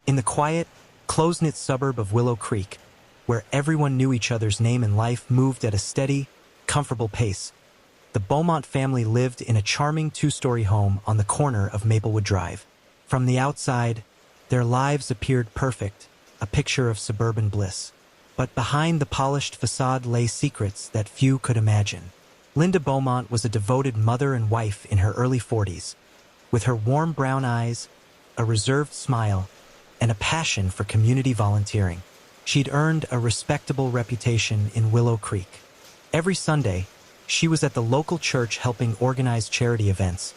In the quiet, close-knit suburb of Willow Creek, where everyone knew each other's name and life moved at a steady, comfortable pace, the Beaumont family lived in a charming two-story home on the corner of Maplewood Drive. From the outside, their lives appeared perfect, a picture of suburban bliss. But behind the polished facade lay secrets that few could imagine. Linda Beaumont was a devoted mother and wife in her early 40s. With her warm brown eyes, a reserved smile, and a passion for community volunteering, she'd earned a respectable reputation in Willow Creek. Every Sunday, she was at the local church helping organize charity events,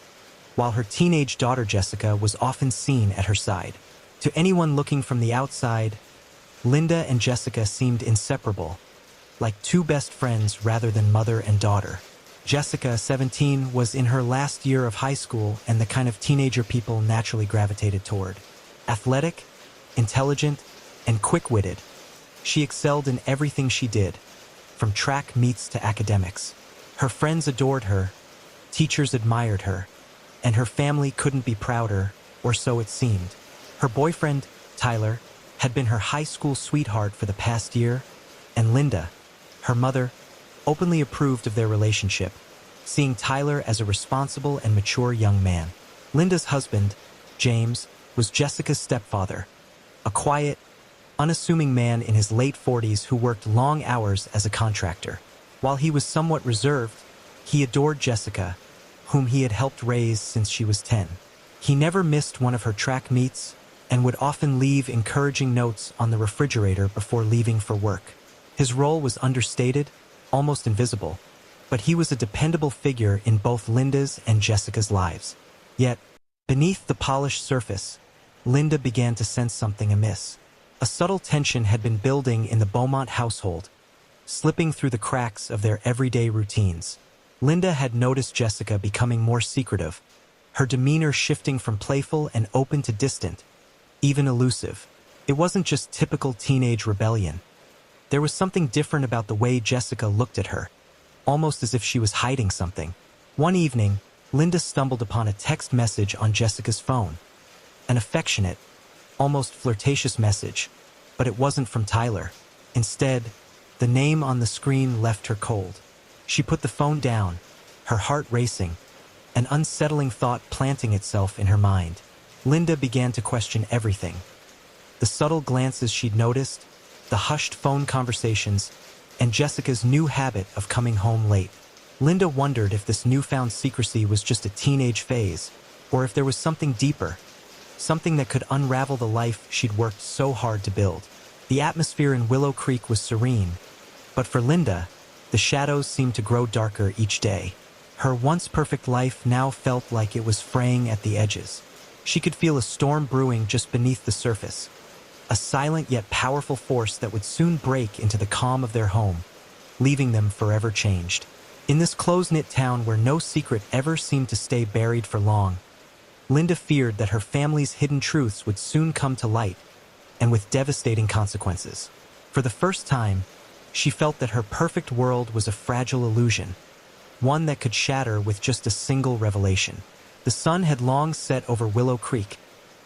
while her teenage daughter Jessica was often seen at her side. To anyone looking from the outside, Linda and Jessica seemed inseparable, like two best friends rather than mother and daughter. Jessica, 17, was in her last year of high school and the kind of teenager people naturally gravitated toward. Athletic, intelligent, and quick-witted, she excelled in everything she did, from track meets to academics. Her friends adored her, teachers admired her, and her family couldn't be prouder, or so it seemed. Her boyfriend, Tyler, had been her high school sweetheart for the past year, and Linda, her mother, openly approved of their relationship, seeing Tyler as a responsible and mature young man. Linda's husband, James, was Jessica's stepfather, a quiet, unassuming man in his late 40s who worked long hours as a contractor. While he was somewhat reserved, he adored Jessica, whom he had helped raise since she was 10. He never missed one of her track meets and would often leave encouraging notes on the refrigerator before leaving for work. His role was understated, almost invisible, but he was a dependable figure in both Linda's and Jessica's lives. Yet, beneath the polished surface, Linda began to sense something amiss. A subtle tension had been building in the Beaumont household, slipping through the cracks of their everyday routines. Linda had noticed Jessica becoming more secretive, her demeanor shifting from playful and open to distant, even elusive. It wasn't just typical teenage rebellion. There was something different about the way Jessica looked at her, almost as if she was hiding something. One evening, Linda stumbled upon a text message on Jessica's phone. An affectionate, almost flirtatious message, but it wasn't from Tyler. Instead, the name on the screen left her cold. She put the phone down, her heart racing, an unsettling thought planting itself in her mind. Linda began to question everything. The subtle glances she'd noticed, the hushed phone conversations, and Jessica's new habit of coming home late. Linda wondered if this newfound secrecy was just a teenage phase, or if there was something deeper, something that could unravel the life she'd worked so hard to build. The atmosphere in Willow Creek was serene, but for Linda, the shadows seemed to grow darker each day. Her once perfect life now felt like it was fraying at the edges. She could feel a storm brewing just beneath the surface, a silent yet powerful force that would soon break into the calm of their home, leaving them forever changed. In this close-knit town where no secret ever seemed to stay buried for long, Linda feared that her family's hidden truths would soon come to light, and with devastating consequences. For the first time, she felt that her perfect world was a fragile illusion, one that could shatter with just a single revelation. The sun had long set over Willow Creek,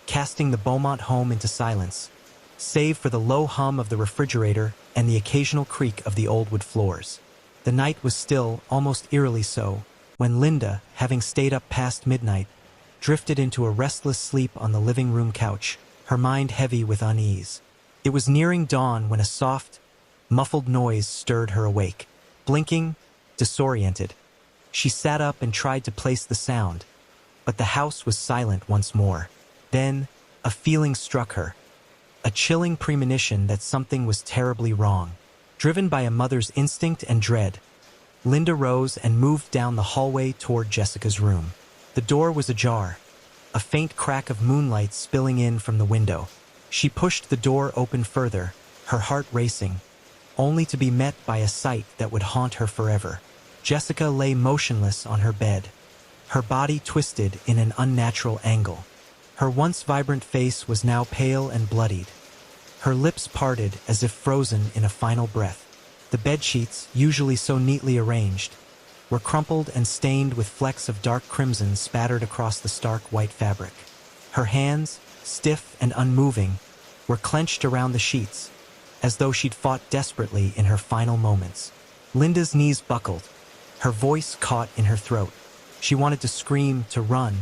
casting the Beaumont home into silence, save for the low hum of the refrigerator and the occasional creak of the old wood floors. The night was still, almost eerily so, when Linda, having stayed up past midnight, drifted into a restless sleep on the living room couch, her mind heavy with unease. It was nearing dawn when a soft, muffled noise stirred her awake. Blinking, disoriented, she sat up and tried to place the sound, but the house was silent once more. Then, a feeling struck her, a chilling premonition that something was terribly wrong. Driven by a mother's instinct and dread, Linda rose and moved down the hallway toward Jessica's room. The door was ajar, a faint crack of moonlight spilling in from the window. She pushed the door open further, her heart racing, only to be met by a sight that would haunt her forever. Jessica lay motionless on her bed, her body twisted in an unnatural angle. Her once vibrant face was now pale and bloodied, her lips parted as if frozen in a final breath. The bedsheets, usually so neatly arranged, were crumpled and stained with flecks of dark crimson spattered across the stark white fabric. Her hands, stiff and unmoving, were clenched around the sheets, as though she'd fought desperately in her final moments. Linda's knees buckled, her voice caught in her throat. She wanted to scream, to run,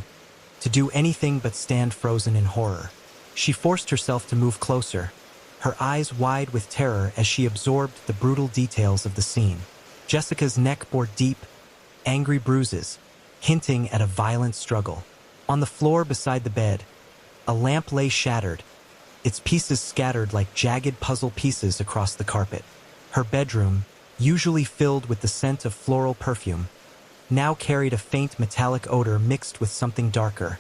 to do anything but stand frozen in horror. She forced herself to move closer, her eyes wide with terror as she absorbed the brutal details of the scene. Jessica's neck bore deep, angry bruises, hinting at a violent struggle. On the floor beside the bed, a lamp lay shattered, its pieces scattered like jagged puzzle pieces across the carpet. Her bedroom, usually filled with the scent of floral perfume, now carried a faint metallic odor mixed with something darker,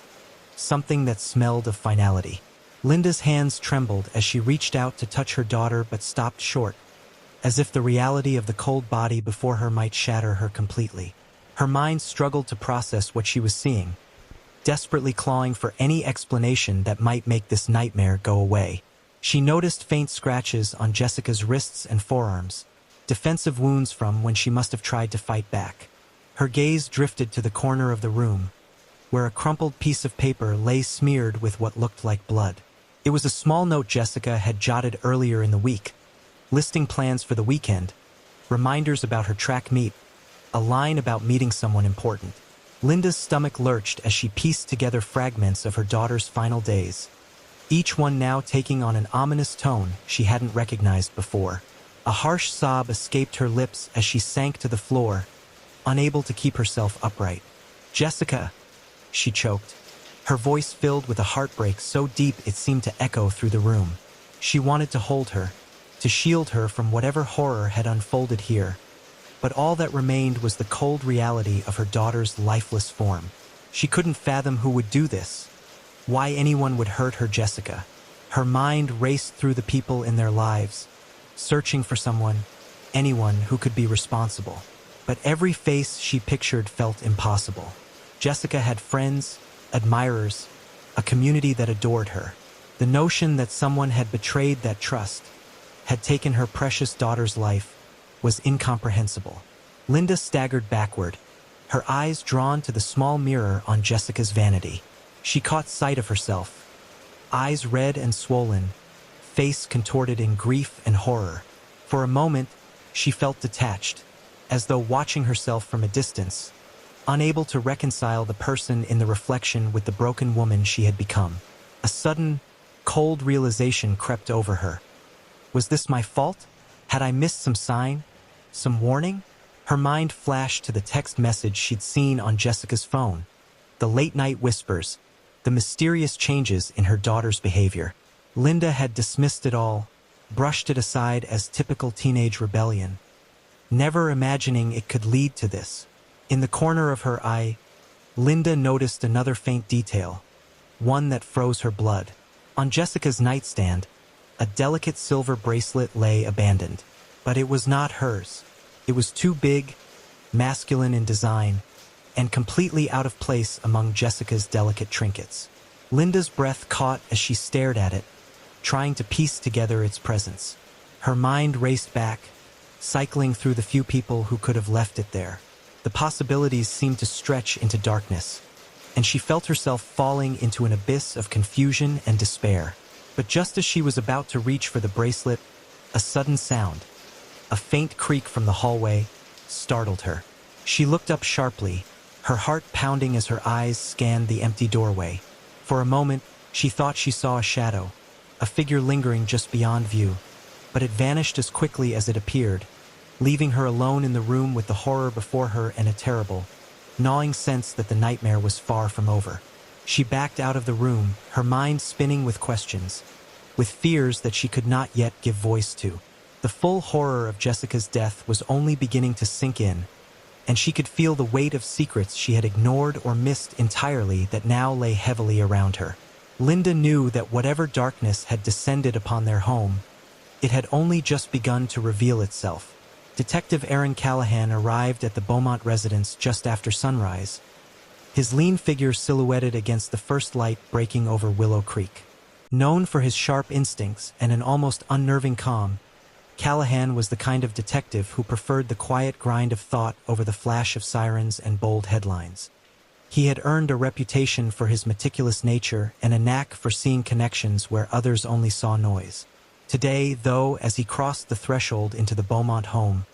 something that smelled of finality. Linda's hands trembled as she reached out to touch her daughter but stopped short, as if the reality of the cold body before her might shatter her completely. Her mind struggled to process what she was seeing, desperately clawing for any explanation that might make this nightmare go away. She noticed faint scratches on Jessica's wrists and forearms, defensive wounds from when she must have tried to fight back. Her gaze drifted to the corner of the room, where a crumpled piece of paper lay smeared with what looked like blood. It was a small note Jessica had jotted earlier in the week, listing plans for the weekend, reminders about her track meet, a line about meeting someone important. Linda's stomach lurched as she pieced together fragments of her daughter's final days, each one now taking on an ominous tone she hadn't recognized before. A harsh sob escaped her lips as she sank to the floor, unable to keep herself upright. "Jessica," she choked, her voice filled with a heartbreak so deep it seemed to echo through the room. She wanted to hold her, to shield her from whatever horror had unfolded here, but all that remained was the cold reality of her daughter's lifeless form. She couldn't fathom who would do this, why anyone would hurt her Jessica. Her mind raced through the people in their lives, searching for someone, anyone who could be responsible. But every face she pictured felt impossible. Jessica had friends, admirers, a community that adored her. The notion that someone had betrayed that trust, had taken her precious daughter's life, was incomprehensible. Linda staggered backward, her eyes drawn to the small mirror on Jessica's vanity. She caught sight of herself, eyes red and swollen, face contorted in grief and horror. For a moment, she felt detached, as though watching herself from a distance, unable to reconcile the person in the reflection with the broken woman she had become. A sudden, cold realization crept over her. Was this my fault? Had I missed some sign? Some warning? Her mind flashed to the text message she'd seen on Jessica's phone, the late-night whispers, the mysterious changes in her daughter's behavior. Linda had dismissed it all, brushed it aside as typical teenage rebellion, never imagining it could lead to this. In the corner of her eye, Linda noticed another faint detail, one that froze her blood. On Jessica's nightstand, a delicate silver bracelet lay abandoned, but it was not hers. It was too big, masculine in design, and completely out of place among Jessica's delicate trinkets. Linda's breath caught as she stared at it, trying to piece together its presence. Her mind raced back, cycling through the few people who could have left it there. The possibilities seemed to stretch into darkness, and she felt herself falling into an abyss of confusion and despair. But just as she was about to reach for the bracelet, a sudden sound, a faint creak from the hallway, startled her. She looked up sharply, her heart pounding as her eyes scanned the empty doorway. For a moment, she thought she saw a shadow, a figure lingering just beyond view, but it vanished as quickly as it appeared, leaving her alone in the room with the horror before her and a terrible, gnawing sense that the nightmare was far from over. She backed out of the room, her mind spinning with questions, with fears that she could not yet give voice to. The full horror of Jessica's death was only beginning to sink in, and she could feel the weight of secrets she had ignored or missed entirely that now lay heavily around her. Linda knew that whatever darkness had descended upon their home, it had only just begun to reveal itself. Detective Aaron Callahan arrived at the Beaumont residence just after sunrise, his lean figure silhouetted against the first light breaking over Willow Creek. Known for his sharp instincts and an almost unnerving calm, Callahan was the kind of detective who preferred the quiet grind of thought over the flash of sirens and bold headlines. He had earned a reputation for his meticulous nature and a knack for seeing connections where others only saw noise. Today, though, as he crossed the threshold into the Beaumont home,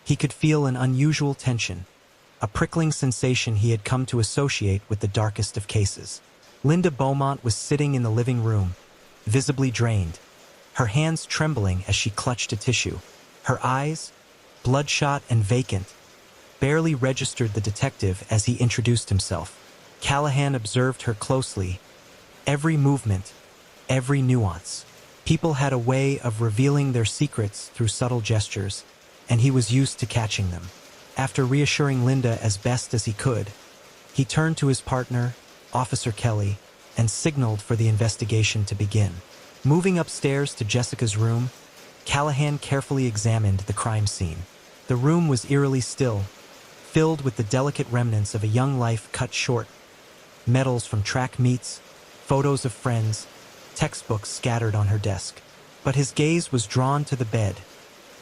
he could feel an unusual tension, a prickling sensation he had come to associate with the darkest of cases. Linda Beaumont was sitting in the living room, visibly drained, her hands trembling as she clutched a tissue. Her eyes, bloodshot and vacant, barely registered the detective as he introduced himself. Callahan observed her closely, every movement, every nuance. People had a way of revealing their secrets through subtle gestures, and he was used to catching them. After reassuring Linda as best as he could, he turned to his partner, Officer Kelly, and signaled for the investigation to begin. Moving upstairs to Jessica's room, Callahan carefully examined the crime scene. The room was eerily still, filled with the delicate remnants of a young life cut short, medals from track meets, photos of friends, textbooks scattered on her desk. But his gaze was drawn to the bed,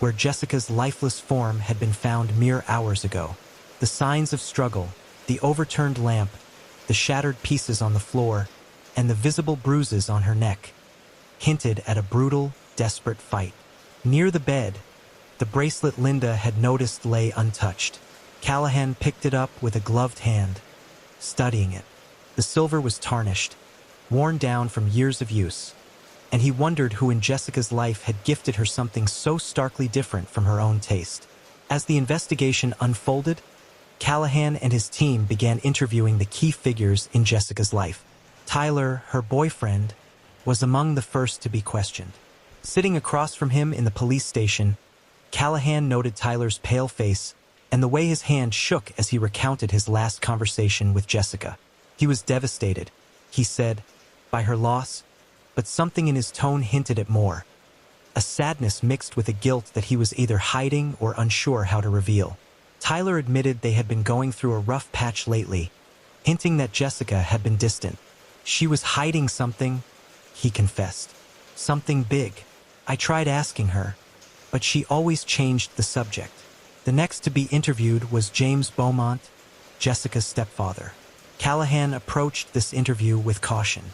where Jessica's lifeless form had been found mere hours ago. The signs of struggle, the overturned lamp, the shattered pieces on the floor, and the visible bruises on her neck hinted at a brutal, desperate fight. Near the bed, the bracelet Linda had noticed lay untouched. Callahan picked it up with a gloved hand, studying it. The silver was tarnished, worn down from years of use, and he wondered who in Jessica's life had gifted her something so starkly different from her own taste. As the investigation unfolded, Callahan and his team began interviewing the key figures in Jessica's life. Tyler, her boyfriend, was among the first to be questioned. Sitting across from him in the police station, Callahan noted Tyler's pale face and the way his hand shook as he recounted his last conversation with Jessica. He was devastated, he said, by her loss, but something in his tone hinted at more. A sadness mixed with a guilt that he was either hiding or unsure how to reveal. Tyler admitted they had been going through a rough patch lately, hinting that Jessica had been distant. She was hiding something, he confessed. Something big. I tried asking her, but she always changed the subject. The next to be interviewed was James Beaumont, Jessica's stepfather. Callahan approached this interview with caution.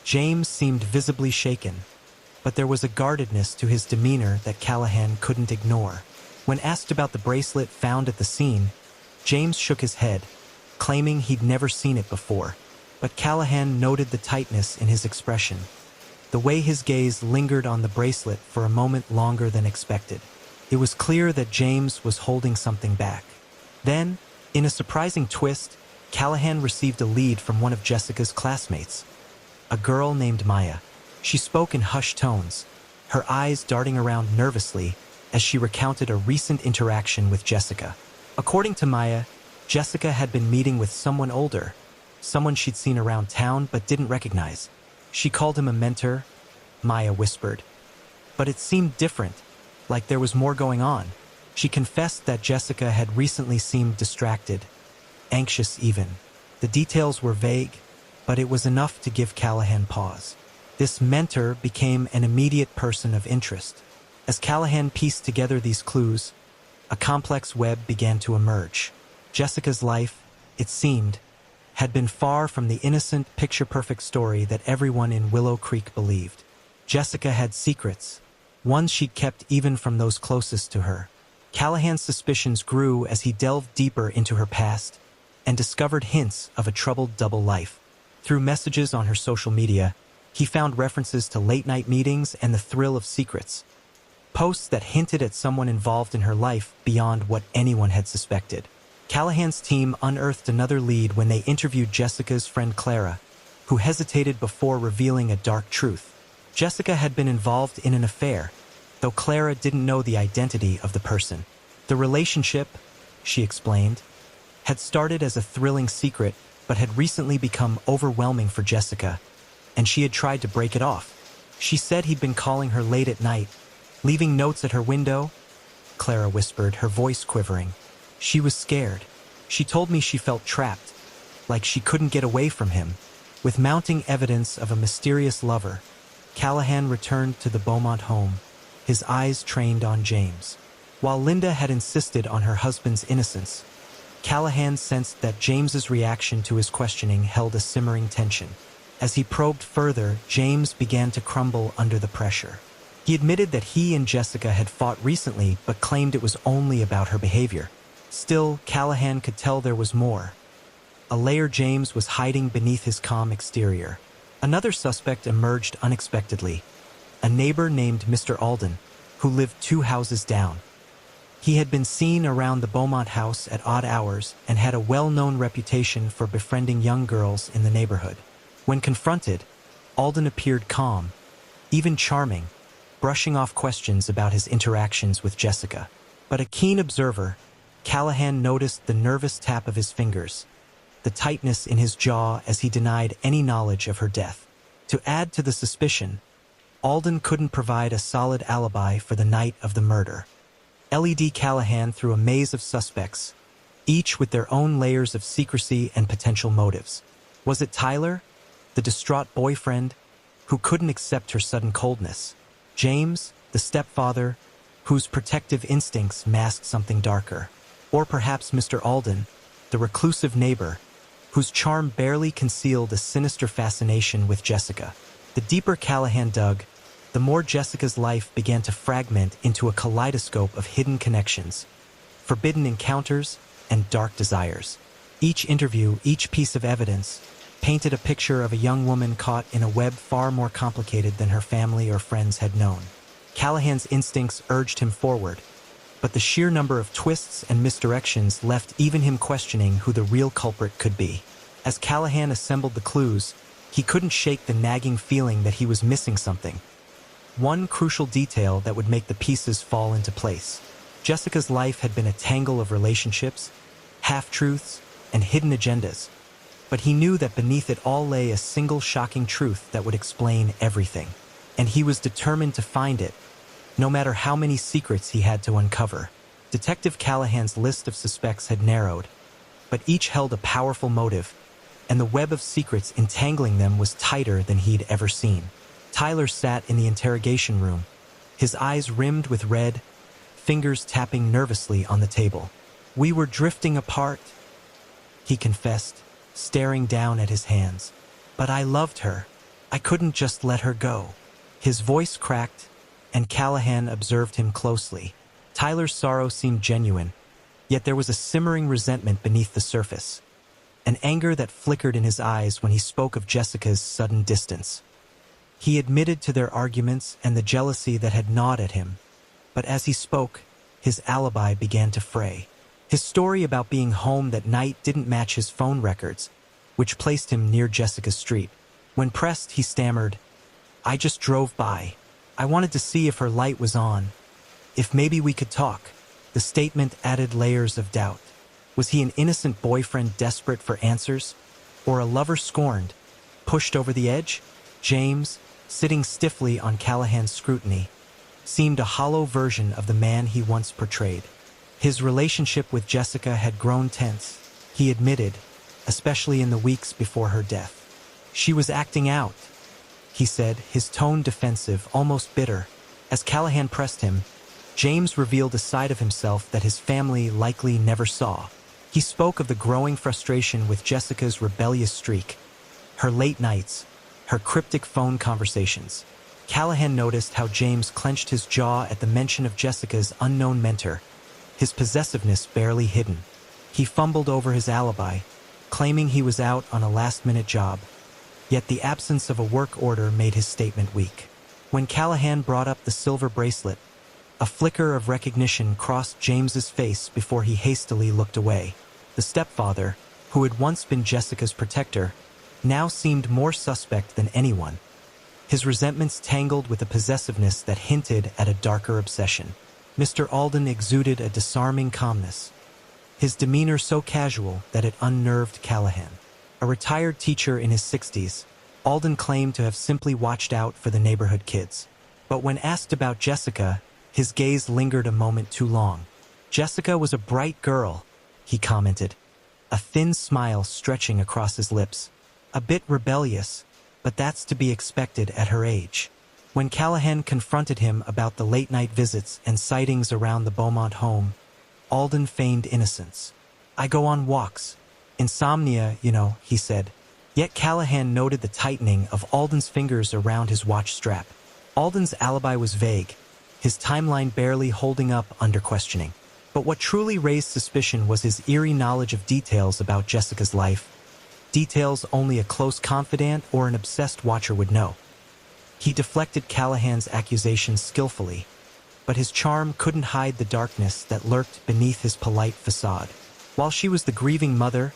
James seemed visibly shaken, but there was a guardedness to his demeanor that Callahan couldn't ignore. When asked about the bracelet found at the scene, James shook his head, claiming he'd never seen it before. But Callahan noted the tightness in his expression, the way his gaze lingered on the bracelet for a moment longer than expected. It was clear that James was holding something back. Then, in a surprising twist, Callahan received a lead from one of Jessica's classmates, a girl named Maya. She spoke in hushed tones, her eyes darting around nervously as she recounted a recent interaction with Jessica. According to Maya, Jessica had been meeting with someone older, someone she'd seen around town but didn't recognize. She called him a mentor, Maya whispered. But it seemed different, like there was more going on. She confessed that Jessica had recently seemed distracted, anxious even. The details were vague, but it was enough to give Callahan pause. This mentor became an immediate person of interest. As Callahan pieced together these clues, a complex web began to emerge. Jessica's life, it seemed, had been far from the innocent, picture-perfect story that everyone in Willow Creek believed. Jessica had secrets, ones she'd kept even from those closest to her. Callahan's suspicions grew as he delved deeper into her past and discovered hints of a troubled double life. Through messages on her social media, he found references to late-night meetings and the thrill of secrets, posts that hinted at someone involved in her life beyond what anyone had suspected. Callahan's team unearthed another lead when they interviewed Jessica's friend Clara, who hesitated before revealing a dark truth. Jessica had been involved in an affair, though Clara didn't know the identity of the person. The relationship, she explained, had started as a thrilling secret but had recently become overwhelming for Jessica, and she had tried to break it off. She said he'd been calling her late at night, leaving notes at her window, Clara whispered, her voice quivering. She was scared. She told me she felt trapped, like she couldn't get away from him. With mounting evidence of a mysterious lover, Callahan returned to the Beaumont home, his eyes trained on James. While Linda had insisted on her husband's innocence, Callahan sensed that James's reaction to his questioning held a simmering tension. As he probed further, James began to crumble under the pressure. He admitted that he and Jessica had fought recently, but claimed it was only about her behavior. Still, Callahan could tell there was more. A layer James was hiding beneath his calm exterior. Another suspect emerged unexpectedly, a neighbor named Mr. Alden, who lived 2 houses down. He had been seen around the Beaumont house at odd hours and had a well-known reputation for befriending young girls in the neighborhood. When confronted, Alden appeared calm, even charming, brushing off questions about his interactions with Jessica. But a keen observer, Callahan noticed the nervous tap of his fingers, the tightness in his jaw as he denied any knowledge of her death. To add to the suspicion, Alden couldn't provide a solid alibi for the night of the murder. LED Callahan through a maze of suspects, each with their own layers of secrecy and potential motives. Was it Tyler, the distraught boyfriend, who couldn't accept her sudden coldness? James, the stepfather, whose protective instincts masked something darker? Or perhaps Mr. Alden, the reclusive neighbor, whose charm barely concealed a sinister fascination with Jessica? The deeper Callahan dug, the more Jessica's life began to fragment into a kaleidoscope of hidden connections, forbidden encounters, and dark desires. Each interview, each piece of evidence, painted a picture of a young woman caught in a web far more complicated than her family or friends had known. Callahan's instincts urged him forward, but the sheer number of twists and misdirections left even him questioning who the real culprit could be. As Callahan assembled the clues, he couldn't shake the nagging feeling that he was missing something. One crucial detail that would make the pieces fall into place. Jessica's life had been a tangle of relationships, half-truths, and hidden agendas. But he knew that beneath it all lay a single shocking truth that would explain everything. And he was determined to find it, no matter how many secrets he had to uncover. Detective Callahan's list of suspects had narrowed, but each held a powerful motive, and the web of secrets entangling them was tighter than he'd ever seen. Tyler sat in the interrogation room, his eyes rimmed with red, fingers tapping nervously on the table. "We were drifting apart," he confessed, staring down at his hands. "But I loved her. I couldn't just let her go." His voice cracked, and Callahan observed him closely. Tyler's sorrow seemed genuine, yet there was a simmering resentment beneath the surface, an anger that flickered in his eyes when he spoke of Jessica's sudden distance. He admitted to their arguments and the jealousy that had gnawed at him, but as he spoke, his alibi began to fray. His story about being home that night didn't match his phone records, which placed him near Jessica's street. When pressed, he stammered, "I just drove by. I wanted to see if her light was on. If maybe we could talk." The statement added layers of doubt. Was he an innocent boyfriend desperate for answers? Or a lover scorned, pushed over the edge? James, sitting stiffly on Callahan's scrutiny, seemed a hollow version of the man he once portrayed. His relationship with Jessica had grown tense, he admitted, especially in the weeks before her death. "She was acting out," he said, his tone defensive, almost bitter. As Callahan pressed him, James revealed a side of himself that his family likely never saw. He spoke of the growing frustration with Jessica's rebellious streak, her late nights, her cryptic phone conversations. Callahan noticed how James clenched his jaw at the mention of Jessica's unknown mentor, his possessiveness barely hidden. He fumbled over his alibi, claiming he was out on a last-minute job, yet the absence of a work order made his statement weak. When Callahan brought up the silver bracelet, a flicker of recognition crossed James's face before he hastily looked away. The stepfather, who had once been Jessica's protector, now seemed more suspect than anyone. His resentments tangled with a possessiveness that hinted at a darker obsession. Mr. Alden exuded a disarming calmness, his demeanor so casual that it unnerved Callahan. A retired teacher in his 60s, Alden claimed to have simply watched out for the neighborhood kids. But when asked about Jessica, his gaze lingered a moment too long. "Jessica was a bright girl," he commented, a thin smile stretching across his lips. "A bit rebellious, but that's to be expected at her age." When Callahan confronted him about the late-night visits and sightings around the Beaumont home, Alden feigned innocence. I go on walks. Insomnia, he said. Yet Callahan noted the tightening of Alden's fingers around his watch strap. Alden's alibi was vague, his timeline barely holding up under questioning. But what truly raised suspicion was his eerie knowledge of details about Jessica's life. Details only a close confidant or an obsessed watcher would know. He deflected Callahan's accusations skillfully, but his charm couldn't hide the darkness that lurked beneath his polite facade. While she was the grieving mother,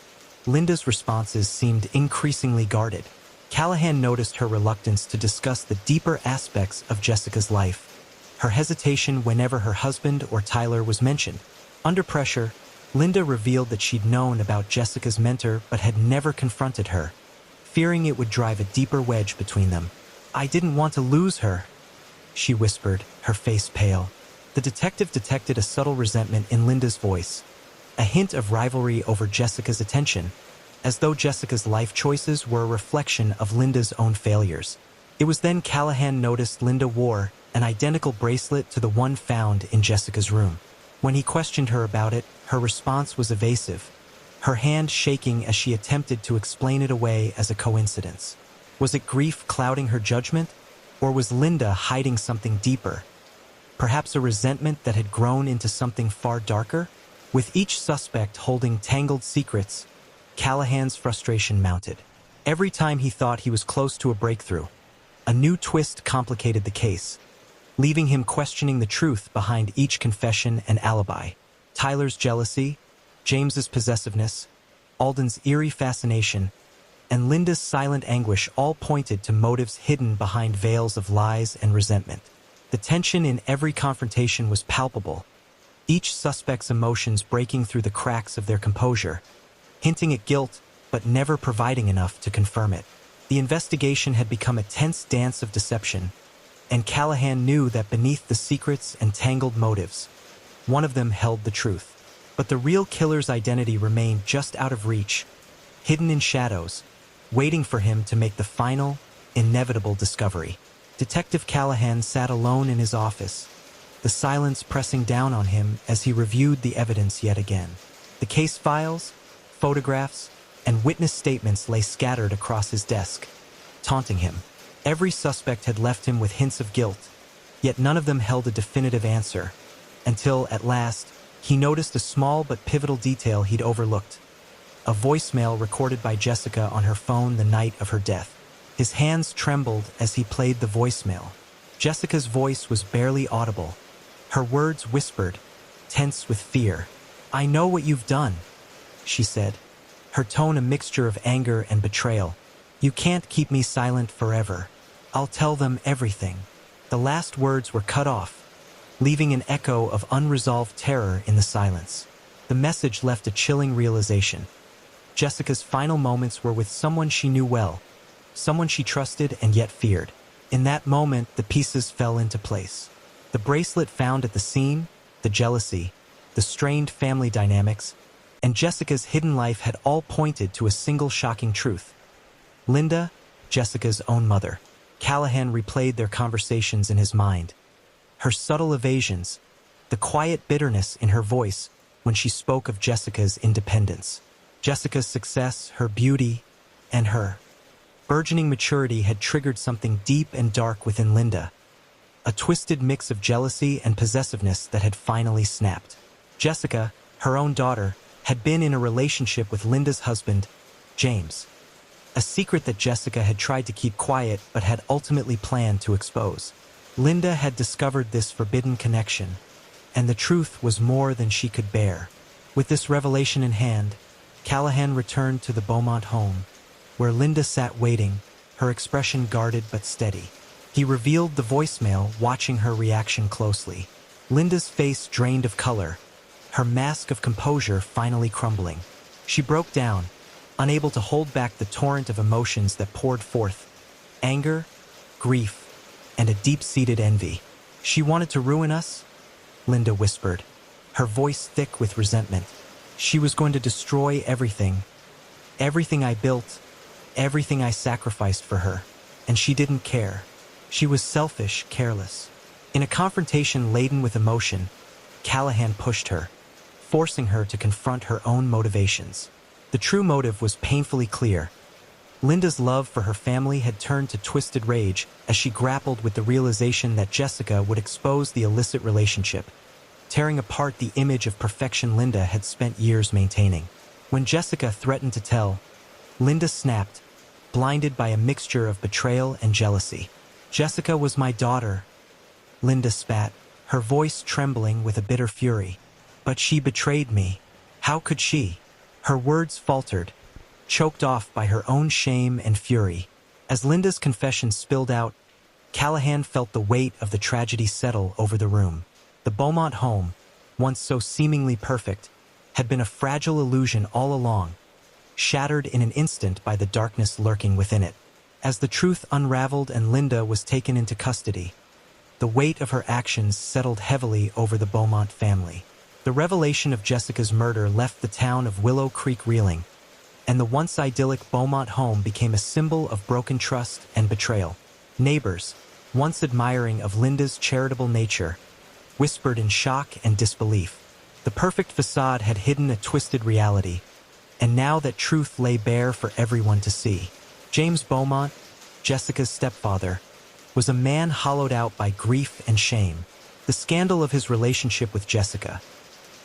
Linda's responses seemed increasingly guarded. Callahan noticed her reluctance to discuss the deeper aspects of Jessica's life, her hesitation whenever her husband or Tyler was mentioned. Under pressure, Linda revealed that she'd known about Jessica's mentor but had never confronted her, fearing it would drive a deeper wedge between them. I didn't want to lose her, she whispered, her face pale. The detective detected a subtle resentment in Linda's voice, a hint of rivalry over Jessica's attention, as though Jessica's life choices were a reflection of Linda's own failures. It was then Callahan noticed Linda wore an identical bracelet to the one found in Jessica's room. When he questioned her about it, her response was evasive, her hand shaking as she attempted to explain it away as a coincidence. Was it grief clouding her judgment, or was Linda hiding something deeper? Perhaps a resentment that had grown into something far darker? With each suspect holding tangled secrets, Callahan's frustration mounted. Every time he thought he was close to a breakthrough, a new twist complicated the case, leaving him questioning the truth behind each confession and alibi. Tyler's jealousy, James's possessiveness, Alden's eerie fascination, and Linda's silent anguish all pointed to motives hidden behind veils of lies and resentment. The tension in every confrontation was palpable, each suspect's emotions breaking through the cracks of their composure, hinting at guilt but never providing enough to confirm it. The investigation had become a tense dance of deception, and Callahan knew that beneath the secrets and tangled motives, one of them held the truth. But the real killer's identity remained just out of reach, hidden in shadows, waiting for him to make the final, inevitable discovery. Detective Callahan sat alone in his office, the silence pressing down on him as he reviewed the evidence yet again. The case files, photographs, and witness statements lay scattered across his desk, taunting him. Every suspect had left him with hints of guilt, yet none of them held a definitive answer, until, at last, he noticed a small but pivotal detail he'd overlooked: a voicemail recorded by Jessica on her phone the night of her death. His hands trembled as he played the voicemail. Jessica's voice was barely audible, her words whispered, tense with fear. "I know what you've done," she said, her tone a mixture of anger and betrayal. "You can't keep me silent forever. I'll tell them everything." The last words were cut off, leaving an echo of unresolved terror in the silence. The message left a chilling realization. Jessica's final moments were with someone she knew well, someone she trusted and yet feared. In that moment, the pieces fell into place. The bracelet found at the scene, the jealousy, the strained family dynamics, and Jessica's hidden life had all pointed to a single shocking truth. Linda, Jessica's own mother. Callahan replayed their conversations in his mind. Her subtle evasions, the quiet bitterness in her voice when she spoke of Jessica's independence. Jessica's success, her beauty, and her burgeoning maturity had triggered something deep and dark within Linda, a twisted mix of jealousy and possessiveness that had finally snapped. Jessica, her own daughter, had been in a relationship with Linda's husband, James, a secret that Jessica had tried to keep quiet but had ultimately planned to expose. Linda had discovered this forbidden connection, and the truth was more than she could bear. With this revelation in hand, Callahan returned to the Beaumont home, where Linda sat waiting, her expression guarded but steady. He revealed the voicemail, watching her reaction closely. Linda's face drained of color, her mask of composure finally crumbling. She broke down, unable to hold back the torrent of emotions that poured forth: anger, grief, and a deep-seated envy. "She wanted to ruin us?" Linda whispered, her voice thick with resentment. "She was going to destroy everything. Everything I built, everything I sacrificed for her. And she didn't care. She was selfish, careless." In a confrontation laden with emotion, Callahan pushed her, forcing her to confront her own motivations. The true motive was painfully clear. Linda's love for her family had turned to twisted rage as she grappled with the realization that Jessica would expose the illicit relationship, tearing apart the image of perfection Linda had spent years maintaining. When Jessica threatened to tell, Linda snapped, blinded by a mixture of betrayal and jealousy. "Jessica was my daughter," Linda spat, her voice trembling with a bitter fury. "But she betrayed me. How could she?" Her words faltered, choked off by her own shame and fury. As Linda's confession spilled out, Callahan felt the weight of the tragedy settle over the room. The Beaumont home, once so seemingly perfect, had been a fragile illusion all along, shattered in an instant by the darkness lurking within it. As the truth unraveled and Linda was taken into custody, the weight of her actions settled heavily over the Beaumont family. The revelation of Jessica's murder left the town of Willow Creek reeling, and the once idyllic Beaumont home became a symbol of broken trust and betrayal. Neighbors, once admiring of Linda's charitable nature, whispered in shock and disbelief. The perfect facade had hidden a twisted reality, and now that truth lay bare for everyone to see. James Beaumont, Jessica's stepfather, was a man hollowed out by grief and shame. The scandal of his relationship with Jessica,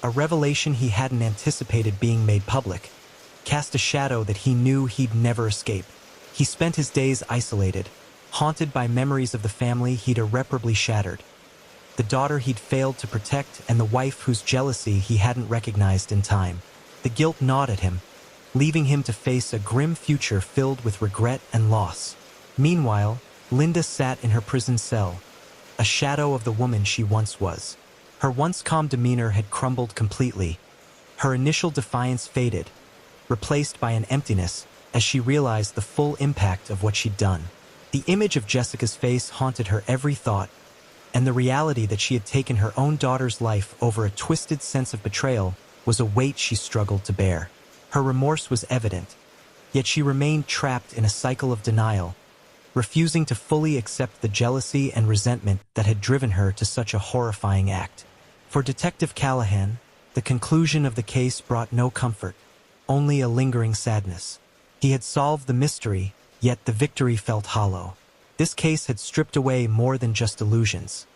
a revelation he hadn't anticipated being made public, cast a shadow that he knew he'd never escape. He spent his days isolated, haunted by memories of the family he'd irreparably shattered, the daughter he'd failed to protect and the wife whose jealousy he hadn't recognized in time. The guilt gnawed at him, leaving him to face a grim future filled with regret and loss. Meanwhile, Linda sat in her prison cell, a shadow of the woman she once was. Her once calm demeanor had crumbled completely. Her initial defiance faded, replaced by an emptiness as she realized the full impact of what she'd done. The image of Jessica's face haunted her every thought, and the reality that she had taken her own daughter's life over a twisted sense of betrayal was a weight she struggled to bear. Her remorse was evident, yet she remained trapped in a cycle of denial, refusing to fully accept the jealousy and resentment that had driven her to such a horrifying act. For Detective Callahan, the conclusion of the case brought no comfort, only a lingering sadness. He had solved the mystery, yet the victory felt hollow. This case had stripped away more than just illusions.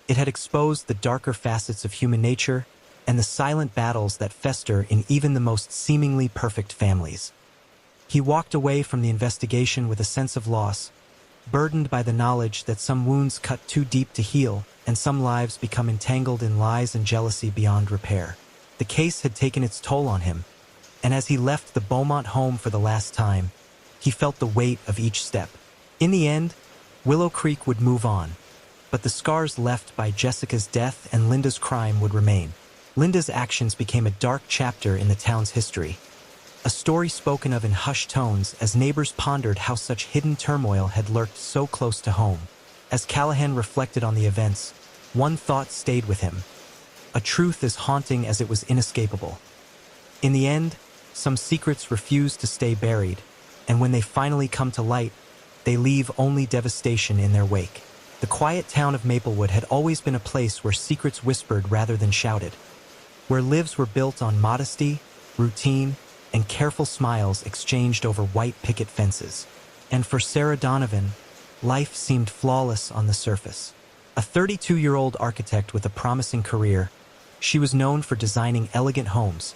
It had exposed the darker facets of human nature and the silent battles that fester in even the most seemingly perfect families. He walked away from the investigation with a sense of loss, burdened by the knowledge that some wounds cut too deep to heal and some lives become entangled in lies and jealousy beyond repair. The case had taken its toll on him, and as he left the Beaumont home for the last time, he felt the weight of each step. In the end, Willow Creek would move on, but the scars left by Jessica's death and Linda's crime would remain. Linda's actions became a dark chapter in the town's history, a story spoken of in hushed tones as neighbors pondered how such hidden turmoil had lurked so close to home. As Callahan reflected on the events, one thought stayed with him, a truth as haunting as it was inescapable. In the end, some secrets refuse to stay buried, and when they finally come to light, they leave only devastation in their wake. The quiet town of Maplewood had always been a place where secrets whispered rather than shouted, where lives were built on modesty, routine, and careful smiles exchanged over white picket fences. And for Sarah Donovan, life seemed flawless on the surface. A 32-year-old architect with a promising career, she was known for designing elegant homes,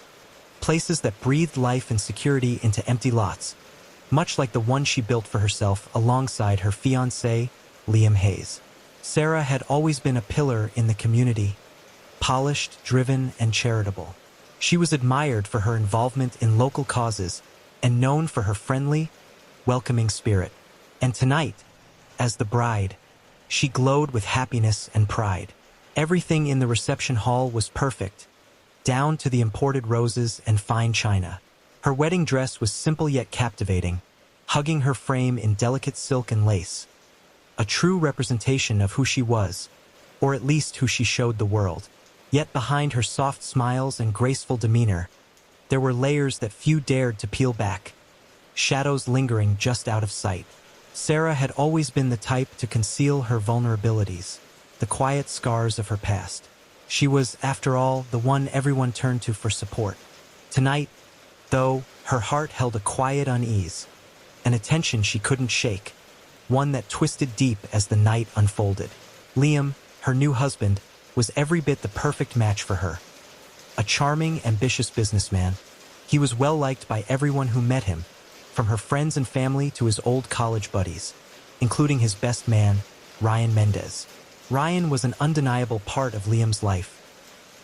places that breathed life and security into empty lots, much like the one she built for herself alongside her fiancé, Liam Hayes. Sarah had always been a pillar in the community, polished, driven, and charitable. She was admired for her involvement in local causes and known for her friendly, welcoming spirit. And tonight, as the bride, she glowed with happiness and pride. Everything in the reception hall was perfect, down to the imported roses and fine china. Her wedding dress was simple yet captivating, hugging her frame in delicate silk and lace, a true representation of who she was, or at least who she showed the world. Yet behind her soft smiles and graceful demeanor, there were layers that few dared to peel back, shadows lingering just out of sight. Sarah had always been the type to conceal her vulnerabilities, the quiet scars of her past. She was, after all, the one everyone turned to for support. Tonight, though, her heart held a quiet unease, an attention she couldn't shake, one that twisted deep as the night unfolded. Liam, her new husband, was every bit the perfect match for her. A charming, ambitious businessman, he was well-liked by everyone who met him, from her friends and family to his old college buddies, including his best man, Ryan Mendez. Ryan was an undeniable part of Liam's life,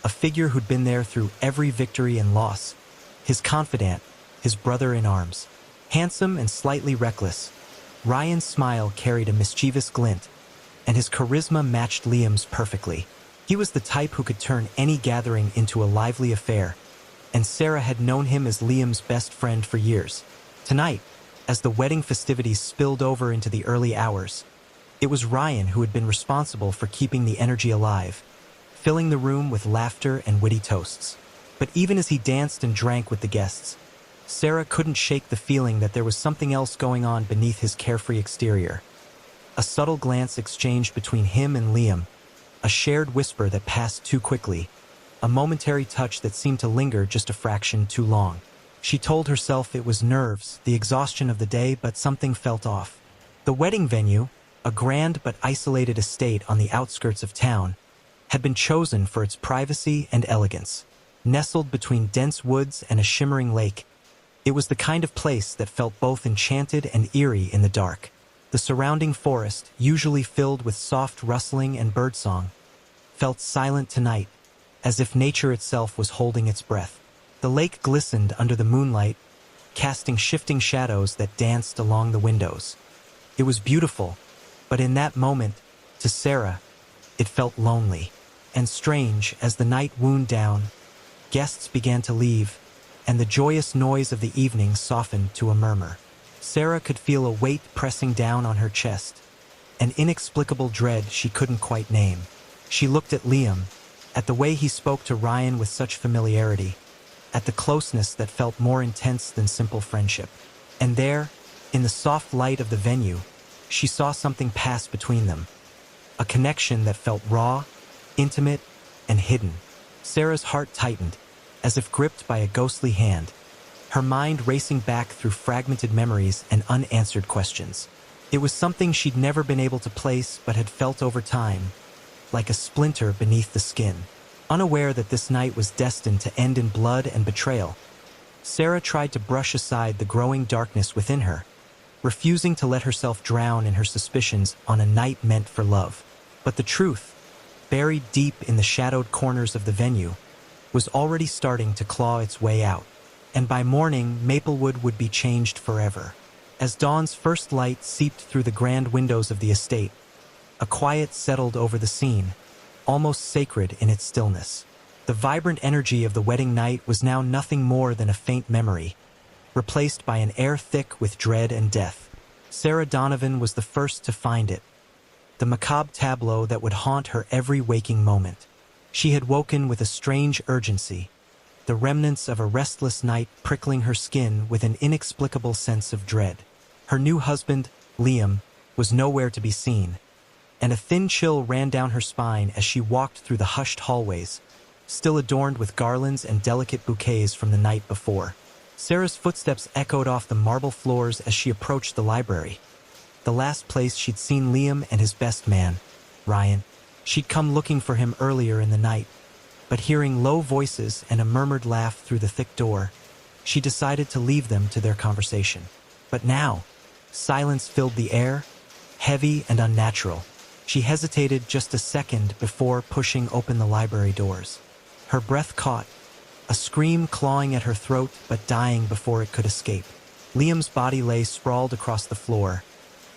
a figure who'd been there through every victory and loss, his confidant, his brother in arms. Handsome and slightly reckless, Ryan's smile carried a mischievous glint, and his charisma matched Liam's perfectly. He was the type who could turn any gathering into a lively affair, and Sarah had known him as Liam's best friend for years. Tonight, as the wedding festivities spilled over into the early hours, it was Ryan who had been responsible for keeping the energy alive, filling the room with laughter and witty toasts. But even as he danced and drank with the guests, Sarah couldn't shake the feeling that there was something else going on beneath his carefree exterior. A subtle glance exchanged between him and Liam, a shared whisper that passed too quickly, a momentary touch that seemed to linger just a fraction too long. She told herself it was nerves, the exhaustion of the day, but something felt off. The wedding venue, a grand but isolated estate on the outskirts of town, had been chosen for its privacy and elegance. Nestled between dense woods and a shimmering lake, it was the kind of place that felt both enchanted and eerie in the dark. The surrounding forest, usually filled with soft rustling and birdsong, felt silent tonight, as if nature itself was holding its breath. The lake glistened under the moonlight, casting shifting shadows that danced along the windows. It was beautiful, but in that moment, to Sarah, it felt lonely and strange. As the night wound down, guests began to leave, and the joyous noise of the evening softened to a murmur. Sarah could feel a weight pressing down on her chest, an inexplicable dread she couldn't quite name. She looked at Liam, at the way he spoke to Ryan with such familiarity, at the closeness that felt more intense than simple friendship. And there, in the soft light of the venue, she saw something pass between them, a connection that felt raw, intimate, and hidden. Sarah's heart tightened, as if gripped by a ghostly hand, her mind racing back through fragmented memories and unanswered questions. It was something she'd never been able to place but had felt over time, like a splinter beneath the skin. Unaware that this night was destined to end in blood and betrayal, Sarah tried to brush aside the growing darkness within her, refusing to let herself drown in her suspicions on a night meant for love. But the truth, buried deep in the shadowed corners of the venue, was already starting to claw its way out. And by morning, Maplewood would be changed forever. As dawn's first light seeped through the grand windows of the estate, a quiet settled over the scene, almost sacred in its stillness. The vibrant energy of the wedding night was now nothing more than a faint memory, replaced by an air thick with dread and death. Sarah Donovan was the first to find it, the macabre tableau that would haunt her every waking moment. She had woken with a strange urgency, the remnants of a restless night prickling her skin with an inexplicable sense of dread. Her new husband, Liam, was nowhere to be seen, and a thin chill ran down her spine as she walked through the hushed hallways, still adorned with garlands and delicate bouquets from the night before. Sarah's footsteps echoed off the marble floors as she approached the library, the last place she'd seen Liam and his best man, Ryan. She'd come looking for him earlier in the night, but hearing low voices and a murmured laugh through the thick door, she decided to leave them to their conversation. But now, silence filled the air, heavy and unnatural. She hesitated just a second before pushing open the library doors. Her breath caught, a scream clawing at her throat but dying before it could escape. Liam's body lay sprawled across the floor,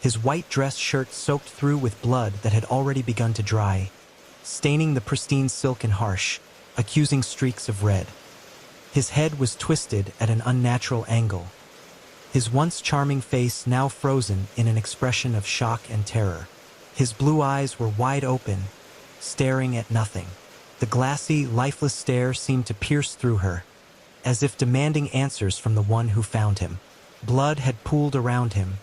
his white dress shirt soaked through with blood that had already begun to dry, staining the pristine silk in harsh, accusing streaks of red. His head was twisted at an unnatural angle, his once charming face now frozen in an expression of shock and terror. His blue eyes were wide open, staring at nothing. The glassy, lifeless stare seemed to pierce through her, as if demanding answers from the one who found him. Blood had pooled around him,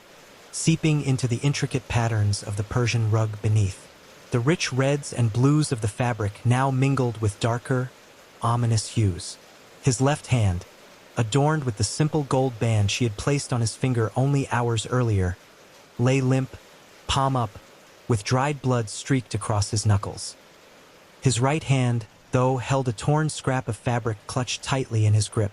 seeping into the intricate patterns of the Persian rug beneath. The rich reds and blues of the fabric now mingled with darker, ominous hues. His left hand, adorned with the simple gold band she had placed on his finger only hours earlier, lay limp, palm up, with dried blood streaked across his knuckles. His right hand, though, held a torn scrap of fabric clutched tightly in his grip.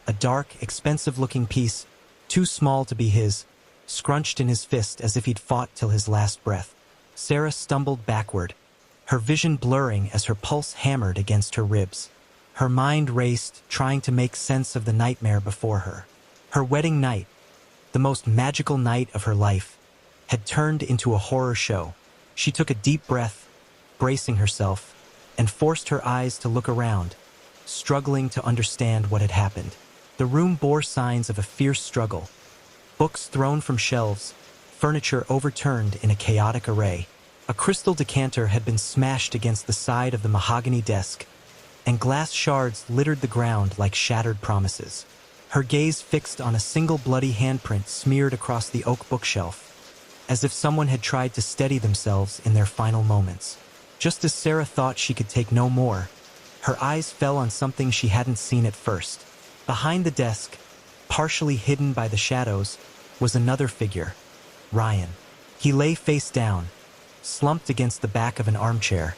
A dark, expensive-looking piece, too small to be his, scrunched in his fist as if he'd fought till his last breath. Sarah stumbled backward, her vision blurring as her pulse hammered against her ribs. Her mind raced, trying to make sense of the nightmare before her. Her wedding night, the most magical night of her life, had turned into a horror show. She took a deep breath, bracing herself, and forced her eyes to look around, struggling to understand what had happened. The room bore signs of a fierce struggle. Books thrown from shelves, furniture overturned in a chaotic array. A crystal decanter had been smashed against the side of the mahogany desk, and glass shards littered the ground like shattered promises. Her gaze fixed on a single bloody handprint smeared across the oak bookshelf, as if someone had tried to steady themselves in their final moments. Just as Sarah thought she could take no more, her eyes fell on something she hadn't seen at first. Behind the desk, partially hidden by the shadows, was another figure, Ryan. He lay face down, slumped against the back of an armchair,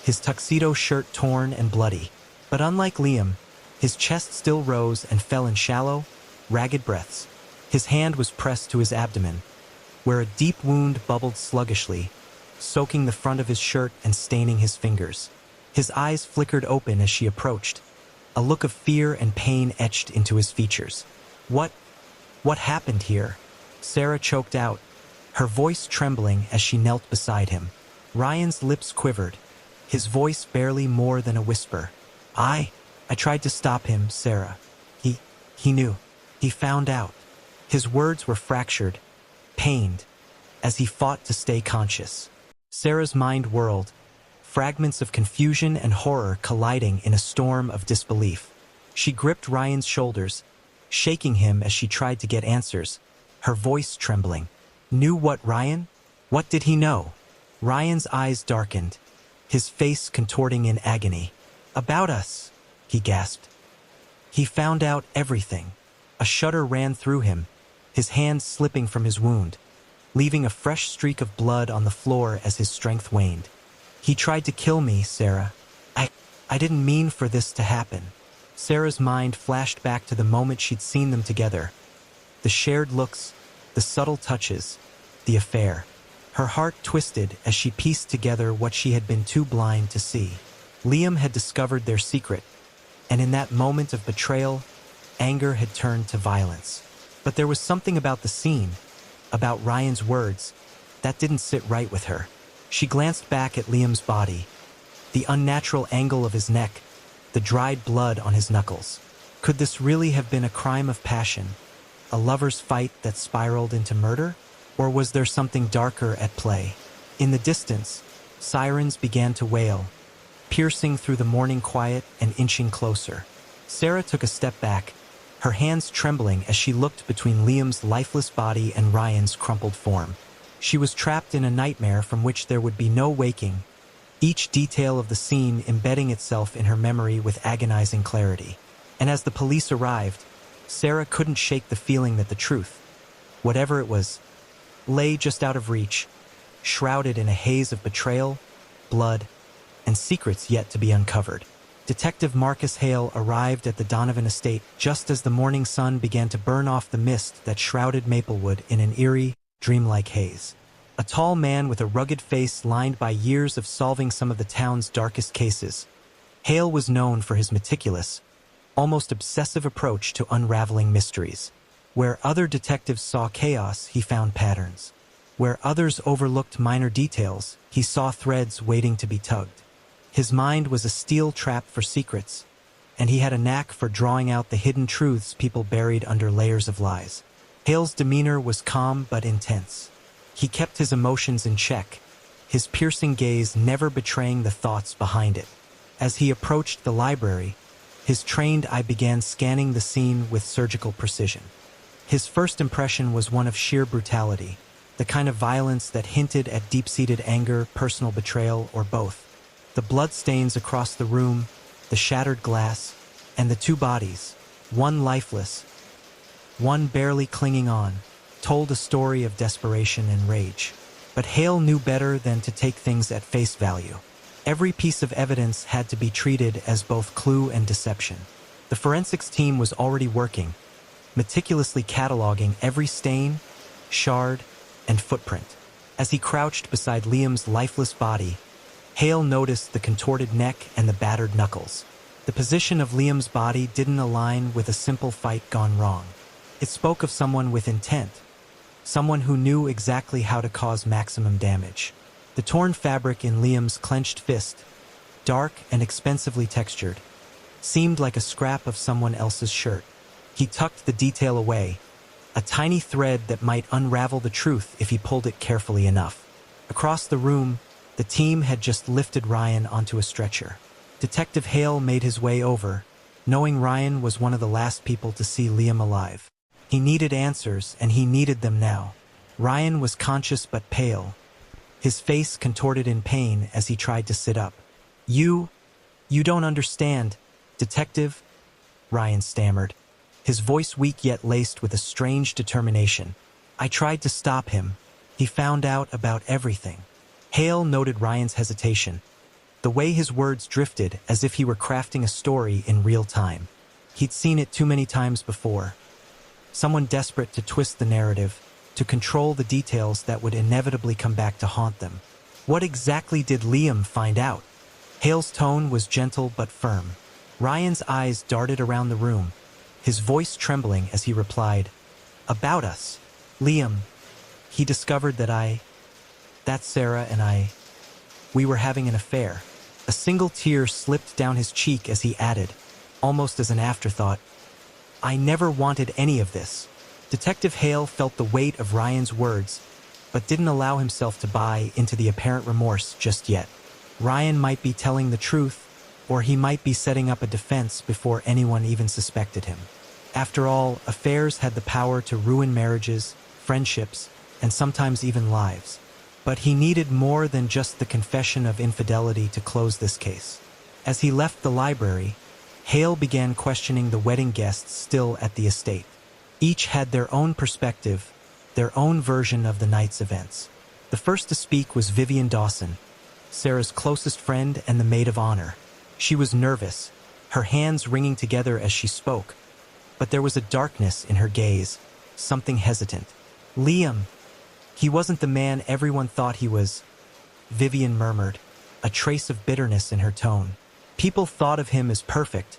his tuxedo shirt torn and bloody. But unlike Liam, his chest still rose and fell in shallow, ragged breaths. His hand was pressed to his abdomen, where a deep wound bubbled sluggishly, soaking the front of his shirt and staining his fingers. His eyes flickered open as she approached, a look of fear and pain etched into his features. What happened here? Sarah choked out, her voice trembling as she knelt beside him. Ryan's lips quivered, his voice barely more than a whisper. I tried to stop him, Sarah. He knew. He found out. His words were fractured, pained, as he fought to stay conscious. Sarah's mind whirled, fragments of confusion and horror colliding in a storm of disbelief. She gripped Ryan's shoulders, shaking him as she tried to get answers, her voice trembling. Knew what, Ryan? What did he know? Ryan's eyes darkened, his face contorting in agony. About us, he gasped. He found out everything. A shudder ran through him, his hand slipping from his wound, leaving a fresh streak of blood on the floor as his strength waned. He tried to kill me, Sarah. I didn't mean for this to happen. Sarah's mind flashed back to the moment she'd seen them together. The shared looks, the subtle touches, the affair. Her heart twisted as she pieced together what she had been too blind to see. Liam had discovered their secret, and in that moment of betrayal, anger had turned to violence. But there was something about the scene, about Ryan's words, that didn't sit right with her. She glanced back at Liam's body, the unnatural angle of his neck, the dried blood on his knuckles. Could this really have been a crime of passion, a lover's fight that spiraled into murder? Or was there something darker at play? In the distance, sirens began to wail, piercing through the morning quiet and inching closer. Sarah took a step back, her hands trembling as she looked between Liam's lifeless body and Ryan's crumpled form. She was trapped in a nightmare from which there would be no waking, each detail of the scene embedding itself in her memory with agonizing clarity. And as the police arrived, Sarah couldn't shake the feeling that the truth, whatever it was, lay just out of reach, shrouded in a haze of betrayal, blood, and secrets yet to be uncovered. Detective Marcus Hale arrived at the Donovan estate just as the morning sun began to burn off the mist that shrouded Maplewood in an eerie, dreamlike haze. A tall man with a rugged face lined by years of solving some of the town's darkest cases, Hale was known for his meticulous, almost obsessive approach to unraveling mysteries. Where other detectives saw chaos, he found patterns. Where others overlooked minor details, he saw threads waiting to be tugged. His mind was a steel trap for secrets, and he had a knack for drawing out the hidden truths people buried under layers of lies. Hale's demeanor was calm but intense. He kept his emotions in check, his piercing gaze never betraying the thoughts behind it. As he approached the library, his trained eye began scanning the scene with surgical precision. His first impression was one of sheer brutality. the kind of violence that hinted at deep-seated anger, personal betrayal, or both. The bloodstains across the room, the shattered glass, and the two bodies, one lifeless, one barely clinging on, told a story of desperation and rage. But Hale knew better than to take things at face value. Every piece of evidence had to be treated as both clue and deception. The forensics team was already working, meticulously cataloging every stain, shard, and footprint. As he crouched beside Liam's lifeless body, Hale noticed the contorted neck and the battered knuckles. The position of Liam's body didn't align with a simple fight gone wrong. It spoke of someone with intent, someone who knew exactly how to cause maximum damage. The torn fabric in Liam's clenched fist, dark and expensively textured, seemed like a scrap of someone else's shirt. He tucked the detail away, a tiny thread that might unravel the truth if he pulled it carefully enough. Across the room, the team had just lifted Ryan onto a stretcher. Detective Hale made his way over, knowing Ryan was one of the last people to see Liam alive. He needed answers, and he needed them now. Ryan was conscious but pale, his face contorted in pain as he tried to sit up. You don't understand, Detective," Ryan stammered, his voice weak yet laced with a strange determination. "I tried to stop him. He found out about everything." Hale noted Ryan's hesitation, the way his words drifted as if he were crafting a story in real time. He'd seen it too many times before. Someone desperate to twist the narrative, to control the details that would inevitably come back to haunt them. What exactly did Liam find out? Hale's tone was gentle but firm. Ryan's eyes darted around the room, his voice trembling as he replied, "About us. Liam, he discovered that Sarah and we were having an affair." A single tear slipped down his cheek as he added, almost as an afterthought, "I never wanted any of this." Detective Hale felt the weight of Ryan's words, but didn't allow himself to buy into the apparent remorse just yet. Ryan might be telling the truth, or he might be setting up a defense before anyone even suspected him. After all, affairs had the power to ruin marriages, friendships, and sometimes even lives. But he needed more than just the confession of infidelity to close this case. As he left the library, Hale began questioning the wedding guests still at the estate. Each had their own perspective, their own version of the night's events. The first to speak was Vivian Dawson, Sarah's closest friend and the maid of honor. She was nervous, her hands wringing together as she spoke, but there was a darkness in her gaze, something hesitant. "Liam, he wasn't the man everyone thought he was," Vivian murmured, a trace of bitterness in her tone. "People thought of him as perfect,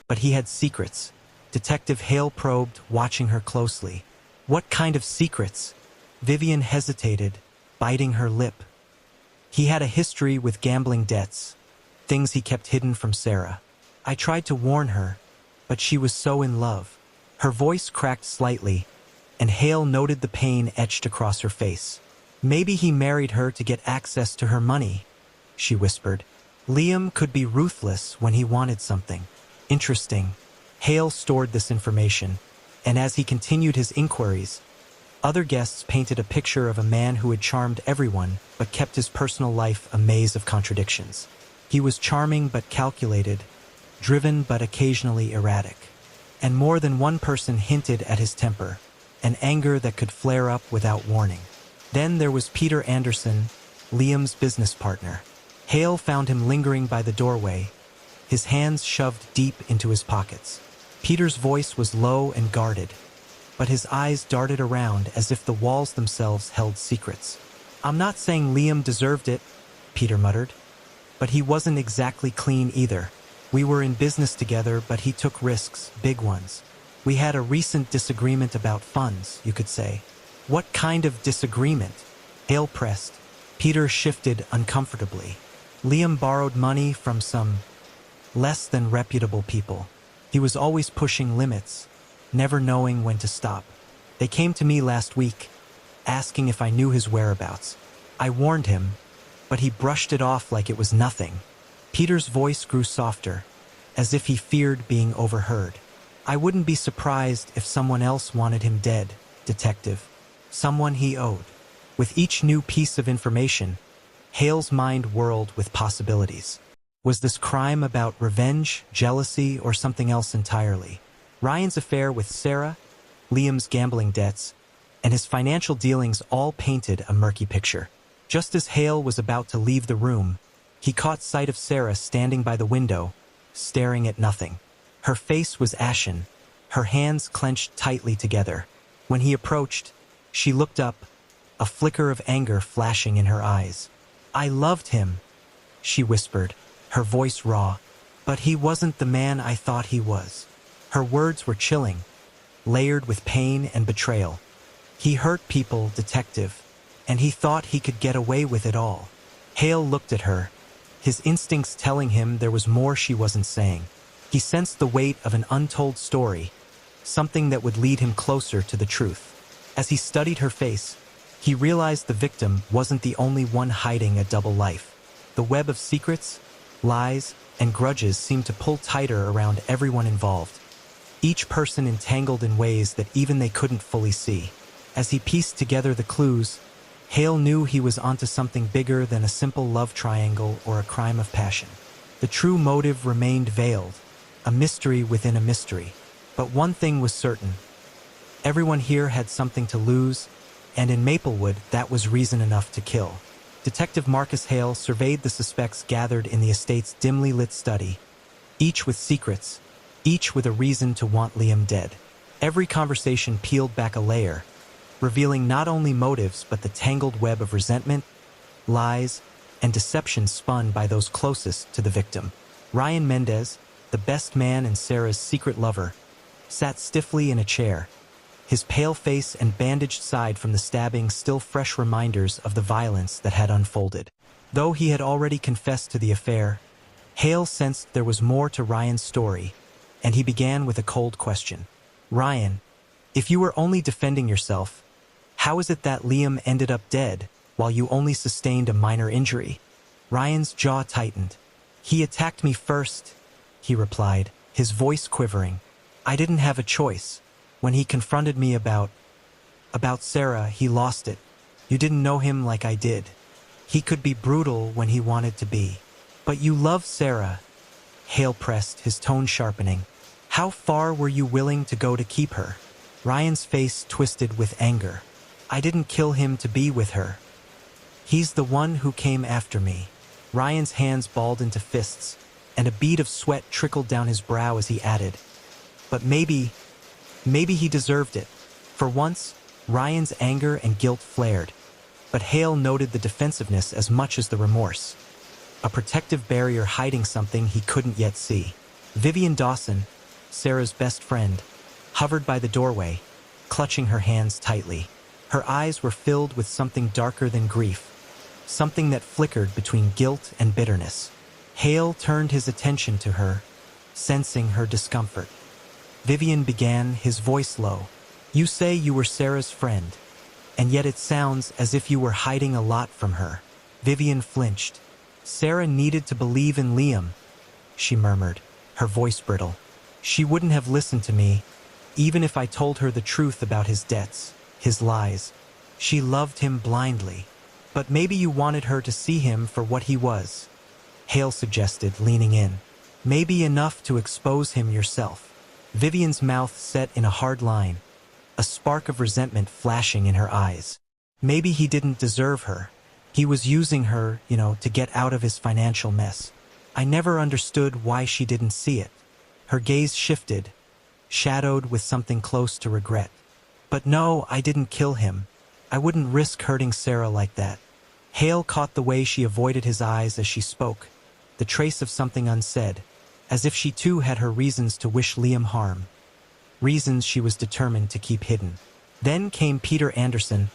but he had secrets." Detective Hale probed, watching her closely. "What kind of secrets?" Vivian hesitated, biting her lip. "He had a history with gambling debts, things he kept hidden from Sarah. I tried to warn her, but she was so in love." Her voice cracked slightly, and Hale noted the pain etched across her face. "Maybe he married her to get access to her money," she whispered. "Liam could be ruthless when he wanted something." Interesting. Hale stored this information, and as he continued his inquiries, other guests painted a picture of a man who had charmed everyone but kept his personal life a maze of contradictions. He was charming but calculated, driven but occasionally erratic. And more than one person hinted at his temper, an anger that could flare up without warning. Then there was Peter Anderson, Liam's business partner. Hale found him lingering by the doorway, his hands shoved deep into his pockets. Peter's voice was low and guarded, but his eyes darted around as if the walls themselves held secrets. "I'm not saying Liam deserved it," Peter muttered, "but he wasn't exactly clean either. We were in business together, but he took risks, big ones. We had a recent disagreement about funds, you could say." "What kind of disagreement?" Hale pressed. Peter shifted uncomfortably. "Liam borrowed money from some less than reputable people. He was always pushing limits, never knowing when to stop. They came to me last week, asking if I knew his whereabouts. I warned him, but he brushed it off like it was nothing." Peter's voice grew softer, as if he feared being overheard. "I wouldn't be surprised if someone else wanted him dead, Detective. Someone he owed." With each new piece of information, Hale's mind whirled with possibilities. Was this crime about revenge, jealousy, or something else entirely? Ryan's affair with Sarah, Liam's gambling debts, and his financial dealings all painted a murky picture. Just as Hale was about to leave the room, he caught sight of Sarah standing by the window, staring at nothing. Her face was ashen, her hands clenched tightly together. When he approached, she looked up, a flicker of anger flashing in her eyes. "I loved him," she whispered, her voice raw, "but he wasn't the man I thought he was." Her words were chilling, layered with pain and betrayal. "He hurt people, detective, and he thought he could get away with it all." Hale looked at her, his instincts telling him there was more she wasn't saying. He sensed the weight of an untold story, something that would lead him closer to the truth. As he studied her face, he realized the victim wasn't the only one hiding a double life. The web of secrets, lies, and grudges seemed to pull tighter around everyone involved, each person entangled in ways that even they couldn't fully see. As he pieced together the clues, Hale knew he was onto something bigger than a simple love triangle or a crime of passion. The true motive remained veiled, a mystery within a mystery. But one thing was certain. Everyone here had something to lose, and in Maplewood, that was reason enough to kill. Detective Marcus Hale surveyed the suspects gathered in the estate's dimly lit study, each with secrets, each with a reason to want Liam dead. Every conversation peeled back a layer, revealing not only motives but the tangled web of resentment, lies, and deception spun by those closest to the victim. Ryan Mendez, the best man and Sarah's secret lover, sat stiffly in a chair, his pale face and bandaged side from the stabbing still fresh reminders of the violence that had unfolded. Though he had already confessed to the affair, Hale sensed there was more to Ryan's story, and he began with a cold question. "Ryan, if you were only defending yourself, how is it that Liam ended up dead while you only sustained a minor injury?" Ryan's jaw tightened. "He attacked me first," he replied, his voice quivering. "I didn't have a choice. When he confronted me about Sarah, he lost it. You didn't know him like I did. He could be brutal when he wanted to be. But you love Sarah," Hale pressed, his tone sharpening. "How far were you willing to go to keep her?" Ryan's face twisted with anger. "I didn't kill him to be with her. He's the one who came after me." Ryan's hands balled into fists, and a bead of sweat trickled down his brow as he added, "But maybe he deserved it." For once, Ryan's anger and guilt flared, but Hale noted the defensiveness as much as the remorse, a protective barrier hiding something he couldn't yet see. Vivian Dawson, Sarah's best friend, hovered by the doorway, clutching her hands tightly. Her eyes were filled with something darker than grief, something that flickered between guilt and bitterness. Hale turned his attention to her, sensing her discomfort. Vivian began, his voice low. "You say you were Sarah's friend, and yet it sounds as if you were hiding a lot from her." Vivian flinched. "Sarah needed to believe in Liam," she murmured, her voice brittle. "She wouldn't have listened to me, even if I told her the truth about his debts, his lies. She loved him blindly. But maybe you wanted her to see him for what he was," Hale suggested, leaning in. "Maybe enough to expose him yourself." Vivian's mouth set in a hard line, a spark of resentment flashing in her eyes. "Maybe he didn't deserve her. He was using her, to get out of his financial mess. I never understood why she didn't see it." Her gaze shifted, shadowed with something close to regret. "But no, I didn't kill him. I wouldn't risk hurting Sarah like that." Hale caught the way she avoided his eyes as she spoke, the trace of something unsaid, as if she too had her reasons to wish Liam harm, reasons she was determined to keep hidden. Then came Peter Anderson,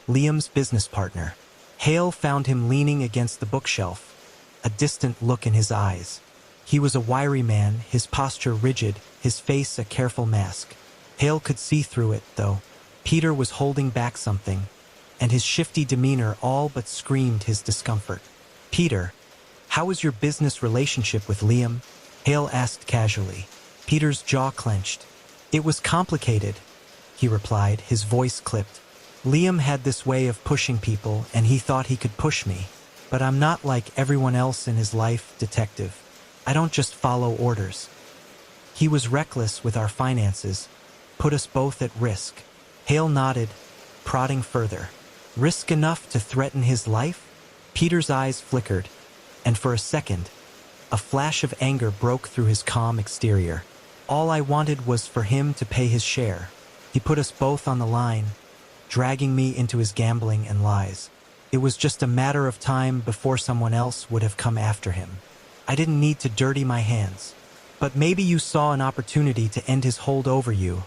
Liam's business partner. Hale found him leaning against the bookshelf, a distant look in his eyes. He was a wiry man, his posture rigid, his face a careful mask. Hale could see through it, though. Peter was holding back something, and his shifty demeanor all but screamed his discomfort. "Peter, how was your business relationship with Liam?" Hale asked casually. Peter's jaw clenched. "It was complicated," he replied, his voice clipped. Liam had this way of pushing people, and he thought he could push me. But I'm not like everyone else in his life, detective. I don't just follow orders. He was reckless with our finances, put us both at risk. Hale nodded, prodding further. Risk enough to threaten his life? Peter's eyes flickered, and for a second, a flash of anger broke through his calm exterior. All I wanted was for him to pay his share. He put us both on the line, dragging me into his gambling and lies. It was just a matter of time before someone else would have come after him. I didn't need to dirty my hands. But maybe you saw an opportunity to end his hold over you.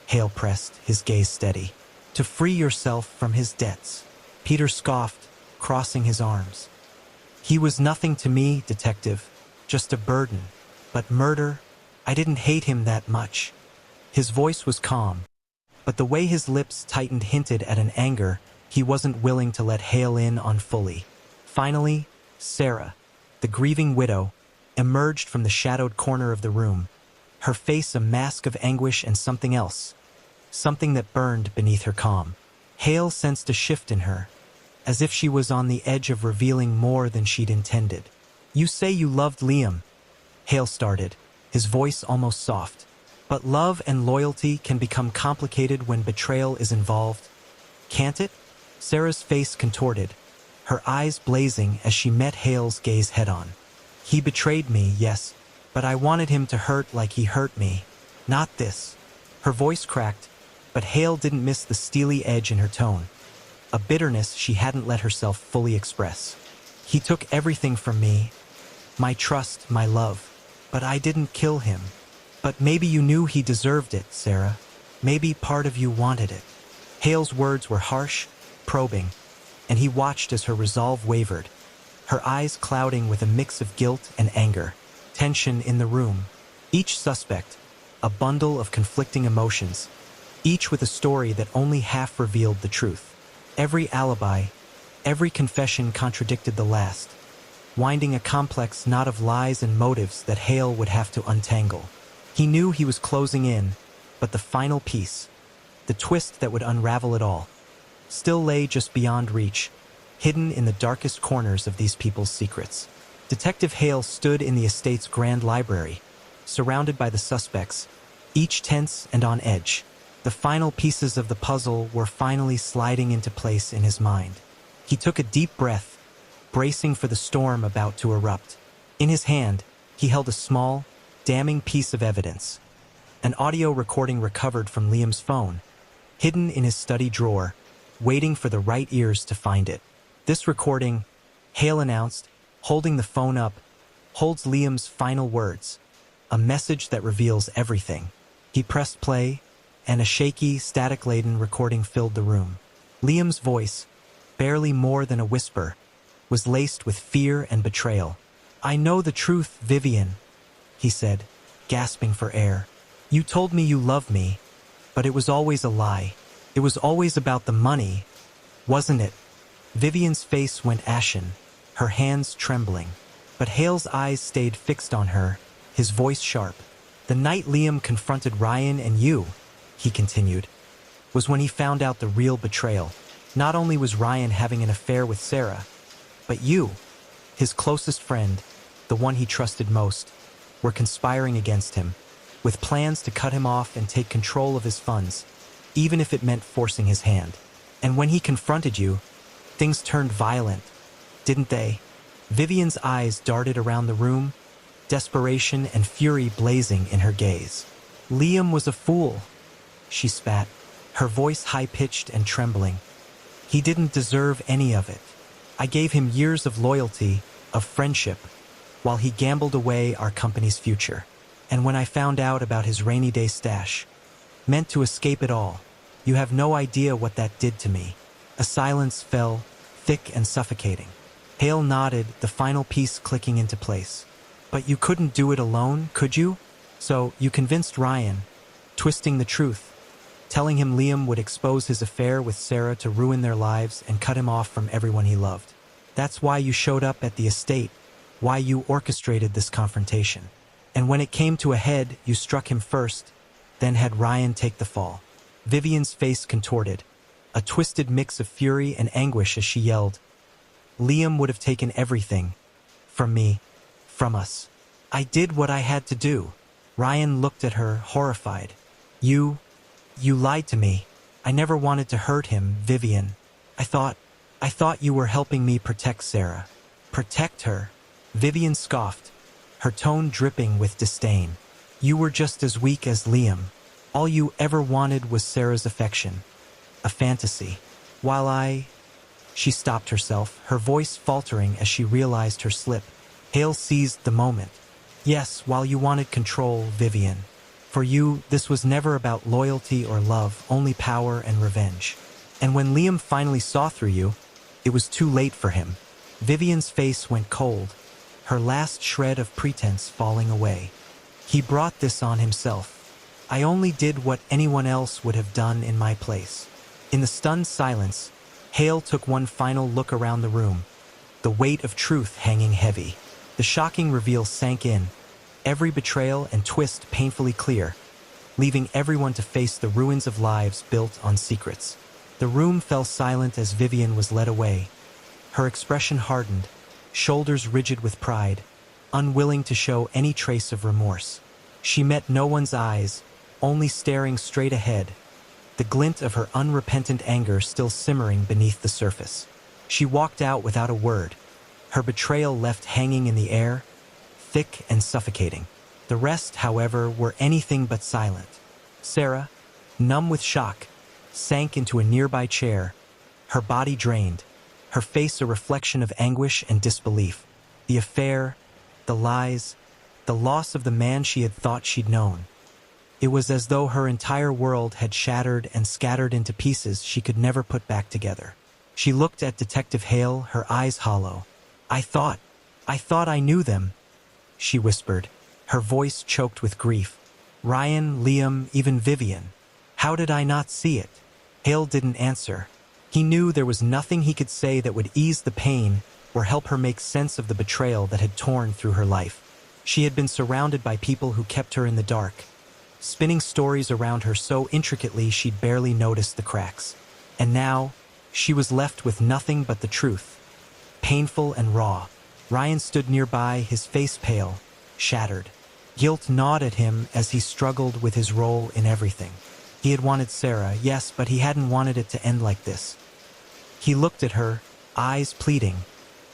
Hale pressed, his gaze steady. To free yourself from his debts. Peter scoffed, crossing his arms. He was nothing to me, detective, just a burden. But murder, I didn't hate him that much. His voice was calm, but the way his lips tightened hinted at an anger he wasn't willing to let Hale in on fully. Finally, Sarah, the grieving widow, emerged from the shadowed corner of the room, her face a mask of anguish and something else, something that burned beneath her calm. Hale sensed a shift in her, as if she was on the edge of revealing more than she'd intended. You say you loved Liam, Hale started, his voice almost soft. But love and loyalty can become complicated when betrayal is involved, can't it? Sarah's face contorted, her eyes blazing as she met Hale's gaze head-on. He betrayed me, yes, but I wanted him to hurt like he hurt me. Not this. Her voice cracked, but Hale didn't miss the steely edge in her tone, a bitterness she hadn't let herself fully express. He took everything from me, my trust, my love, but I didn't kill him. But maybe you knew he deserved it, Sarah. Maybe part of you wanted it. Hale's words were harsh, probing, and he watched as her resolve wavered, her eyes clouding with a mix of guilt and anger. Tension in the room. Each suspect, a bundle of conflicting emotions, each with a story that only half revealed the truth. Every alibi, every confession contradicted the last, winding a complex knot of lies and motives that Hale would have to untangle. He knew he was closing in, but the final piece, the twist that would unravel it all, still lay just beyond reach, hidden in the darkest corners of these people's secrets. Detective Hale stood in the estate's grand library, surrounded by the suspects, each tense and on edge. The final pieces of the puzzle were finally sliding into place in his mind. He took a deep breath, bracing for the storm about to erupt. In his hand, he held a small, damning piece of evidence, an audio recording recovered from Liam's phone, hidden in his study drawer, waiting for the right ears to find it. This recording, Hale announced, holding the phone up, holds Liam's final words, a message that reveals everything. He pressed play, and a shaky, static-laden recording filled the room. Liam's voice, barely more than a whisper, was laced with fear and betrayal. I know the truth, Vivian, he said, gasping for air. You told me you loved me, but it was always a lie. It was always about the money, wasn't it? Vivian's face went ashen, her hands trembling, but Hale's eyes stayed fixed on her, his voice sharp. The night Liam confronted Ryan and you, he continued, was when he found out the real betrayal. Not only was Ryan having an affair with Sarah, but you, his closest friend, the one he trusted most, were conspiring against him, with plans to cut him off and take control of his funds, even if it meant forcing his hand. And when he confronted you, things turned violent, didn't they? Vivian's eyes darted around the room, desperation and fury blazing in her gaze. Liam was a fool, she spat, her voice high-pitched and trembling. He didn't deserve any of it. I gave him years of loyalty, of friendship, while he gambled away our company's future. And when I found out about his rainy day stash, meant to escape it all, you have no idea what that did to me. A silence fell, thick and suffocating. Hale nodded, the final piece clicking into place. But you couldn't do it alone, could you? So you convinced Ryan, twisting the truth, telling him Liam would expose his affair with Sarah to ruin their lives and cut him off from everyone he loved. That's why you showed up at the estate, why you orchestrated this confrontation. And when it came to a head, you struck him first, then had Ryan take the fall. Vivian's face contorted, a twisted mix of fury and anguish as she yelled, "Liam would have taken everything. From me. From us. I did what I had to do." Ryan looked at her, horrified. You lied to me. I never wanted to hurt him, Vivian. I thought you were helping me protect Sarah." "Protect her?" Vivian scoffed, her tone dripping with disdain. "You were just as weak as Liam. All you ever wanted was Sarah's affection. A fantasy. While She stopped herself, her voice faltering as she realized her slip. Hale seized the moment. "Yes, while you wanted control, Vivian. For you, this was never about loyalty or love, only power and revenge. And when Liam finally saw through you, it was too late for him." Vivian's face went cold, her last shred of pretense falling away. "He brought this on himself. I only did what anyone else would have done in my place." In the stunned silence, Hale took one final look around the room, the weight of truth hanging heavy. The shocking reveal sank in, every betrayal and twist painfully clear, leaving everyone to face the ruins of lives built on secrets. The room fell silent as Vivian was led away. Her expression hardened, shoulders rigid with pride, unwilling to show any trace of remorse. She met no one's eyes, only staring straight ahead, the glint of her unrepentant anger still simmering beneath the surface. She walked out without a word, her betrayal left hanging in the air, thick and suffocating. The rest, however, were anything but silent. Sarah, numb with shock, sank into a nearby chair, her body drained, her face a reflection of anguish and disbelief. The affair, the lies, the loss of the man she had thought she'd known. It was as though her entire world had shattered and scattered into pieces she could never put back together. She looked at Detective Hale, her eyes hollow. I thought I knew them," she whispered, her voice choked with grief. "Ryan, Liam, even Vivian. How did I not see it?" Hale didn't answer. He knew there was nothing he could say that would ease the pain or help her make sense of the betrayal that had torn through her life. She had been surrounded by people who kept her in the dark, spinning stories around her so intricately she'd barely noticed the cracks. And now, she was left with nothing but the truth, painful and raw. Ryan stood nearby, his face pale, shattered. Guilt gnawed at him as he struggled with his role in everything. He had wanted Sarah, yes, but he hadn't wanted it to end like this. He looked at her, eyes pleading,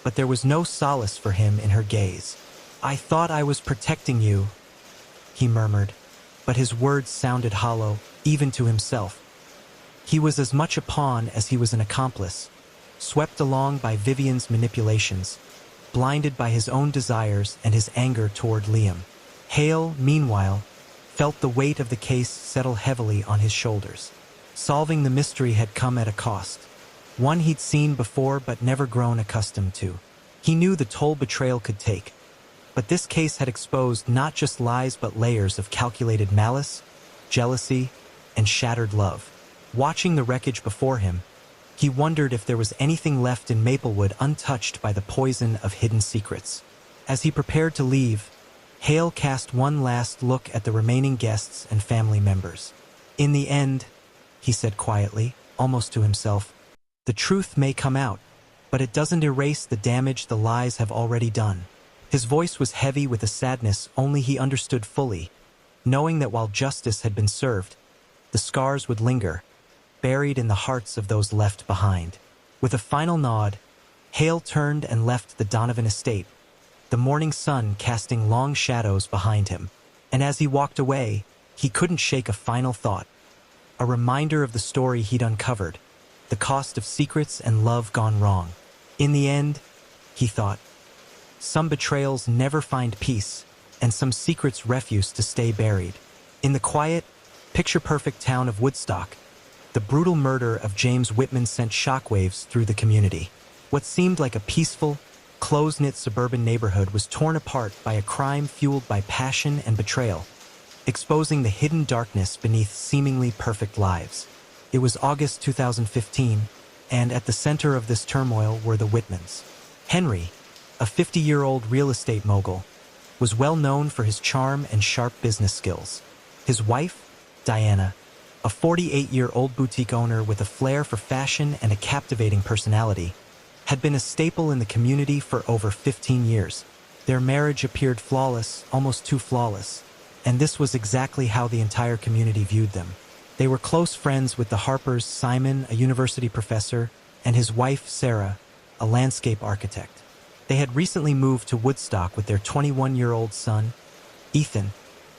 but there was no solace for him in her gaze. "I thought I was protecting you," he murmured, but his words sounded hollow, even to himself. He was as much a pawn as he was an accomplice, swept along by Vivian's manipulations, blinded by his own desires and his anger toward Liam. Hale, meanwhile, felt the weight of the case settle heavily on his shoulders. Solving the mystery had come at a cost, one he'd seen before but never grown accustomed to. He knew the toll betrayal could take, but this case had exposed not just lies but layers of calculated malice, jealousy, and shattered love. Watching the wreckage before him, he wondered if there was anything left in Maplewood untouched by the poison of hidden secrets. As he prepared to leave, Hale cast one last look at the remaining guests and family members. "In the end," he said quietly, almost to himself, "the truth may come out, but it doesn't erase the damage the lies have already done." His voice was heavy with a sadness only he understood fully, knowing that while justice had been served, the scars would linger, buried in the hearts of those left behind. With a final nod, Hale turned and left the Donovan estate, the morning sun casting long shadows behind him. And as he walked away, he couldn't shake a final thought, a reminder of the story he'd uncovered, the cost of secrets and love gone wrong. In the end, he thought, some betrayals never find peace, and some secrets refuse to stay buried. In the quiet, picture-perfect town of Woodstock, the brutal murder of James Whitman sent shockwaves through the community. What seemed like a peaceful, close-knit suburban neighborhood was torn apart by a crime fueled by passion and betrayal, exposing the hidden darkness beneath seemingly perfect lives. It was August 2015, and at the center of this turmoil were the Whitmans. Henry, a 50-year-old real estate mogul, was well known for his charm and sharp business skills. His wife, Diana, a 48-year-old boutique owner with a flair for fashion and a captivating personality, had been a staple in the community for over 15 years. Their marriage appeared flawless, almost too flawless, and this was exactly how the entire community viewed them. They were close friends with the Harpers, Simon, a university professor, and his wife, Sarah, a landscape architect. They had recently moved to Woodstock with their 21-year-old son, Ethan,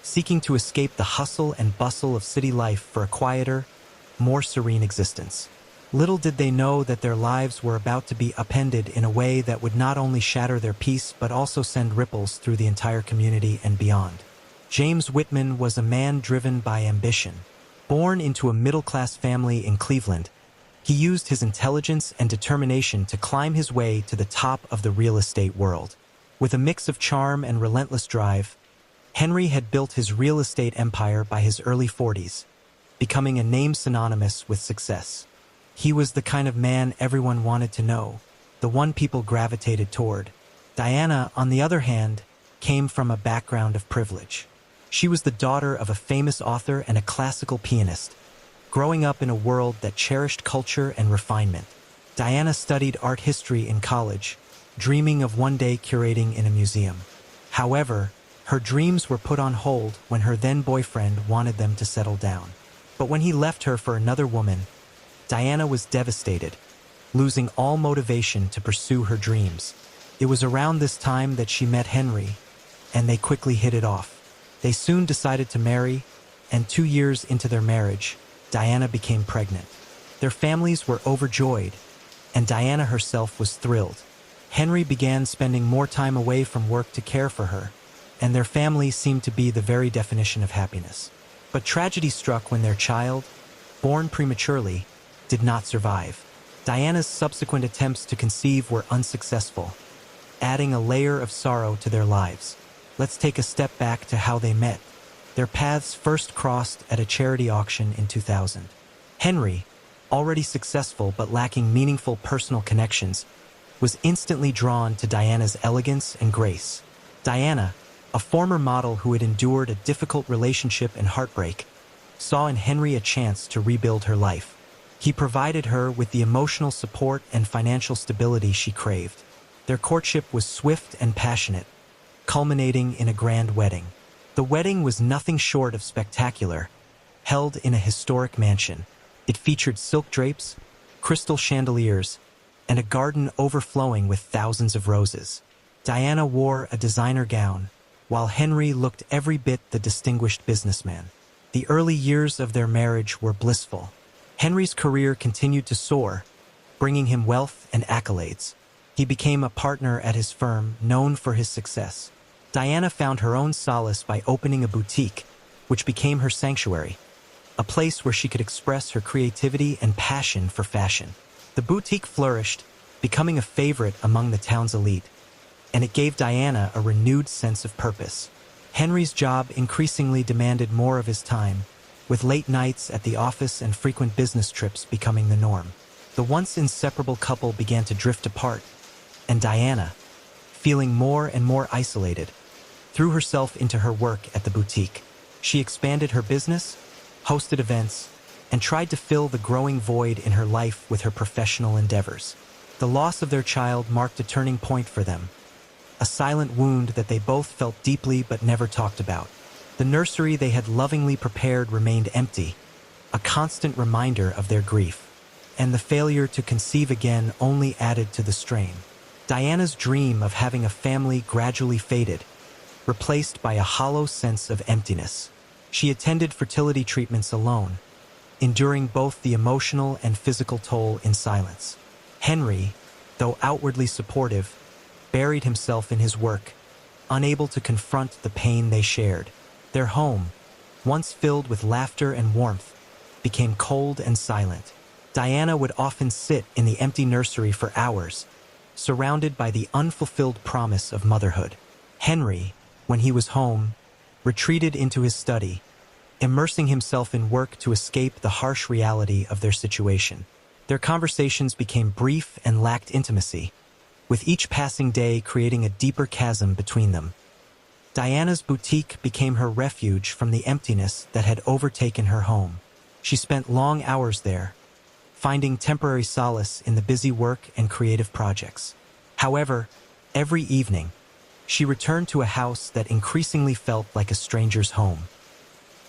seeking to escape the hustle and bustle of city life for a quieter, more serene existence. Little did they know that their lives were about to be upended in a way that would not only shatter their peace but also send ripples through the entire community and beyond. James Whitman was a man driven by ambition. Born into a middle-class family in Cleveland, he used his intelligence and determination to climb his way to the top of the real estate world. With a mix of charm and relentless drive, Henry had built his real estate empire by his early 40s, becoming a name synonymous with success. He was the kind of man everyone wanted to know, the one people gravitated toward. Diana, on the other hand, came from a background of privilege. She was the daughter of a famous author and a classical pianist, growing up in a world that cherished culture and refinement. Diana studied art history in college, dreaming of one day curating in a museum. However, her dreams were put on hold when her then-boyfriend wanted them to settle down. But when he left her for another woman, Diana was devastated, losing all motivation to pursue her dreams. It was around this time that she met Henry, and they quickly hit it off. They soon decided to marry, and 2 years into their marriage, Diana became pregnant. Their families were overjoyed, and Diana herself was thrilled. Henry began spending more time away from work to care for her, and their family seemed to be the very definition of happiness. But tragedy struck when their child, born prematurely, did not survive. Diana's subsequent attempts to conceive were unsuccessful, adding a layer of sorrow to their lives. Let's take a step back to how they met. Their paths first crossed at a charity auction in 2000. Henry, already successful but lacking meaningful personal connections, was instantly drawn to Diana's elegance and grace. Diana, a former model who had endured a difficult relationship and heartbreak, saw in Henry a chance to rebuild her life. He provided her with the emotional support and financial stability she craved. Their courtship was swift and passionate, culminating in a grand wedding. The wedding was nothing short of spectacular, held in a historic mansion. It featured silk drapes, crystal chandeliers, and a garden overflowing with thousands of roses. Diana wore a designer gown, while Henry looked every bit the distinguished businessman. The early years of their marriage were blissful. Henry's career continued to soar, bringing him wealth and accolades. He became a partner at his firm, known for his success. Diana found her own solace by opening a boutique, which became her sanctuary, a place where she could express her creativity and passion for fashion. The boutique flourished, becoming a favorite among the town's elite, and it gave Diana a renewed sense of purpose. Henry's job increasingly demanded more of his time, with late nights at the office and frequent business trips becoming the norm. The once inseparable couple began to drift apart, and Diana, feeling more and more isolated, threw herself into her work at the boutique. She expanded her business, hosted events, and tried to fill the growing void in her life with her professional endeavors. The loss of their child marked a turning point for them, a silent wound that they both felt deeply but never talked about. The nursery they had lovingly prepared remained empty, a constant reminder of their grief, and the failure to conceive again only added to the strain. Diana's dream of having a family gradually faded, replaced by a hollow sense of emptiness. She attended fertility treatments alone, enduring both the emotional and physical toll in silence. Henry, though outwardly supportive, buried himself in his work, unable to confront the pain they shared. Their home, once filled with laughter and warmth, became cold and silent. Diana would often sit in the empty nursery for hours, surrounded by the unfulfilled promise of motherhood. Henry, when he was home, retreated into his study, immersing himself in work to escape the harsh reality of their situation. Their conversations became brief and lacked intimacy, with each passing day creating a deeper chasm between them. Diana's boutique became her refuge from the emptiness that had overtaken her home. She spent long hours there, finding temporary solace in the busy work and creative projects. However, every evening, she returned to a house that increasingly felt like a stranger's home.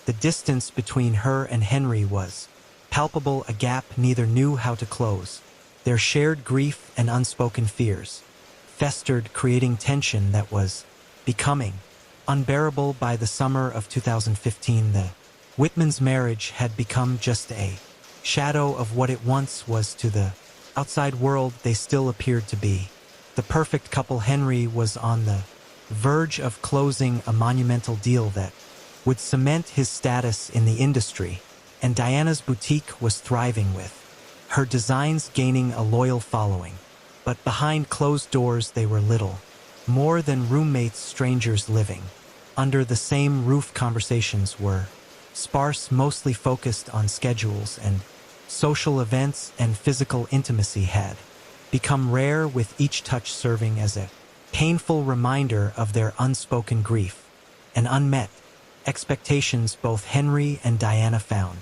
The distance between her and Henry was palpable, a gap neither knew how to close. Their shared grief and unspoken fears festered, creating tension that was becoming unbearable. By the summer of 2015, the Whitmans' marriage had become just a shadow of what it once was. To the outside world, they still appeared to be the perfect couple. Henry was on the verge of closing a monumental deal that would cement his status in the industry, and Diana's boutique was thriving, with her designs gaining a loyal following. But behind closed doors, they were little more than roommates, strangers living under the same roof. Conversations were sparse, mostly focused on schedules and social events, and physical intimacy had become rare, with each touch serving as a painful reminder of their unspoken grief and unmet expectations. Both Henry and Diana found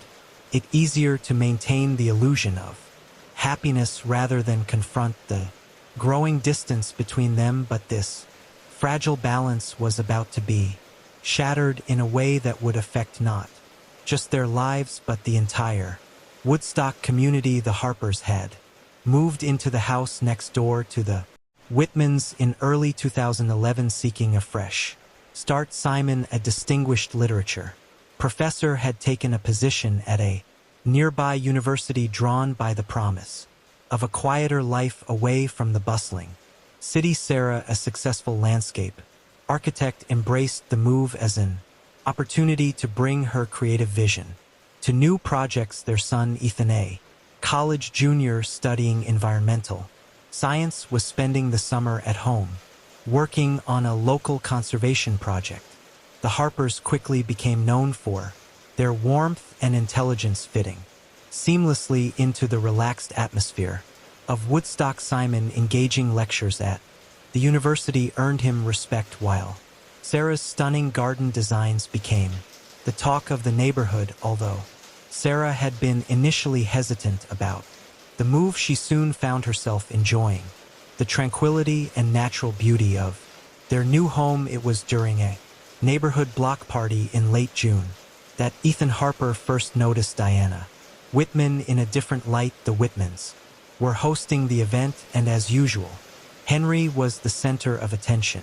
it easier to maintain the illusion of happiness rather than confront the growing distance between them. But this fragile balance was about to be shattered in a way that would affect not just their lives but the entire Woodstock community. The Harpers had moved into the house next door to the Whitmans in early 2011, seeking a fresh start. Simon, a distinguished literature professor, had taken a position at a nearby university, drawn by the promise of a quieter life away from the bustling city. Sarah, a successful landscape architect, embraced the move as an opportunity to bring her creative vision to new projects. Their son, Ethan, a college junior studying environmental science, was spending the summer at home, working on a local conservation project. The Harpers quickly became known for their warmth and intelligence, fitting seamlessly into the relaxed atmosphere of Woodstock. Simon, engaging lectures at the university, earned him respect, while Sarah's stunning garden designs became the talk of the neighborhood. Although Sarah had been initially hesitant about the move, she soon found herself enjoying the tranquility and natural beauty of their new home. It was during a neighborhood block party in late June that Ethan Harper first noticed Diana Whitman in a different light. The Whitmans were hosting the event, and as usual, Henry was the center of attention,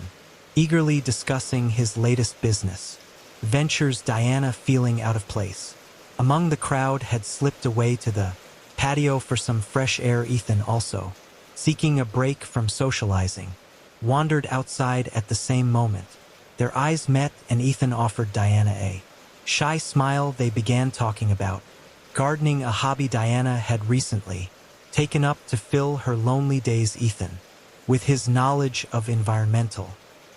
eagerly discussing his latest business ventures. Diana, feeling out of place among the crowd, had slipped away to the patio for some fresh air. Ethan, also seeking a break from socializing, wandered outside at the same moment. Their eyes met, and Ethan offered Diana a shy smile. They began talking about gardening, a hobby Diana had recently taken up to fill her lonely days. Ethan, with his knowledge of environmental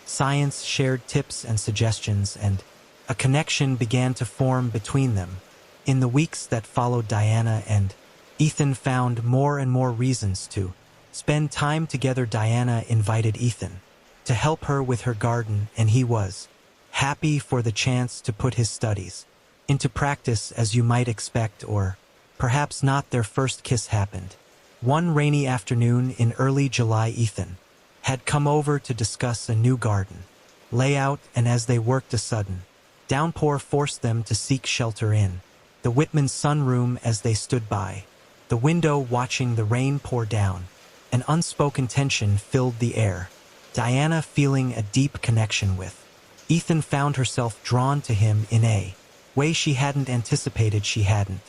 science, shared tips and suggestions, and a connection began to form between them. In the weeks that followed, Diana and Ethan found more and more reasons to spend time together. Diana invited Ethan to help her with her garden, and he was happy for the chance to put his studies into practice. As you might expect, or perhaps not, their first kiss happened one rainy afternoon in early July. Ethan had come over to discuss a new garden layout, and as they worked, a sudden downpour forced them to seek shelter in the Whitman sunroom. As they stood by the window watching the rain pour down, an unspoken tension filled the air. Diana, feeling a deep connection with Ethan, found herself drawn to him in a way she hadn't anticipated. She hadn't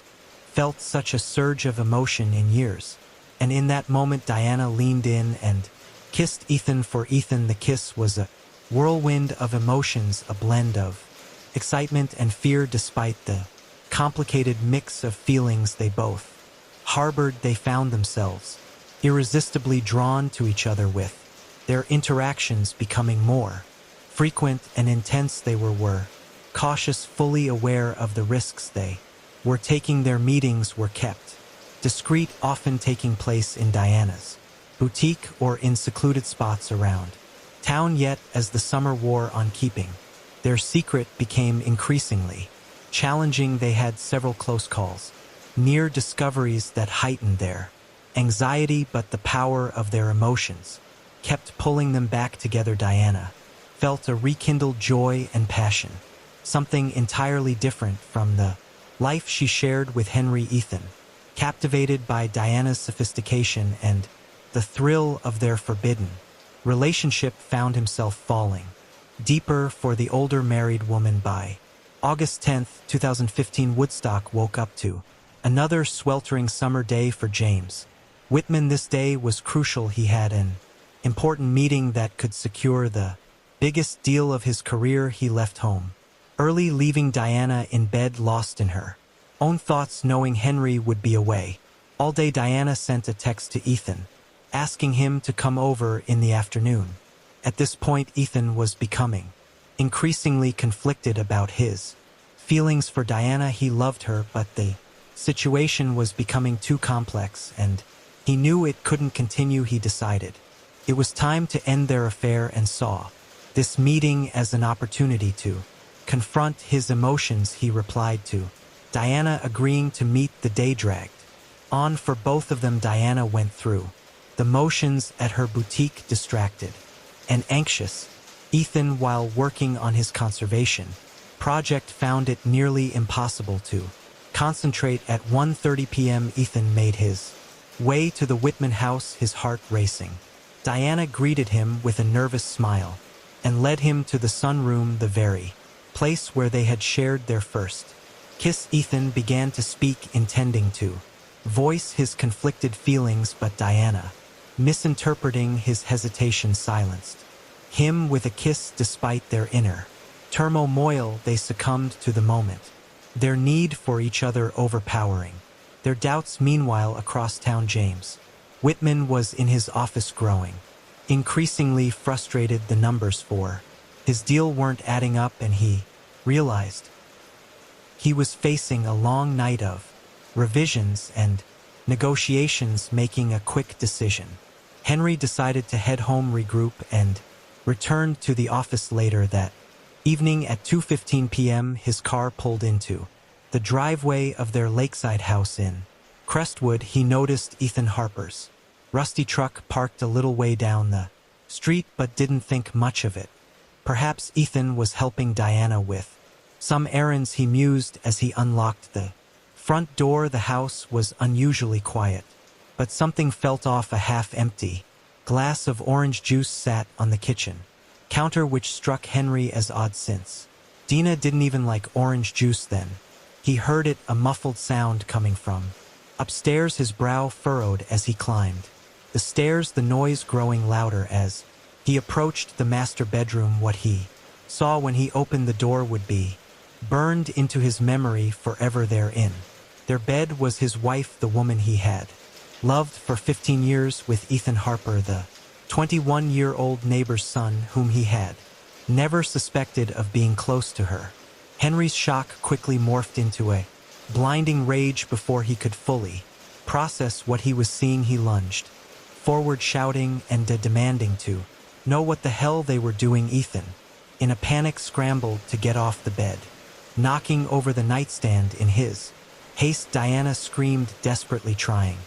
felt such a surge of emotion in years, and in that moment Diana leaned in and kissed Ethan. For Ethan, the kiss was a whirlwind of emotions, a blend of excitement and fear. Despite the complicated mix of feelings they both harbored, they found themselves irresistibly drawn to each other, with their interactions becoming more frequent and intense. They were cautious, fully aware of the risks they were taking. Their meetings were kept discreet, often taking place in Diana's boutique or in secluded spots around town. Yet, as the summer wore on, keeping their secret became increasingly Challenging, they had several close calls, near discoveries that heightened their anxiety, but the power of their emotions kept pulling them back together. Diana felt a rekindled joy and passion, something entirely different from the life she shared with Henry. Ethan, captivated by Diana's sophistication and the thrill of their forbidden relationship, found himself falling deeper for the older married woman. By August 10th, 2015, Woodstock woke up to another sweltering summer day for James Whitman. This day was crucial. He had an important meeting that could secure the biggest deal of his career. He left home early, leaving Diana in bed, lost in her own thoughts, knowing Henry would be away all day. Diana sent a text to Ethan, asking him to come over in the afternoon. At this point, Ethan was becoming increasingly conflicted about his feelings for Diana. He loved her, but the situation was becoming too complex, and he knew it couldn't continue. He decided it was time to end their affair and saw this meeting as an opportunity to confront his emotions. He replied to Diana, agreeing to meet. The day dragged on for both of them. Diana went through the motions at her boutique, distracted and anxious. Ethan, while working on his conservation project, found it nearly impossible to concentrate. At 1:30 p.m., Ethan made his way to the Whitman house, his heart racing. Diana greeted him with a nervous smile and led him to the sunroom, the very place where they had shared their first kiss. Ethan began to speak, intending to voice his conflicted feelings, but Diana, misinterpreting his hesitation, silenced him with a kiss. Despite their inner turmoil, they succumbed to the moment, their need for each other overpowering their doubts. Meanwhile, across town, James Whitman was in his office, growing increasingly frustrated. The numbers for his deal weren't adding up, and he realized he was facing a long night of revisions and negotiations. Making a quick decision, Henry decided to head home, regroup, and returned to the office later that evening. At 2:15 p.m., his car pulled into the driveway of their lakeside house in Crestwood. He noticed Ethan Harper's rusty truck parked a little way down the street, but didn't think much of it. Perhaps Ethan was helping Diana with some errands, he mused as he unlocked the front door. The house was unusually quiet, but something felt off. A half-empty glass of orange juice sat on the kitchen counter, which struck Henry as odd since Dina didn't even like orange juice then. He heard it, a muffled sound coming from upstairs. His brow furrowed as he climbed the stairs, the noise growing louder as he approached the master bedroom. What he saw when he opened the door would be burned into his memory forever. Therein their bed was his wife, the woman he had loved for 15 years, with Ethan Harper, the 21-year-old neighbor's son, whom he had never suspected of being close to her. Henry's shock quickly morphed into a blinding rage. Before he could fully process what he was seeing, he lunged forward, shouting and demanding to know what the hell they were doing. Ethan, in a panic, scrambled to get off the bed, knocking over the nightstand in his haste. Diana screamed, desperately trying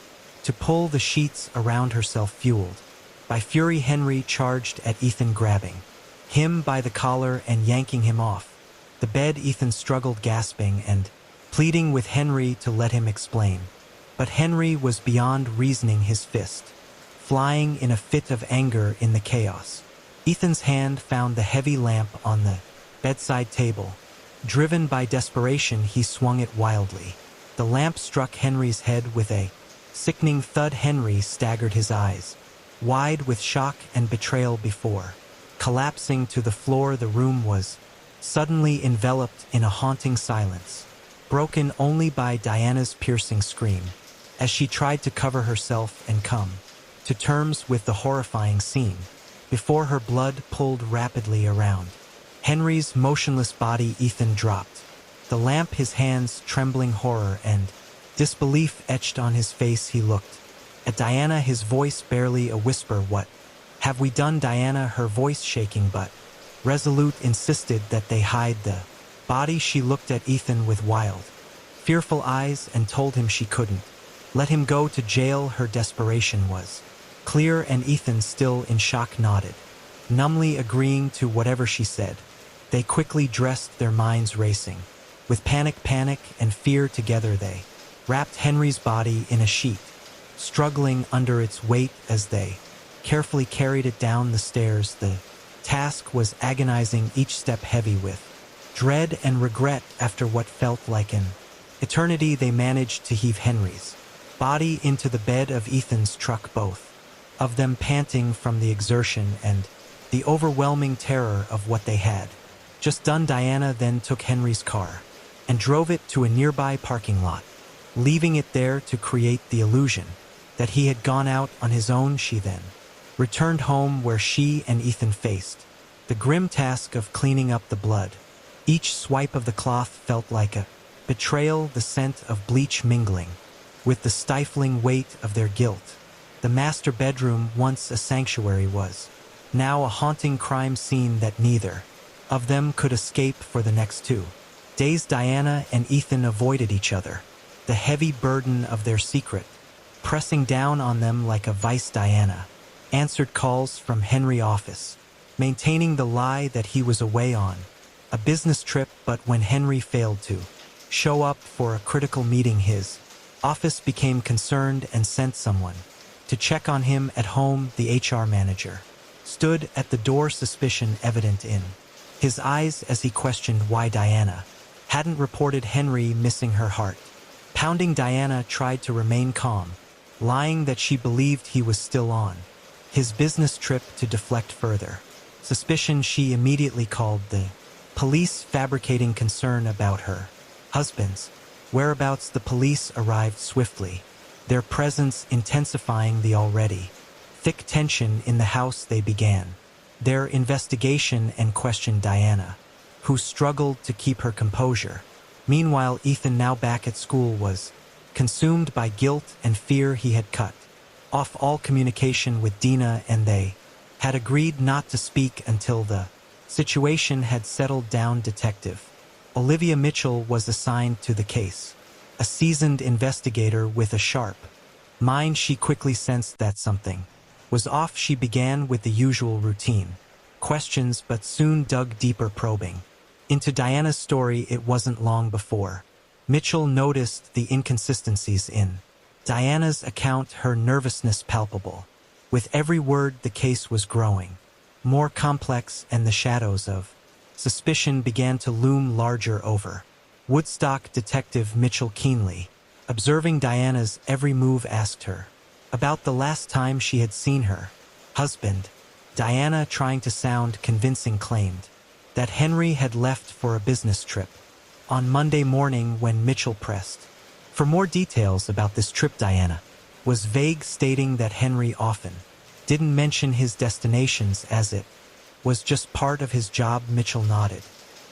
to pull the sheets around herself. Fueled by fury, Henry charged at Ethan, grabbing him by the collar and yanking him off the bed. Ethan struggled, gasping and pleading with Henry to let him explain. But Henry was beyond reasoning, his fist flying in a fit of anger in the chaos. Ethan's hand found the heavy lamp on the bedside table. Driven by desperation, he swung it wildly. The lamp struck Henry's head with a sickening thud. Henry staggered, his eyes wide with shock and betrayal. Before collapsing to the floor, the room was suddenly enveloped in a haunting silence, broken only by Diana's piercing scream as she tried to cover herself and come to terms with the horrifying scene before her. Blood pulled rapidly around Henry's motionless body. Ethan dropped the lamp, his hands trembling, horror and disbelief etched on his face. He looked at Diana, his voice barely a whisper. "What have we done?" Diana, her voice shaking but resolute, insisted that they hide the body. She looked at Ethan with wild, fearful eyes and told him she couldn't let him go to jail. Her desperation was clear, and Ethan, still in shock, nodded, numbly agreeing to whatever she said. They quickly dressed, their minds racing. With panic and fear together, they wrapped Henry's body in a sheet, struggling under its weight as they carefully carried it down the stairs. The task was agonizing, each step heavy with dread and regret. After what felt like an eternity, they managed to heave Henry's body into the bed of Ethan's truck, both of them panting from the exertion and the overwhelming terror of what they had just done. Diana then took Henry's car and drove it to a nearby parking lot, leaving it there to create the illusion that he had gone out on his own. She then returned home, where she and Ethan faced the grim task of cleaning up the blood. Each swipe of the cloth felt like a betrayal, the scent of bleach mingling with the stifling weight of their guilt. The master bedroom, once a sanctuary, was now a haunting crime scene that neither of them could escape for the next 2 days. Diana and Ethan avoided each other, the heavy burden of their secret pressing down on them like a vice. Diana answered calls from Henry's office, maintaining the lie that he was away on a business trip, but when Henry failed to show up for a critical meeting, his office became concerned and sent someone to check on him at home. The HR manager stood at the door, suspicion evident in his eyes as he questioned why Diana hadn't reported Henry missing. Her heart pounding, Diana tried to remain calm, lying that she believed he was still on his business trip to deflect further suspicion. She immediately called the police, fabricating concern about her husband's whereabouts. The police arrived swiftly, their presence intensifying the already thick tension in the house. They began their investigation and questioned Diana, who struggled to keep her composure. Meanwhile, Ethan, now back at school, was consumed by guilt and fear. He had cut off all communication with Dina, and they had agreed not to speak until the situation had settled down. Detective Olivia Mitchell was assigned to the case, a seasoned investigator with a sharp mind. She quickly sensed that something was off. She began with the usual routine questions, but soon dug deeper, probing into Diana's story. It wasn't long before Mitchell noticed the inconsistencies in Diana's account, her nervousness palpable. With every word, the case was growing more complex, and the shadows of suspicion began to loom larger over Woodstock. Detective Mitchell, keenly observing Diana's every move, asked her about the last time she had seen her husband. Diana, trying to sound convincing, claimed that Henry had left for a business trip on Monday morning. When Mitchell pressed for more details about this trip, Diana was vague, stating that Henry often didn't mention his destinations as it was just part of his job. Mitchell nodded,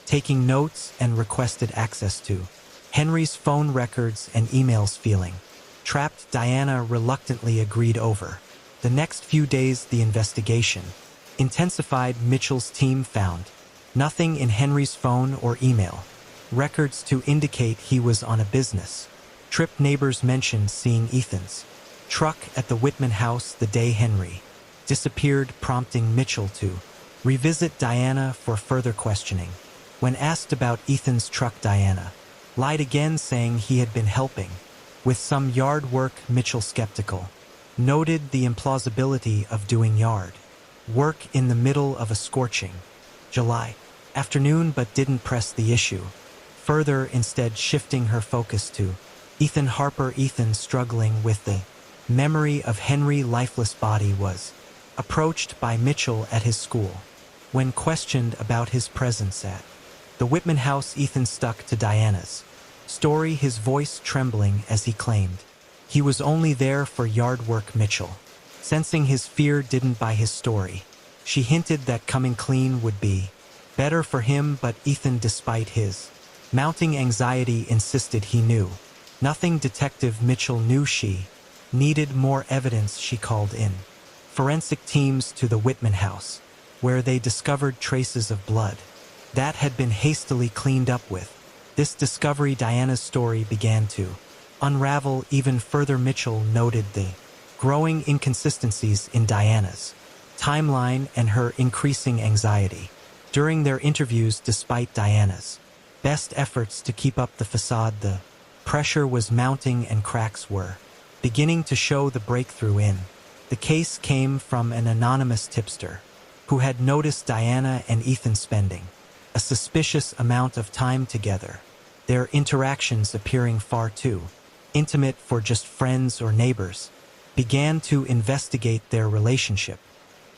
taking notes, and requested access to Henry's phone records and emails. Feeling trapped, Diana reluctantly agreed. Over the next few days, the investigation intensified. Mitchell's team found nothing in Henry's phone or email records to indicate he was on a business trip. Neighbors mentioned seeing Ethan's truck at the Whitman house the day Henry disappeared, prompting Mitchell to revisit Diana for further questioning. When asked about Ethan's truck, Diana lied again, saying he had been helping with some yard work. Mitchell, skeptical, noted the implausibility of doing yard work in the middle of a scorching July afternoon, but didn't press the issue further, instead shifting her focus to Ethan Harper. Ethan, struggling with the memory of Henry's lifeless body, was approached by Mitchell at his school. When questioned about his presence at the Whitman house, Ethan stuck to Diana's story, his voice trembling as he claimed he was only there for yard work. Mitchell, sensing his fear, didn't buy his story. She hinted that coming clean would be better for him, but Ethan, despite his mounting anxiety, insisted he knew nothing. Detective Mitchell knew she needed more evidence. She called in forensic teams to the Whitman house, where they discovered traces of blood that had been hastily cleaned up with. This discovery Diana's story began to unravel even further. Mitchell noted the growing inconsistencies in Diana's timeline and her increasing anxiety during their interviews. Despite Diana's best efforts to keep up the facade, the pressure was mounting and cracks were beginning to show. The breakthrough in the case came from an anonymous tipster who had noticed Diana and Ethan spending a suspicious amount of time together, their interactions appearing far too intimate for just friends or neighbors. Began to investigate their relationship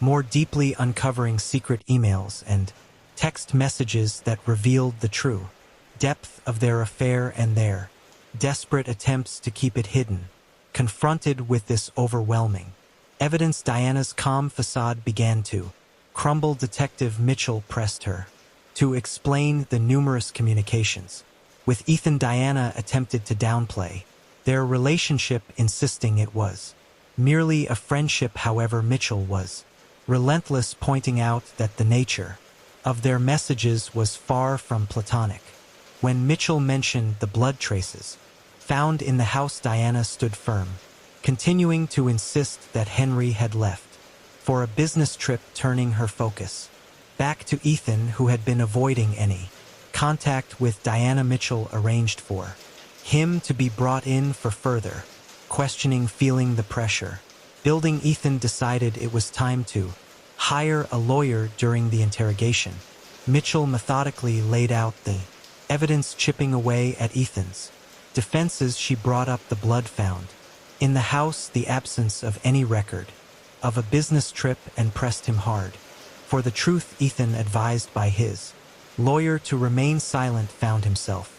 more deeply, uncovering secret emails and text messages that revealed the true depth of their affair and their desperate attempts to keep it hidden. Confronted with this overwhelming evidence, Diana's calm facade began to crumble. Detective Mitchell pressed her to explain the numerous communications with Ethan. Diana attempted to downplay their relationship, insisting it was merely a friendship. However, Mitchell was relentless, pointing out that the nature of their messages was far from platonic. When Mitchell mentioned the blood traces found in the house, Diana stood firm, continuing to insist that Henry had left for a business trip, turning her focus back to Ethan, who had been avoiding any contact with Diana. Mitchell arranged for him to be brought in for further questioning. Feeling the pressure building, Ethan decided it was time to hire a lawyer. During the interrogation, Mitchell methodically laid out the evidence, chipping away at Ethan's defenses. She brought up the blood found in the house, the absence of any record of a business trip, and pressed him hard for the truth. Ethan, advised by his lawyer to remain silent, found himself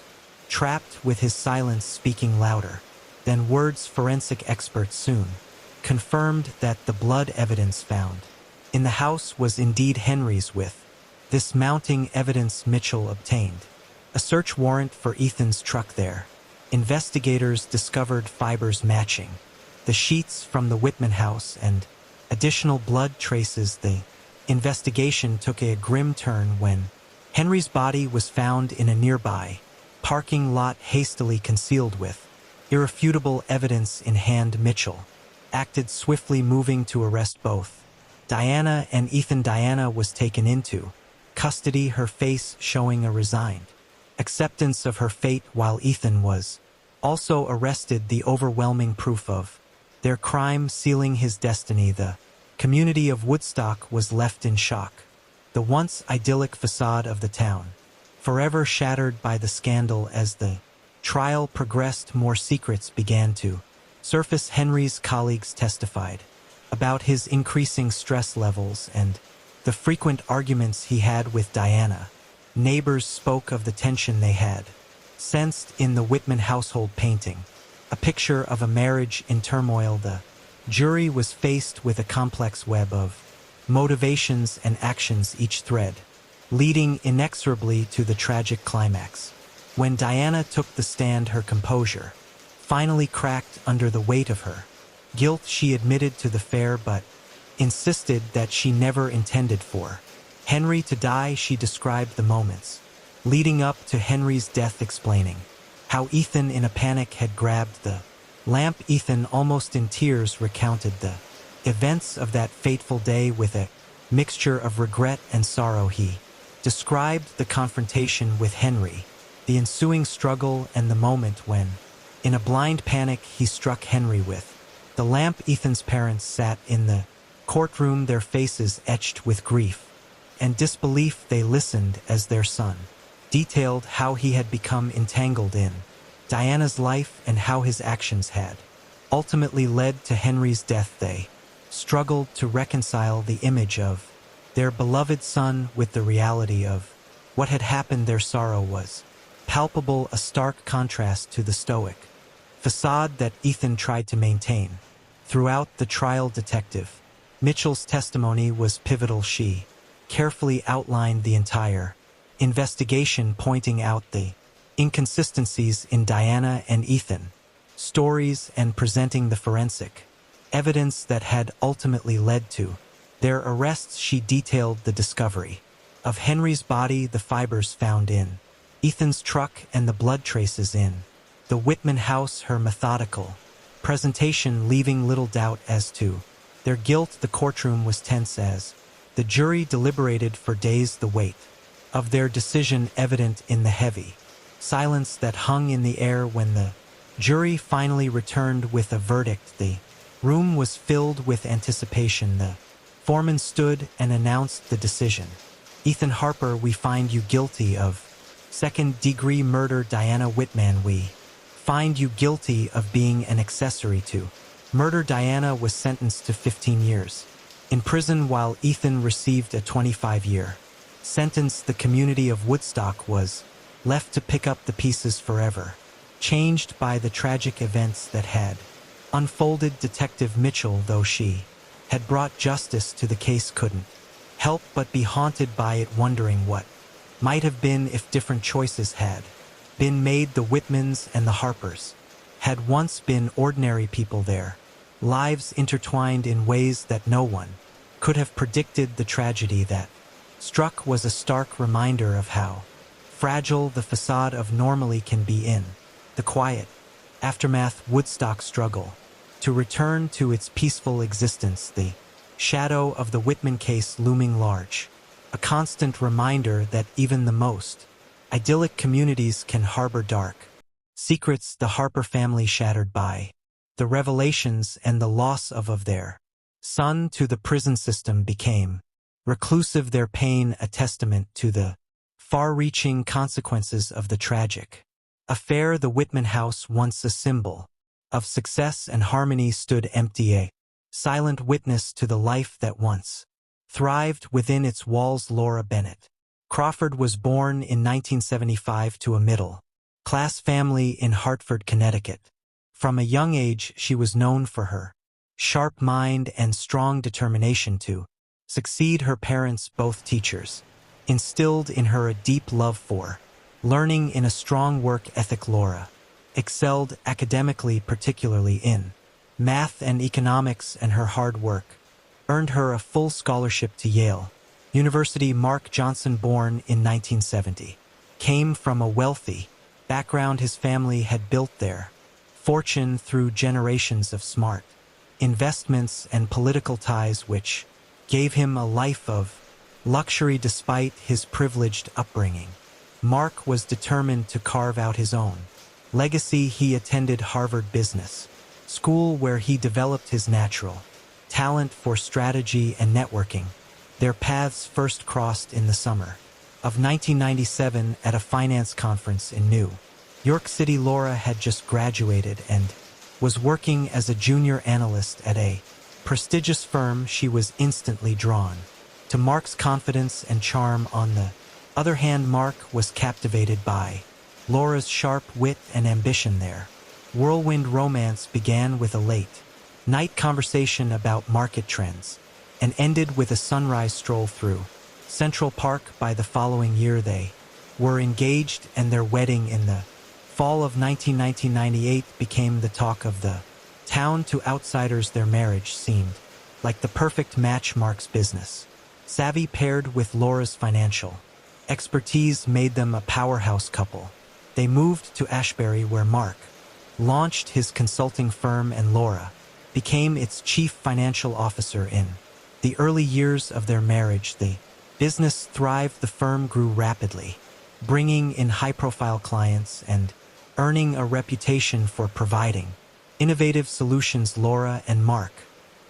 trapped with his silence speaking louder than words. Forensic experts soon confirmed that the blood evidence found in the house was indeed Henry's. With this mounting evidence, Mitchell obtained a search warrant for Ethan's truck. There, investigators discovered fibers matching the sheets from the Whitman house and additional blood traces. The investigation took a grim turn when Henry's body was found in a nearby parking lot, hastily concealed. With irrefutable evidence in hand, Mitchell acted swiftly, moving to arrest both Diana and Ethan. Diana was taken into custody, her face showing a resigned acceptance of her fate, while Ethan was also arrested, the overwhelming proof of their crime sealing his destiny. The community of Woodstock was left in shock. The once idyllic facade of the town forever shattered by the scandal. As the trial progressed, more secrets began to surface. Henry's colleagues testified about his increasing stress levels and the frequent arguments he had with Diana. Neighbors spoke of the tension they had sensed in the Whitman household, painting a picture of a marriage in turmoil. The jury was faced with a complex web of motivations and actions, each thread leading inexorably to the tragic climax. When Diana took the stand, her composure finally cracked under the weight of her guilt. She admitted to the affair, but insisted that she never intended for Henry to die. She described the moments leading up to Henry's death, explaining how Ethan, in a panic, had grabbed the lamp. Ethan, almost in tears, recounted the events of that fateful day with a mixture of regret and sorrow. He described the confrontation with Henry, the ensuing struggle, and the moment when, in a blind panic, he struck Henry with the lamp. Ethan's parents sat in the courtroom, their faces etched with grief and disbelief. They listened as their son detailed how he had become entangled in Diana's life and how his actions had ultimately led to Henry's death. They struggled to reconcile the image of their beloved son with the reality of what had happened. Their sorrow was palpable, a stark contrast to the stoic facade that Ethan tried to maintain throughout the trial. Detective Mitchell's testimony was pivotal. She carefully outlined the entire investigation, pointing out the inconsistencies in Diana and Ethan stories and presenting the forensic evidence that had ultimately led to their arrests. She detailed the discovery Of Henry's body, the fibers found in Ethan's truck and the blood traces in the Whitman house, her methodical presentation leaving little doubt as to their guilt. The courtroom was tense as the jury deliberated for days, the weight of their decision evident in the heavy silence that hung in the air. When the jury finally returned with a verdict, the room was filled with anticipation. The foreman stood and announced the decision. Ethan Harper, we find you guilty of second-degree murder. Diana Whitman, we find you guilty of being an accessory to murder. Diana was sentenced to 15 years in prison while Ethan received a 25-year sentence. The community of Woodstock was left to pick up the pieces, forever changed by the tragic events that had unfolded. Detective Mitchell, though she had brought justice to the case, couldn't help but be haunted by it, wondering what might have been if different choices had been made. The Whitmans and the Harpers had once been ordinary people, their lives intertwined in ways that no one could have predicted. The tragedy that struck was a stark reminder of how fragile the facade of normally can be in the quiet aftermath. Woodstock struggle to return to its peaceful existence, the shadow of the Whitman case looming large, a constant reminder that even the most idyllic communities can harbor dark secrets. The Harper family, shattered by the revelations and the loss of their son to the prison system, became reclusive, their pain a testament to the far-reaching consequences of the tragic affair. The Whitman house, once a symbol of success and harmony, stood empty, a silent witness to the life that once thrived within its walls. Laura Bennett Crawford was born in 1975 to a middle-class family in Hartford, Connecticut. From a young age, she was known for her sharp mind and strong determination to succeed. Her parents, both teachers, instilled in her a deep love for learning and a strong work ethic. Laura excelled academically, particularly in math and economics, and her hard work earned her a full scholarship to Yale University. Mark Johnson, born in 1970, came from a wealthy background. His family had built their fortune through generations of smart investments and political ties, which gave him a life of luxury. Despite his privileged upbringing, Mark was determined to carve out his own legacy. He attended Harvard Business School, where he developed his natural talent for strategy and networking. Their paths first crossed in the summer of 1997 at a finance conference in New York City. Laura had just graduated and was working as a junior analyst at a prestigious firm. She was instantly drawn to Mark's confidence and charm. On the other hand, Mark was captivated by Laura's sharp wit and ambition. Their whirlwind romance began with a late-night conversation about market trends and ended with a sunrise stroll through Central Park. By the following year, they were engaged, and their wedding in the fall of 1998 became the talk of the town. To outsiders, their marriage seemed like the perfect match. Mark's business savvy, paired with Laura's financial expertise, made them a powerhouse couple. They moved to Ashbury, where Mark launched his consulting firm and Laura became its chief financial officer. In the early years of their marriage, the business thrived. The firm grew rapidly, bringing in high-profile clients and earning a reputation for providing innovative solutions. Laura and Mark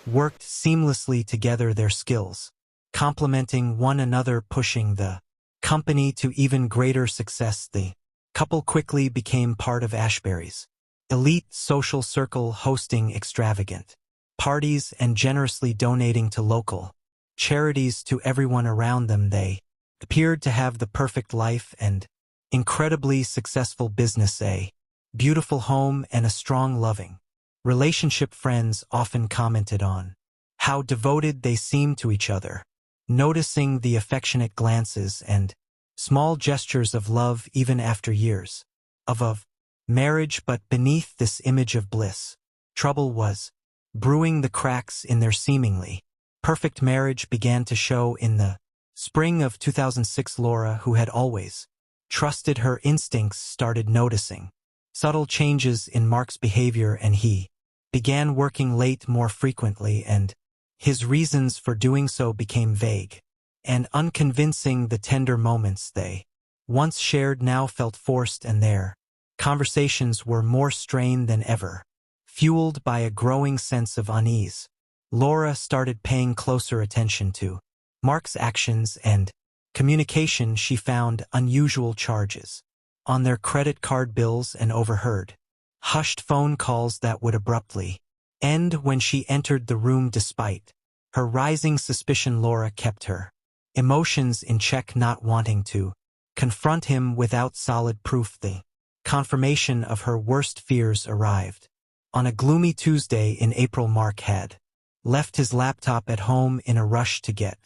worked seamlessly together, their skills complementing one another, pushing the company to even greater success. The couple quickly became part of Ashbury's elite social circle, hosting extravagant parties and generously donating to local charities. To everyone around them, they appeared to have the perfect life and incredibly successful business, a beautiful home, and a strong, loving relationship. Friends often commented on how devoted they seemed to each other, noticing the affectionate glances and small gestures of love even after years of marriage. But beneath this image of bliss, trouble was brewing. The cracks in their seemingly perfect marriage began to show in the Spring of 2006, Laura, who had always trusted her instincts, started noticing subtle changes in Mark's behavior, and he began working late more frequently, and his reasons for doing so became vague and unconvincing. The tender moments they once shared now felt forced, and their conversations were more strained than ever. Fueled by a growing sense of unease, Laura started paying closer attention to Mark's actions and communication. She found unusual charges on their credit card bills and overheard hushed phone calls that would abruptly end when she entered the room. Despite her rising suspicion, Laura kept her emotions in check, not wanting to confront him without solid proof. The confirmation of her worst fears arrived on a gloomy Tuesday in April. Mark had left his laptop at home in a rush to get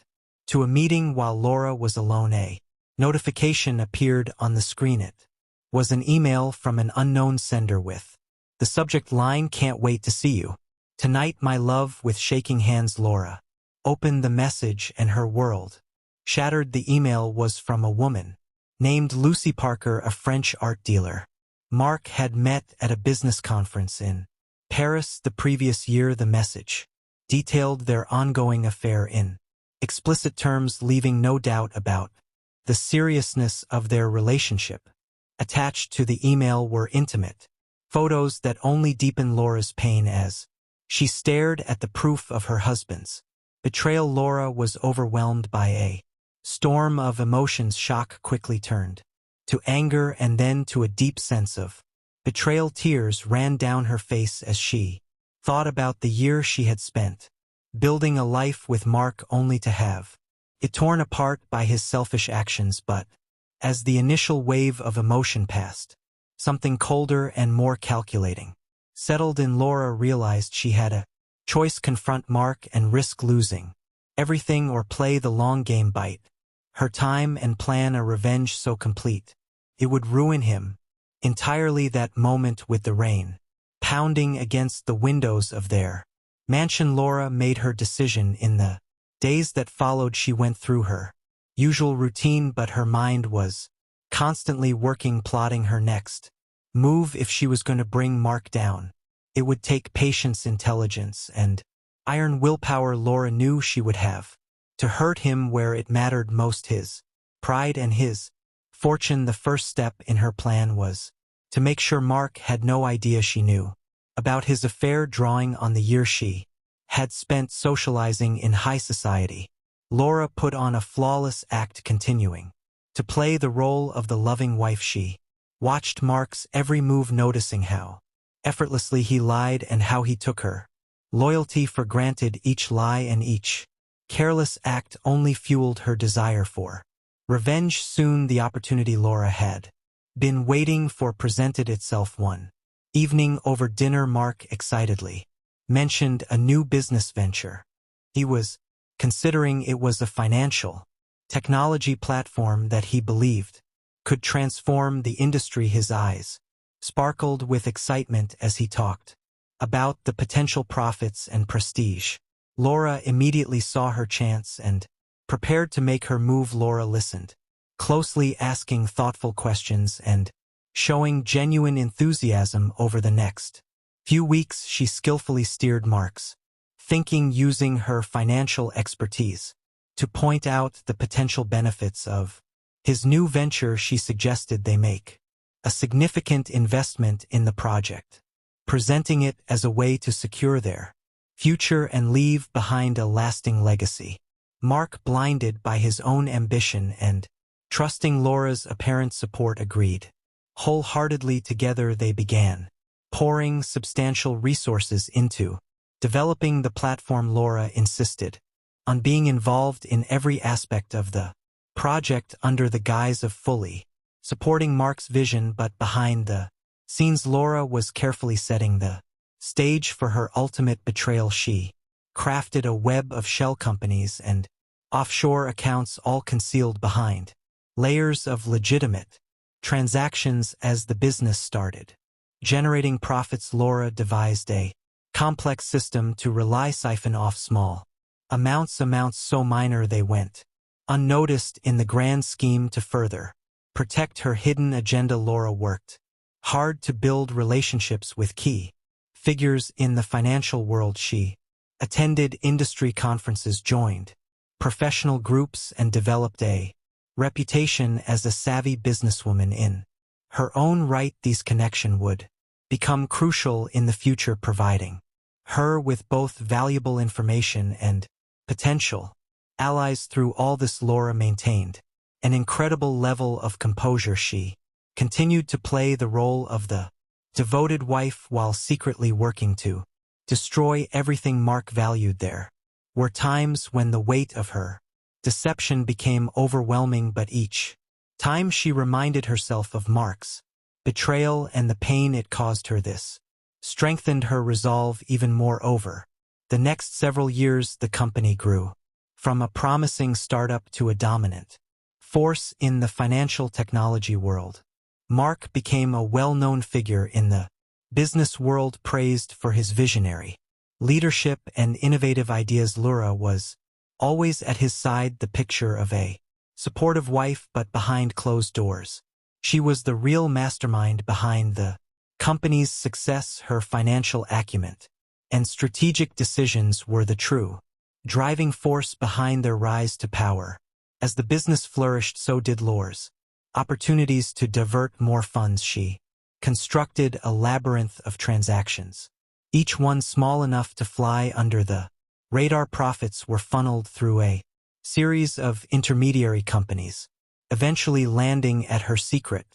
to a meeting while Laura was alone. A notification appeared on the screen. It was an email from an unknown sender with the subject line, "Can't wait to see you tonight, my love." With shaking hands, Laura opened the message and her world shattered. The email was from a woman named Lucy Parker, a French art dealer Mark had met at a business conference in Paris the previous year. The message detailed their ongoing affair in explicit terms, leaving no doubt about the seriousness of their relationship. Attached to the email were intimate photos that only deepened Laura's pain as she stared at the proof of her husband's betrayal. Laura was overwhelmed by a storm of emotions. Shock quickly turned to anger and then to a deep sense of betrayal. Tears ran down her face as she thought about the year she had spent building a life with Mark, only to have it torn apart by his selfish actions. But as the initial wave of emotion passed, something colder and more calculating settled in. Laura realized she had a choice: confront Mark and risk losing everything, or play the long game, bite her time and plan a revenge so complete it would ruin him entirely. That moment, with the rain pounding against the windows of their mansion, Laura made her decision. In the days that followed, she went through her usual routine, but her mind was constantly working, plotting her next move. If she was going to bring Mark down, it would take patience, intelligence, and iron willpower. Laura knew she would have to hurt him where it mattered most: his pride and his fortune. The first step in her plan was to make sure Mark had no idea she knew about his affair, drawing on the year she had spent socializing in high society. Laura put on a flawless act, continuing to play the role of the loving wife. She watched Mark's every move, noticing how effortlessly he lied and how he took her loyalty for granted. Each lie and each careless act only fueled her desire for revenge. Soon the opportunity Laura had been waiting for presented itself. One evening over dinner, Mark excitedly mentioned a new business venture he was considering. It was a financial technology platform that he believed could transform the industry. His eyes sparkled with excitement as he talked about the potential profits and prestige. Laura immediately saw her chance and prepared to make her move. Laura listened closely, asking thoughtful questions and showing genuine enthusiasm. Over the next few weeks, she skillfully steered Mark's thinking, using her financial expertise to point out the potential benefits of his new venture. She suggested they make a significant investment in the project, presenting it as a way to secure their future and leave behind a lasting legacy. Mark, blinded by his own ambition and trusting Laura's apparent support, agreed wholeheartedly. Together they began pouring substantial resources into developing the platform. Laura insisted on being involved in every aspect of the project under the guise of fully supporting Mark's vision, but behind the scenes Laura was carefully setting the stage for her ultimate betrayal. She crafted a web of shell companies and offshore accounts, all concealed behind layers of legitimate transactions. As the business started generating profits, Laura devised a complex system to siphon off small amounts so minor they went Unnoticed in the grand scheme to further protect her hidden agenda, Laura worked hard to build relationships with key figures in the financial world. She attended industry conferences, joined professional groups, and developed a reputation as a savvy businesswoman in her own right. These connections would become crucial in the future, providing her with both valuable information and potential allies. Through all this, Laura maintained an incredible level of composure. She continued to play the role of the devoted wife while secretly working to destroy everything Mark valued. There were times when the weight of her deception became overwhelming, but each time she reminded herself of Mark's betrayal and the pain it caused her. This strengthened her resolve even more. Over the next several years, the company grew from a promising startup to a dominant force in the financial technology world. Mark became a well-known figure in the business world, praised for his visionary leadership and innovative ideas. Laura was always at his side, the picture of a supportive wife, but behind closed doors, she was the real mastermind behind the company's success. Her financial acumen and strategic decisions were the true driving force behind their rise to power. As the business flourished, so did Laura's opportunities to divert more funds. She constructed a labyrinth of transactions, each one small enough to fly under the radar. Profits were funneled through a series of intermediary companies, eventually landing at her secret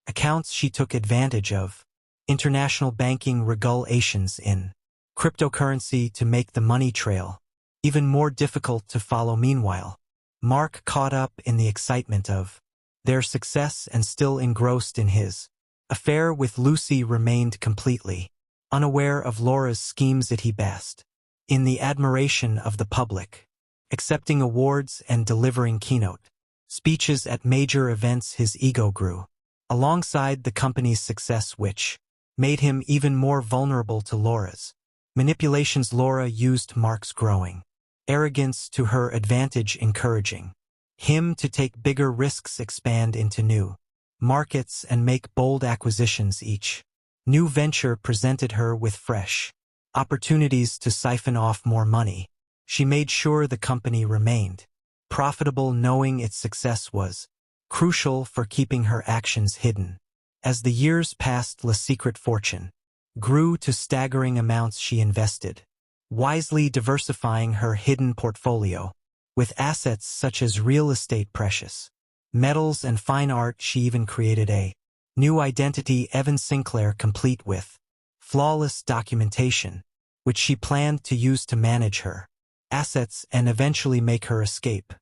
accounts. She took advantage of international banking regulations in cryptocurrency to make the money trail even more difficult to follow. Meanwhile, Mark, caught up in the excitement of their success and still engrossed in his affair with Lucy, remained completely unaware of Laura's schemes. He basked in the admiration of the public, accepting awards and delivering keynote speeches at major events. His ego grew alongside the company's success, which made him even more vulnerable to Laura's manipulations. Laura used Mark's growing arrogance to her advantage, encouraging him to take bigger risks, expand into new markets, and make bold acquisitions. Each new venture presented her with fresh opportunities to siphon off more money. She made sure the company remained profitable, knowing its success was crucial for keeping her actions hidden. As the years passed, Le Secret fortune grew to staggering amounts. She invested wisely, diversifying her hidden portfolio with assets such as real estate, precious metals, and fine art. She even created a new identity, Evan Sinclair, complete with flawless documentation, which she planned to use to manage her assets and eventually make her escape.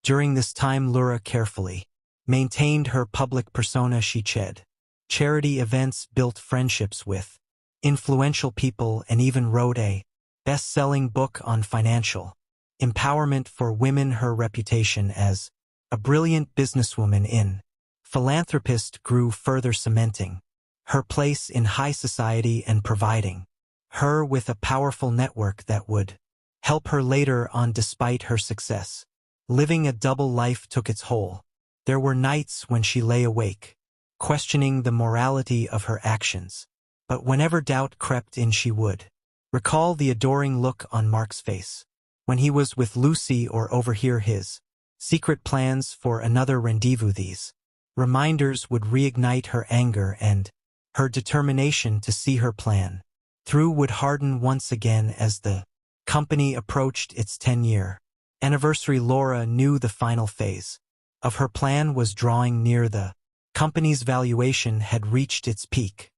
During this time, Laura carefully maintained her public persona. She chaired charity events, built friendships with influential people, and even wrote a best-selling book on financial empowerment for women. Her reputation as a brilliant businesswoman and philanthropist grew further, cementing her place in high society and providing her with a powerful network that would help her later on. Despite her success, living a double life took its toll. There were nights when she lay awake, questioning the morality of her actions. But whenever doubt crept in, she would recall the adoring look on Mark's face when he was with Lucy, or overhear his secret plans for another rendezvous. These reminders would reignite her anger, and her determination to see her plan through would harden once again. As the company approached its 10-year anniversary, Laura knew the final phase of her plan was drawing near. The company's valuation had reached its peak,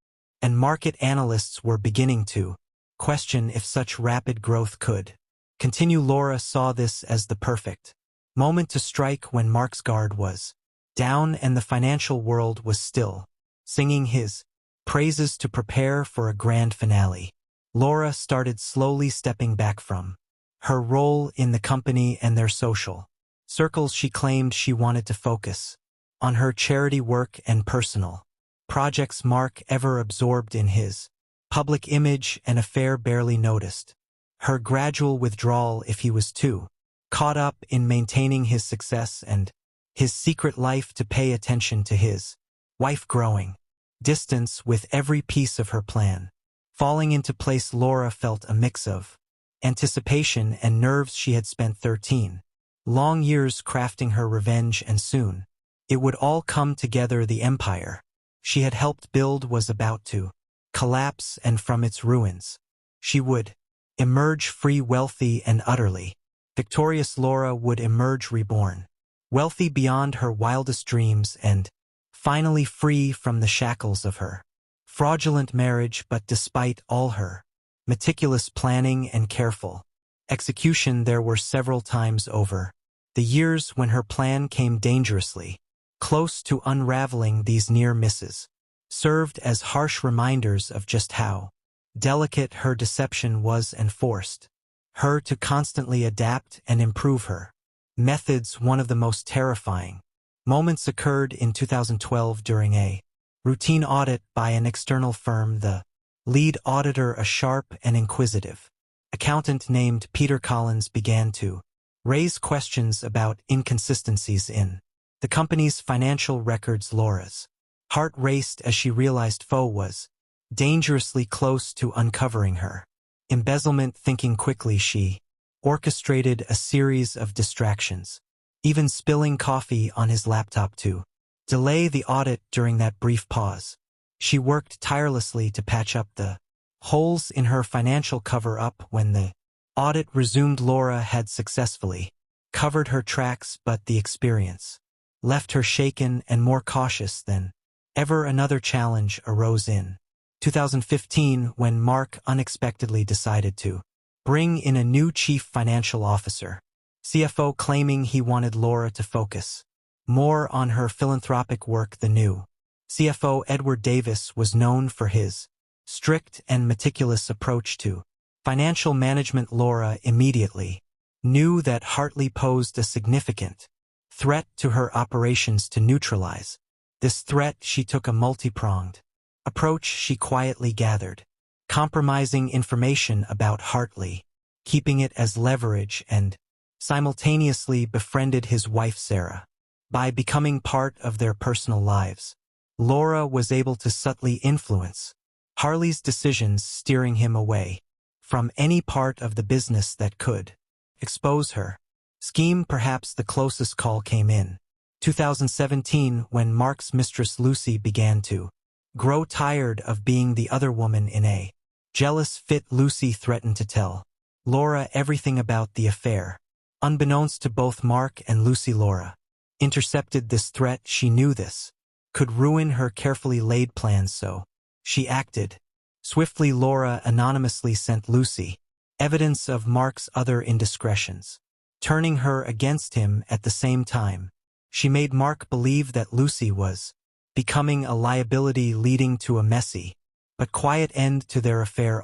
and market analysts were beginning to question if such rapid growth could continue. Laura saw this as the perfect moment to strike, when Mark's guard was down and the financial world was still singing his praises. To prepare for a grand finale, Laura started slowly stepping back from her role in the company and their social circles. She claimed she wanted to focus on her charity work and personal projects. Mark, ever absorbed in his public image and affair, barely noticed her gradual withdrawal. If he was too caught up in maintaining his success and his secret life to pay attention to his wife growing distance with every piece of her plan. Falling into place, Laura felt a mix of anticipation and nerves. She had spent 13 long years crafting her revenge, and soon it would all come together. The empire she had helped build was about to collapse, and from its ruins she would emerge free, wealthy, and utterly victorious. Laura would emerge reborn, wealthy beyond her wildest dreams, and finally free from the shackles of her fraudulent marriage. But despite all her meticulous planning and careful execution, there were several times over the years when her plan came dangerously close to unraveling. These near misses served as harsh reminders of just how delicate her deception was and forced her to constantly adapt and improve her methods. One of the most terrifying moments occurred in 2012 during a routine audit by an external firm. The lead auditor, a sharp and inquisitive accountant named Peter Collins, began to raise questions about inconsistencies in the company's financial records. Laura's heart raced as she realized Foe was dangerously close to uncovering her embezzlement. Thinking quickly, she orchestrated a series of distractions, even spilling coffee on his laptop to delay the audit. During that brief pause, she worked tirelessly to patch up the holes in her financial cover-up. When the audit resumed, Laura had successfully covered her tracks, but the experience left her shaken and more cautious than ever. Another challenge arose in 2015 when Mark unexpectedly decided to bring in a new chief financial officer, CFO, claiming he wanted Laura to focus more on her philanthropic work. The new CFO, Edward Davis, was known for his strict and meticulous approach to financial management. Laura immediately knew that Hartley posed a significant threat to her operations. To neutralize this threat, she took a multi-pronged approach. She quietly gathered compromising information about Hartley, keeping it as leverage, and simultaneously befriended his wife Sarah. By becoming part of their personal lives, Laura was able to subtly influence Hartley's decisions, steering him away from any part of the business that could expose her scheme. Perhaps the closest call came in 2017 when Mark's mistress Lucy began to grow tired of being the other woman in a jealous fit. Lucy threatened to tell Laura everything about the affair. Unbeknownst to both Mark and Lucy, Laura intercepted this threat. She knew this could ruin her carefully laid plans, so she acted swiftly. Laura anonymously sent Lucy evidence of Mark's other indiscretions, turning her against him. At the same time, she made Mark believe that Lucy was becoming a liability, leading to a messy but quiet end to their affair.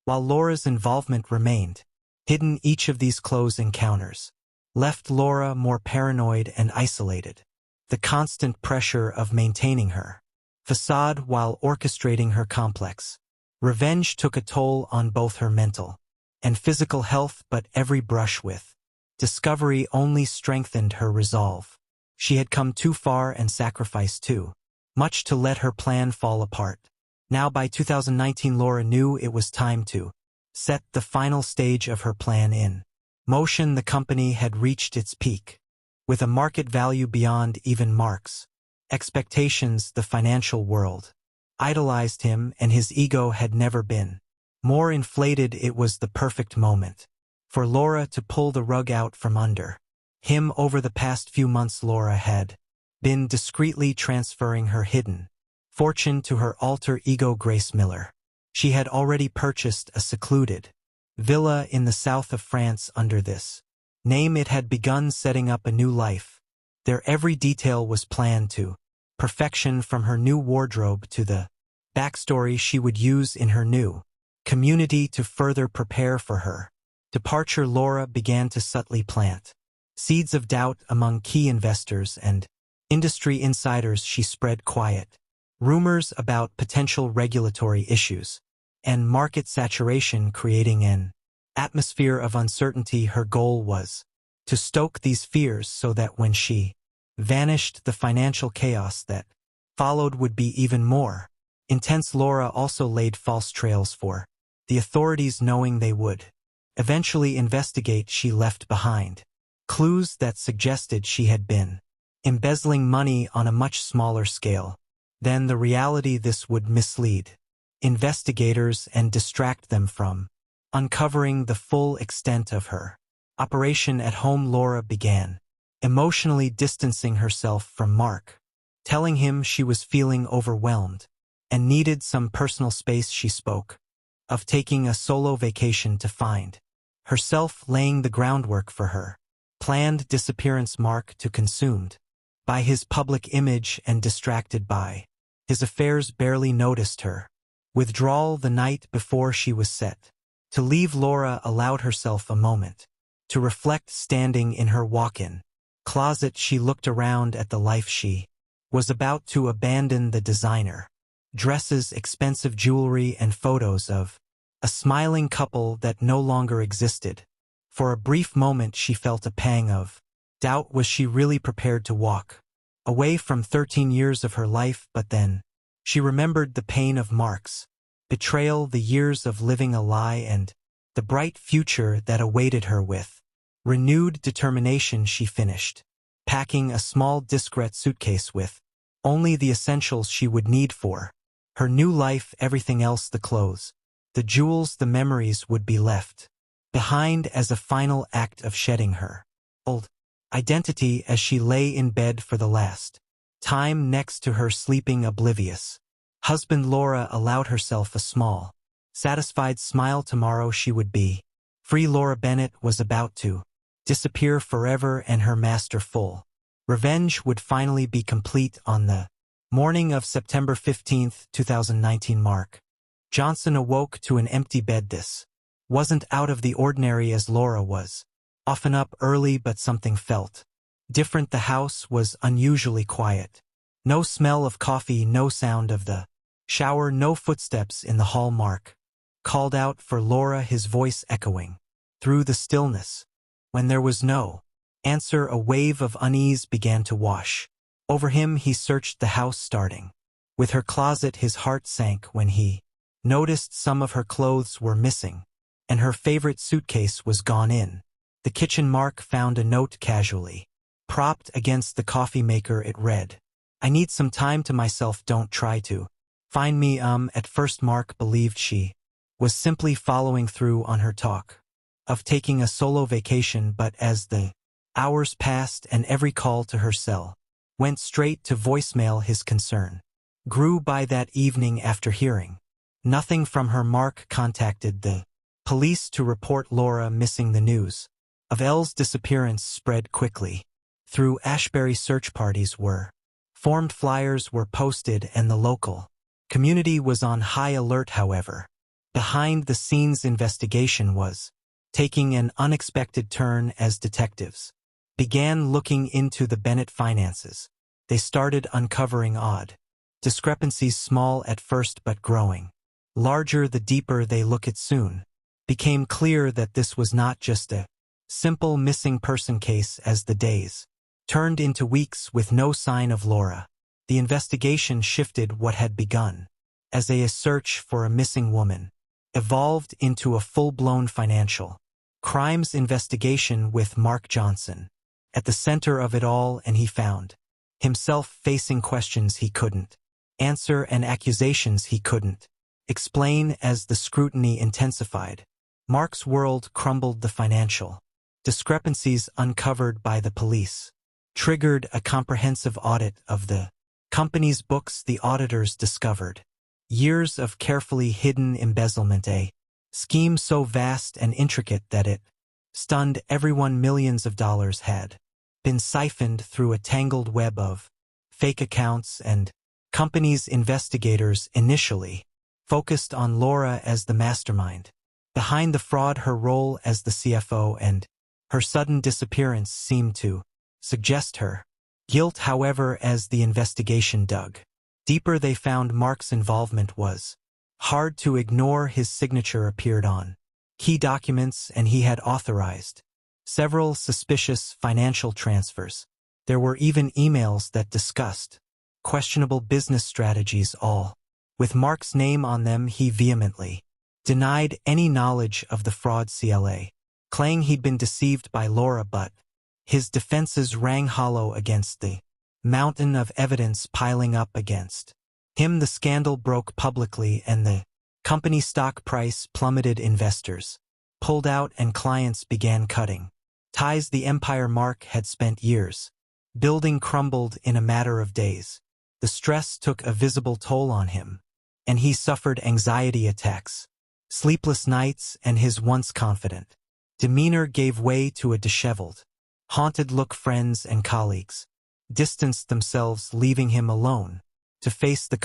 While Laura's involvement remained hidden, each of these close encounters left Laura more paranoid and isolated. The constant pressure of maintaining her facade while orchestrating her complex revenge took a toll on both her mental and physical health, but every brush with discovery only strengthened her resolve. She had come too far and sacrificed too much to let her plan fall apart. Now by 2019, Laura knew it was time to set the final stage of her plan in motion. The company had reached its peak, with a market value beyond even Mark's expectations. The financial world idolized him, and his ego had never been more inflated. It was the perfect moment for Laura to pull the rug out from under him. Over the past few months, Laura had been discreetly transferring her hidden fortune to her alter ego, Grace Miller. She had already purchased a secluded villa in the south of France under this name. It had begun setting up a new life. Their every detail was planned to perfection, from her new wardrobe to the backstory she would use in her new community to further prepare for her departure. Laura began to subtly plant seeds of doubt among key investors and industry insiders. She spread quiet rumors about potential regulatory issues and market saturation, creating an atmosphere of uncertainty. Her goal was to stoke these fears so that when she vanished, the financial chaos that followed would be even more intense. Laura also laid false trails for the authorities, knowing they would eventually investigate. She left behind clues that suggested she had been embezzling money on a much smaller scale than the reality. This would mislead investigators and distract them from uncovering the full extent of her operation. At home, Laura began emotionally distancing herself from Mark, telling him she was feeling overwhelmed and needed some personal space. She spoke of taking a solo vacation to find herself, laying the groundwork for her planned disappearance. Mark, too consumed by his public image and distracted by his affairs, barely noticed her withdrawal the night before she was set to leave. Laura allowed herself a moment to reflect. Standing in her walk-in closet, she looked around at the life she was about to abandon: the designer dresses, expensive jewelry, and photos of a smiling couple that no longer existed. For a brief moment she felt a pang of doubt. Was she really prepared to walk away from 13 years of her life? But then she remembered the pain of Mark's betrayal, the years of living a lie, and the bright future that awaited her. With renewed determination, she finished packing a small, discreet suitcase with only the essentials she would need for her new life. Everything else, the clothes, the jewels, the memories, would be left behind as a final act of shedding her old identity. As she lay in bed for the last time next to her sleeping, oblivious husband, Laura allowed herself a small, satisfied smile. Tomorrow she would be free. Laura Bennett was about to disappear forever, and her masterful revenge would finally be complete. On the morning of September 15, 2019, Mark Johnson awoke to an empty bed. This wasn't out of the ordinary, as Laura was often up early, but something felt different. The house was unusually quiet. No smell of coffee, no sound of the shower, no footsteps in the hall. Mark called out for Laura, his voice echoing through the stillness. When there was no answer, a wave of unease began to wash over him. He searched the house, starting with her closet. His heart sank when he noticed some of her clothes were missing, and her favorite suitcase was gone. In the kitchen, Mark found a note casually propped against the coffee maker. It read, "I need some time to myself. Don't try to find me." At first Mark believed she was simply following through on her talk of taking a solo vacation, but as the hours passed and every call to her cell went straight to voicemail, his concern grew. By that evening, after hearing nothing from her, Mark contacted the police to report Laura missing. The news of Elle's disappearance spread quickly through Ashbury. Search parties were formed, flyers were posted, and the local community was on high alert. However, behind-the-scenes investigation was taking an unexpected turn as detectives began looking into the Bennett finances. They started uncovering odd discrepancies, small at first but growing larger the deeper they looked. It soon became clear that this was not just a simple missing person case. As the days turned into weeks with no sign of Laura, the investigation shifted. What had begun as a search for a missing woman evolved into a full-blown financial crimes investigation with Mark Johnson at the center of it all, and he found himself facing questions he couldn't answer and accusations he couldn't explain. As the scrutiny intensified, Mark's world crumbled. The financial discrepancies uncovered by the police triggered a comprehensive audit of the company's books. The auditors discovered years of carefully hidden embezzlement, a scheme so vast and intricate that it stunned everyone. Millions of dollars had been siphoned through a tangled web of fake accounts and companies. Investigators initially focused on Laura as the mastermind behind the fraud. Her role as the CFO and her sudden disappearance seemed to suggest her guilt. However, as the investigation dug deeper, they found Mark's involvement was hard to ignore. His signature appeared on key documents, and he had authorized Several suspicious financial transfers. There were even emails that discussed questionable business strategies, all with Mark's name on them. He vehemently denied any knowledge of the fraud CLA, claiming he'd been deceived by Laura, but his defenses rang hollow against the mountain of evidence piling up against him. The scandal broke publicly and the company stock price plummeted. Investors pulled out and clients began cutting ties. The empire Mark had spent years building crumbled in a matter of days. The stress took a visible toll on him, and he suffered anxiety attacks, sleepless nights, and his once confident demeanor gave way to a disheveled, haunted look. Friends and colleagues distanced themselves, leaving him alone to face the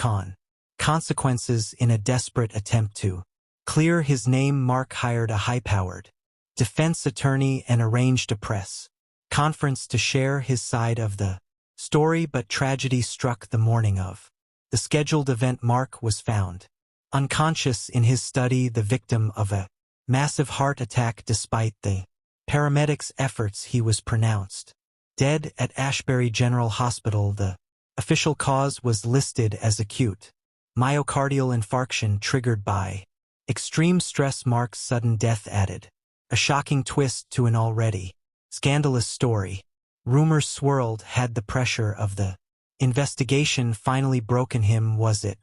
consequences. In a desperate attempt to clear his name, Mark hired a high-powered defense attorney and arranged a press conference to share his side of the story. But tragedy struck the morning of the scheduled event. Mark was found unconscious in his study, the victim of a massive heart attack. Despite the paramedics' efforts, he was pronounced dead at Ashbury General Hospital. The official cause was listed as acute myocardial infarction triggered by extreme stress. Mark's sudden death added a shocking twist to an already scandalous story. Rumors swirled. Had the pressure of the investigation finally broken him? Was it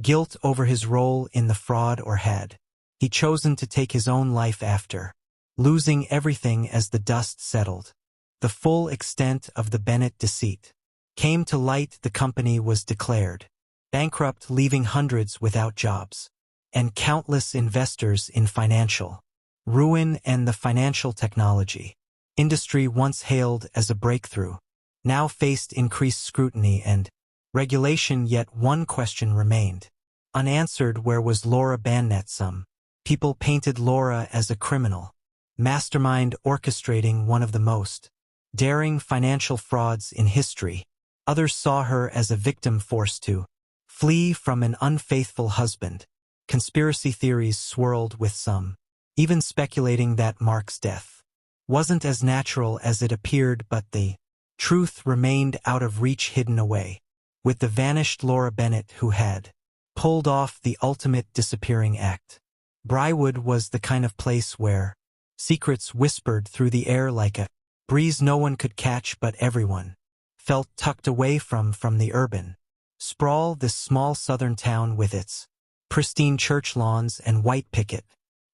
guilt over his role in the fraud, or had he chosen to take his own life after losing everything? As the dust settled, the full extent of the Bennett deceit came to light. The company was declared bankrupt, leaving hundreds without jobs and countless investors in financial ruin. And the financial technology industry, once hailed as a breakthrough, now faced increased scrutiny and regulation. Yet one question remained unanswered: where was Laura Bannett? Some people painted Laura as a criminal mastermind orchestrating one of the most daring financial frauds in history. Others saw her as a victim forced to flee from an unfaithful husband. Conspiracy theories swirled, with some even speculating that Mark's death wasn't as natural as it appeared. But the truth remained out of reach, hidden away with the vanished Laura Bennett, who had pulled off the ultimate disappearing act. Briarwood was the kind of place where secrets whispered through the air like a breeze no one could catch, but everyone felt tucked away from the urban sprawl. This small southern town, with its pristine church lawns and white picket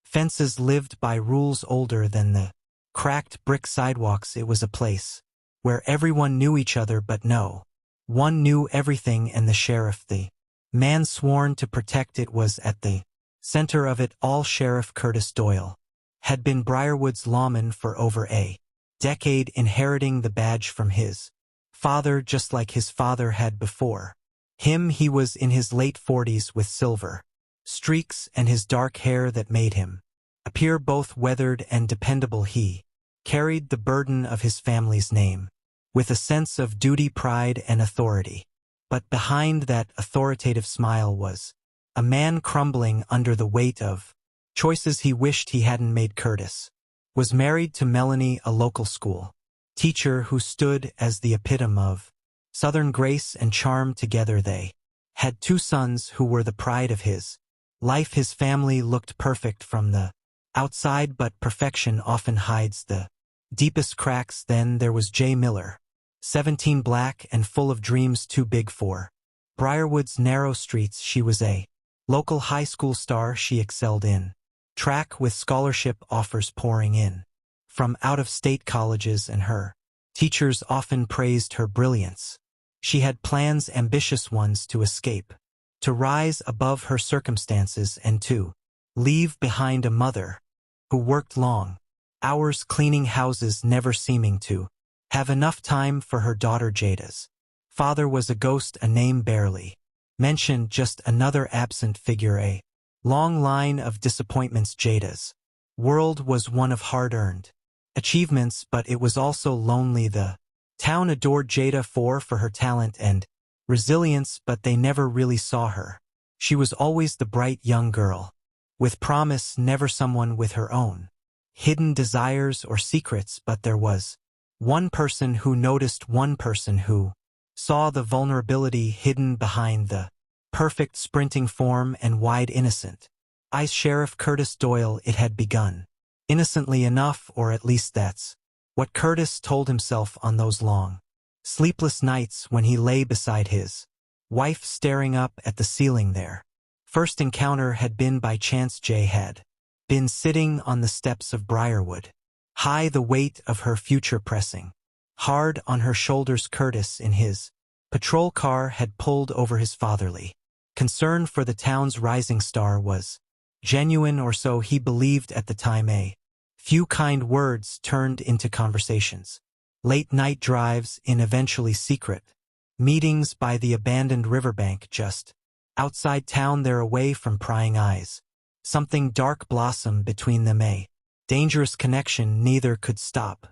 fences, lived by rules older than the cracked brick sidewalks. It was a place where everyone knew each other, but no one knew everything, and the sheriff, the man sworn to protect it, was at the center of it all. Sheriff Curtis Doyle had been Briarwood's lawman for over a decade, inheriting the badge from his father, just like his father had before him. He was in his late 40s, with silver streaks and his dark hair that made him appear both weathered and dependable. He carried the burden of his family's name with a sense of duty, pride, and authority. But behind that authoritative smile was a man crumbling under the weight of choices he wished he hadn't made. Curtis was married to Melanie, a local school teacher who stood as the epitome of Southern grace and charm. Together they had 2 sons who were the pride of his life. His family looked perfect from the outside, but perfection often hides the deepest cracks. Then there was Jay Miller, 17, black and full of dreams too big for Briarwood's narrow streets. She was a local high school star. She excelled in track, with scholarship offers pouring in from out-of-state colleges, and her teachers often praised her brilliance. She had plans, ambitious ones, to escape, to rise above her circumstances, and to leave behind a mother who worked long hours cleaning houses, never seeming to have enough time for her daughter. Jada's father was a ghost, a name barely mentioned, just another absent figure, a long line of disappointments. Jada's world was one of hard-earned achievements, but it was also lonely. The town adored Jada for her talent and resilience, but they never really saw her. She was always the bright young girl with promise, never someone with her own hidden desires or secrets, but there was one person who noticed, one person who saw the vulnerability hidden behind the perfect sprinting form and wide innocent eyes. Sheriff Curtis Doyle. It had begun innocently enough, or at least that's what Curtis told himself on those long, sleepless nights when he lay beside his wife staring up at the ceiling. Their first encounter had been by chance. Jay had been sitting on the steps of Briarwood, high, the weight of her future pressing hard on her shoulders. Curtis, in his patrol car, had pulled over. His fatherly concern for the town's rising star was genuine, or so he believed at the time. A few kind words turned into conversations, late-night drives in, eventually secret meetings by the abandoned riverbank just outside town. There, away from prying eyes, something dark blossomed between them, a dangerous connection neither could stop.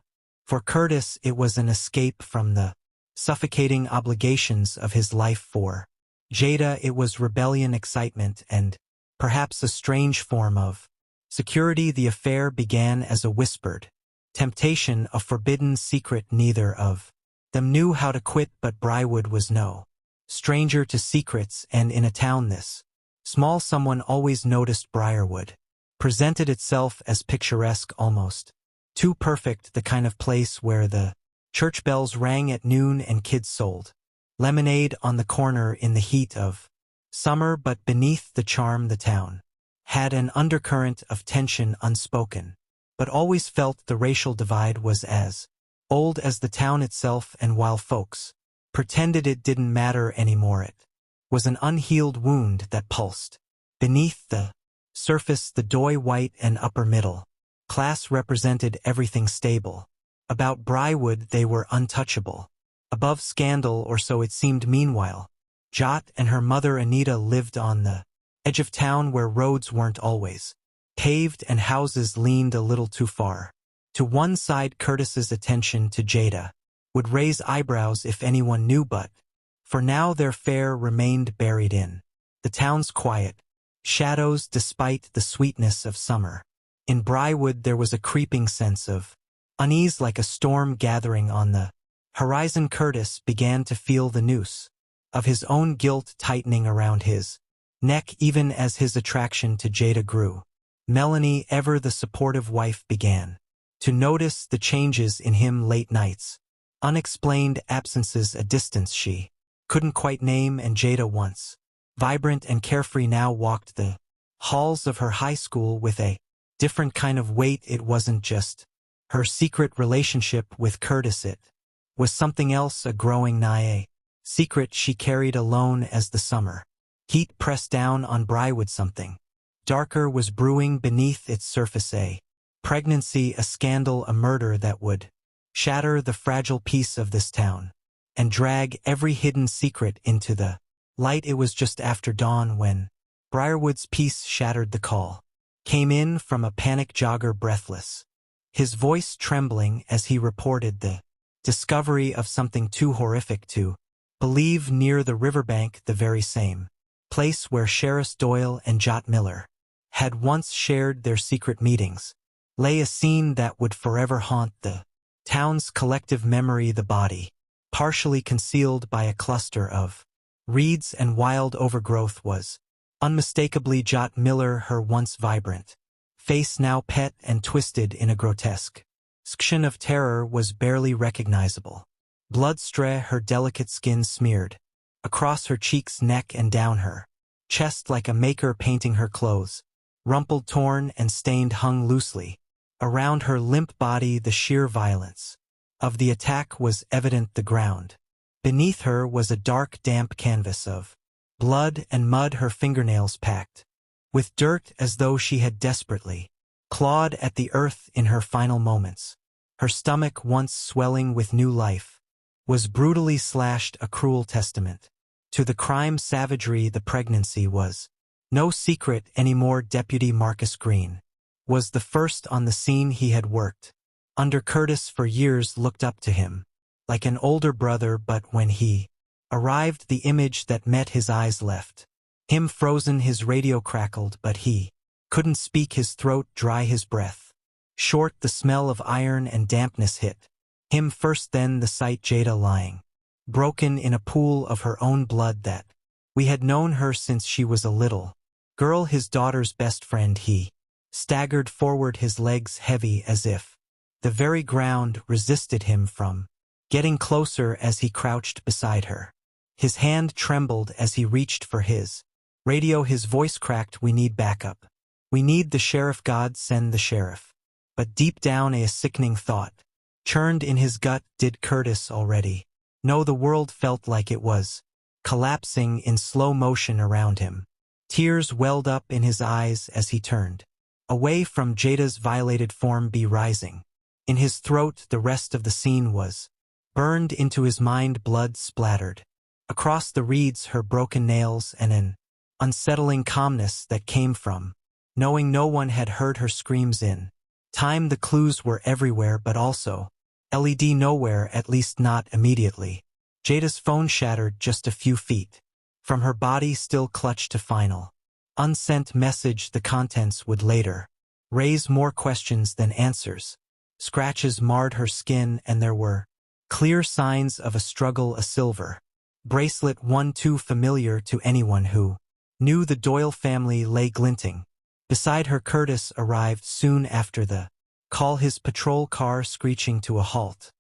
For Curtis, it was an escape from the suffocating obligations of his life. For Jada, it was rebellion, excitement, and perhaps a strange form of security. The affair began as a whispered temptation, a forbidden secret. Neither of them knew how to quit, but Briarwood was no stranger to secrets, and in a town this small, someone always noticed. Briarwood presented itself as picturesque, almost too perfect, the kind of place where the church bells rang at noon and kids sold lemonade on the corner in the heat of summer. But beneath the charm, the town had an undercurrent of tension, unspoken, but always felt. The racial divide was as old as the town itself, and while folks pretended it didn't matter anymore, it was an unhealed wound that pulsed beneath the surface. The doy, white and upper middle class, represented everything stable about Briarwood. They were untouchable, above scandal, or so it seemed. Meanwhile, Jot and her mother Anita lived on the edge of town, where roads weren't always paved and houses leaned a little too far to one side. Curtis's attention to Jada would raise eyebrows if anyone knew, but for now their fare remained buried in the town's quiet shadows. Despite the sweetness of summer in Briarwood, there was a creeping sense of unease, like a storm gathering on the horizon. Curtis began to feel the noose of his own guilt tightening around his neck, even as his attraction to Jada grew. Melanie, ever the supportive wife, began to notice the changes in him: late nights, unexplained absences, a distance she couldn't quite name. And Jada, once vibrant and carefree, now walked the halls of her high school with a different kind of weight. It wasn't just her secret relationship with Curtis, it was something else, a growing nigh secret she carried alone. As the summer heat pressed down on Briarwood, something darker was brewing beneath its surface, a pregnancy, a scandal, a murder that would shatter the fragile peace of this town and drag every hidden secret into the light. It was just after dawn when Briarwood's peace shattered. The call came in from a panic jogger, breathless, his voice trembling as he reported the discovery of something too horrific to believe near the riverbank, the very same place where Sheriff Doyle and Jot Miller had once shared their secret meetings, lay a scene that would forever haunt the town's collective memory. The body, partially concealed by a cluster of reeds and wild overgrowth, was unmistakably Jot Miller, her once vibrant face now pet and twisted in a grotesque skin of terror, was barely recognizable. Blood streaked her delicate skin, smeared across her cheeks, neck, and down her chest like a maker painting her clothes. Rumpled, torn, and stained, hung loosely around her limp body. The sheer violence of the attack was evident. The ground beneath her was a dark, damp canvas of blood and mud, her fingernails packed with dirt as though she had desperately clawed at the earth in her final moments. Her stomach, once swelling with new life, was brutally slashed, a cruel testament to the crime savagery. The pregnancy was no secret anymore. Deputy Marcus Green was the first on the scene. He had worked under Curtis for years, looked up to him like an older brother, but when he arrived, the image that met his eyes left him frozen. His radio crackled, but he couldn't speak, his throat dry, his breath Short, the smell of iron and dampness hit him first, then the sight Jada lying, broken in a pool of her own blood that we had known her since she was a little girl, his daughter's best friend. He staggered forward, his legs heavy as if the very ground resisted him from getting closer as he crouched beside her. His hand trembled as he reached for his radio, his voice cracked, "We need backup. We need the sheriff. God send the sheriff." But deep down a sickening thought churned in his gut. Did Curtis already know? The world felt like it was collapsing in slow motion around him. Tears welled up in his eyes as he turned away from Jada's violated form be rising in his throat. The rest of the scene was burned into his mind. Blood splattered across the reeds, her broken nails, and an unsettling calmness that came from knowing no one had heard her screams in time. The clues were everywhere, but also LED nowhere, at least not immediately. Jada's phone shattered just a few feet from her body, still clutched to final unsent message. The contents would later raise more questions than answers. Scratches marred her skin, and there were clear signs of a struggle. A silver bracelet, one too familiar to anyone who knew the Doyle family, lay glinting beside her. Curtis arrived soon after the call, his patrol car screeching to a halt.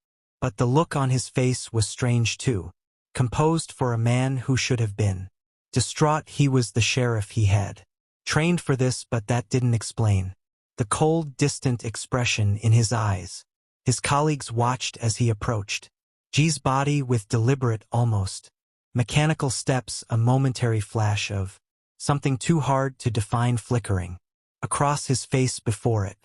But the look on his face was strange too, composed for a man who should have been distraught. He was the sheriff. He had trained for this, but that didn't explain the cold, distant expression in his eyes. His colleagues watched as he approached G's body with deliberate, almost mechanical steps, a momentary flash of something too hard to define flickering across his face before it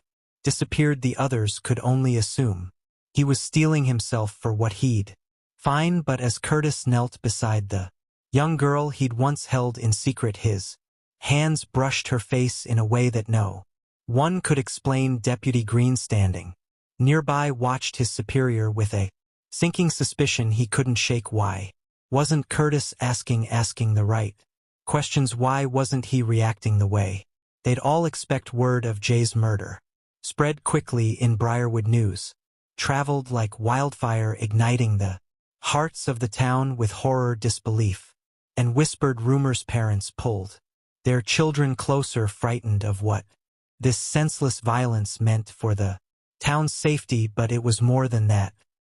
disappeared. The others could only assume he was steeling himself for what he'd find, but as Curtis knelt beside the young girl he'd once held in secret, his hands brushed her face in a way that no one could explain. Deputy Green, standing nearby, watched his superior with a sinking suspicion he couldn't shake. Why wasn't Curtis asking the right questions? Why wasn't he reacting the way they'd all expect? Word of Jay's murder spread quickly in Briarwood. News traveled like wildfire, igniting the hearts of the town with horror, disbelief, and whispered rumors. Parents pulled their children closer, frightened of what this senseless violence meant for the town's safety. But it was more than that.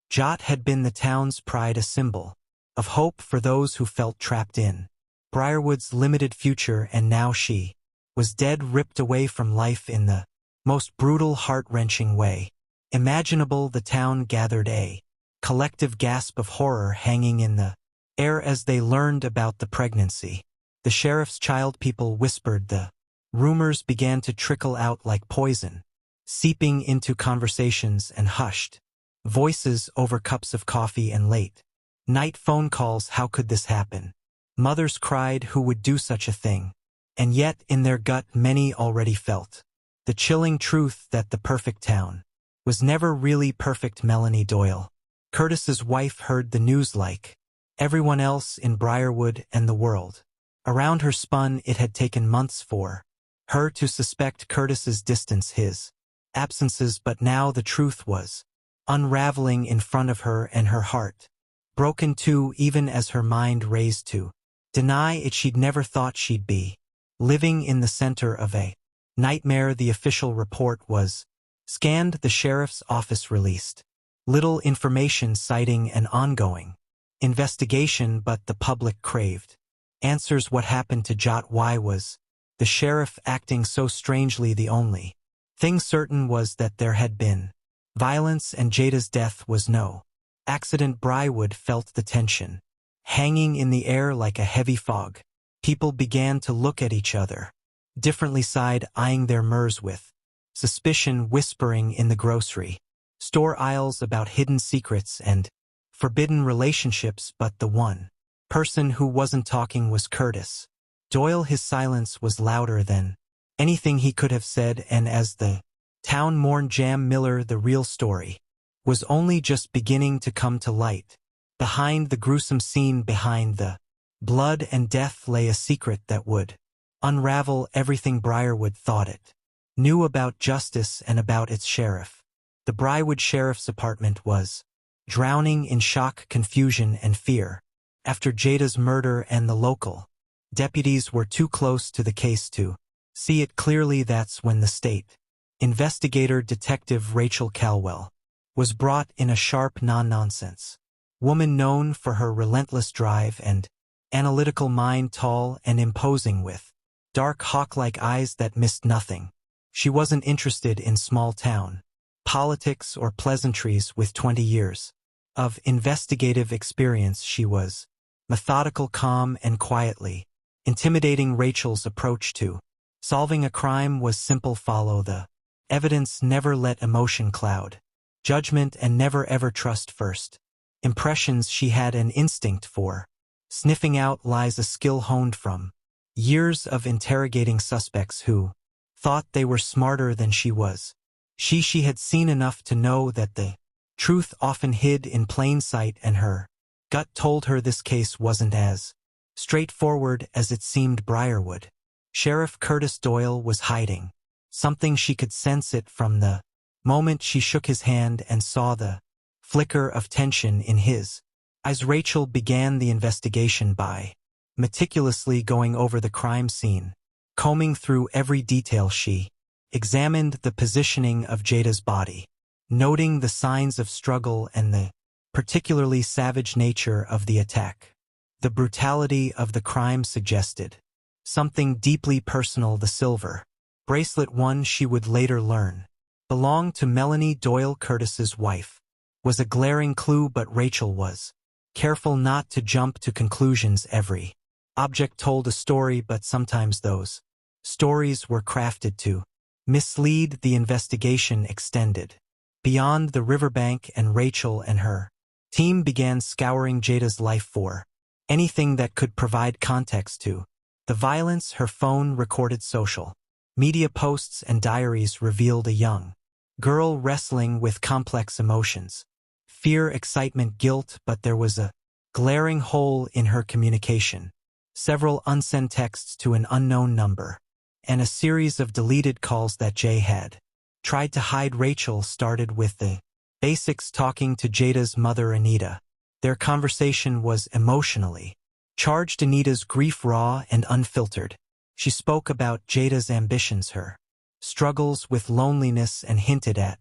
Jot had been the town's pride, a symbol of hope for those who felt trapped in Briarwood's limited future, and now she was dead, ripped away from life in the most brutal, heart-wrenching way imaginable. The town gathered, a collective gasp of horror hanging in the air as they learned about the pregnancy. The sheriff's child. People whispered. The rumors began to trickle out like poison, seeping into conversations and hushed voices over cups of coffee and late night phone calls. How could this happen? Mothers cried. Who would do such a thing? And yet, in their gut, many already felt the chilling truth that the perfect town was never really perfect. Melanie Doyle, Curtis's wife, heard the news like everyone else in Briarwood, and the world around her spun. It had taken months for her to suspect Curtis's distance, his absences, but now the truth was unraveling in front of her, and her heart broken too, even as her mind raced to deny it. She'd never thought she'd be living in the center of a nightmare. The official report was scanned. The sheriff's office released little information, citing an ongoing investigation, but the public craved answers. What happened to Jot? Why was the sheriff acting so strangely? The only thing certain was that there had been violence, and Jada's death was no accident. Briarwood felt the tension hanging in the air like a heavy fog. People began to look at each other differently, side-eyeing their MERS with suspicion, whispering in the grocery store aisles about hidden secrets and forbidden relationships. But the one person who wasn't talking was Curtis Doyle. His silence was louder than anything he could have said, and as the town mourned Jam Miller, the real story was only just beginning to come to light. Behind the gruesome scene, behind the blood and death, lay a secret that would unravel everything Briarwood thought it knew about justice and about its sheriff. The Briarwood Sheriff's apartment was drowning in shock, confusion, and fear. After Jada's murder, and the local deputies were too close to the case to see it clearly, that's when the state investigator, Detective Rachel Calwell, was brought in, a sharp, non-nonsense woman known for her relentless drive and analytical mind, tall and imposing with dark hawk-like eyes that missed nothing. She wasn't interested in small-town politics or pleasantries. With 20 years of investigative experience, she was methodical, calm, and quietly intimidating. Rachel's approach to solving a crime was simple: follow the evidence, never let emotion cloud judgment, and never ever trust first impressions. She had an instinct for sniffing out lies, a skill honed from years of interrogating suspects who thought they were smarter than she was. She had seen enough to know that the truth often hid in plain sight, and her gut told her this case wasn't as straightforward as it seemed. Briarwood Sheriff Curtis Doyle was hiding something. She could sense it from the moment she shook his hand and saw the flicker of tension in his eyes. Rachel began the investigation by meticulously going over the crime scene, combing through every detail. She examined the positioning of Jada's body, noting the signs of struggle and the particularly savage nature of the attack. The brutality of the crime suggested something deeply personal. The silver bracelet, one she would later learn belonged to Melanie Doyle, Curtis's wife, was a glaring clue, but Rachel was careful not to jump to conclusions. Every object told a story, but sometimes those stories were crafted to mislead. The investigation extended beyond the riverbank, and Rachel and her team began scouring Jada's life for anything that could provide context to the violence. Her phone recorded social media posts and diaries revealed a young girl wrestling with complex emotions: fear, excitement, guilt, but there was a glaring hole in her communication. Several unsent texts to an unknown number, and a series of deleted calls that Jay had tried to hide. Rachel started with the basics, talking to Jada's mother, Anita. Their conversation was emotionally charged, Anita's grief raw and unfiltered. She spoke about Jada's ambitions, her struggles with loneliness, and hinted at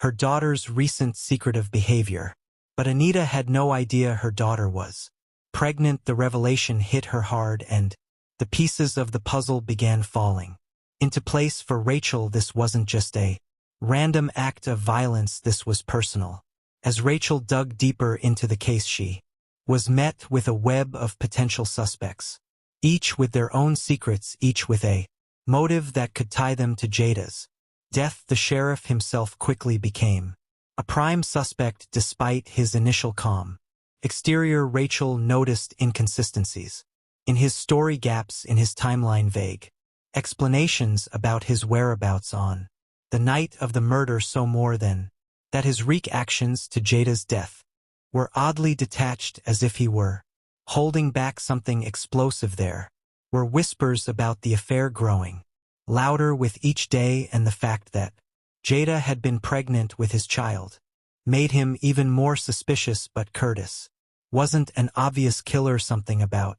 her daughter's recent secretive behavior. But Anita had no idea her daughter was pregnant. The revelation hit her hard, and the pieces of the puzzle began falling into place for Rachel. This wasn't just a random act of violence, this was personal. As Rachel dug deeper into the case, she was met with a web of potential suspects, each with their own secrets, each with a motive that could tie them to Jada's death. The sheriff himself quickly became a prime suspect despite his initial calm exterior. Rachel noticed inconsistencies in his story, gaps in his timeline, vague explanations about his whereabouts on the night of the murder, so more than that his reactions to Jada's death were oddly detached, as if he were holding back something explosive. There were whispers about the affair growing louder with each day, and the fact that Jada had been pregnant with his child made him even more suspicious. But Curtis wasn't an obvious killer. Something about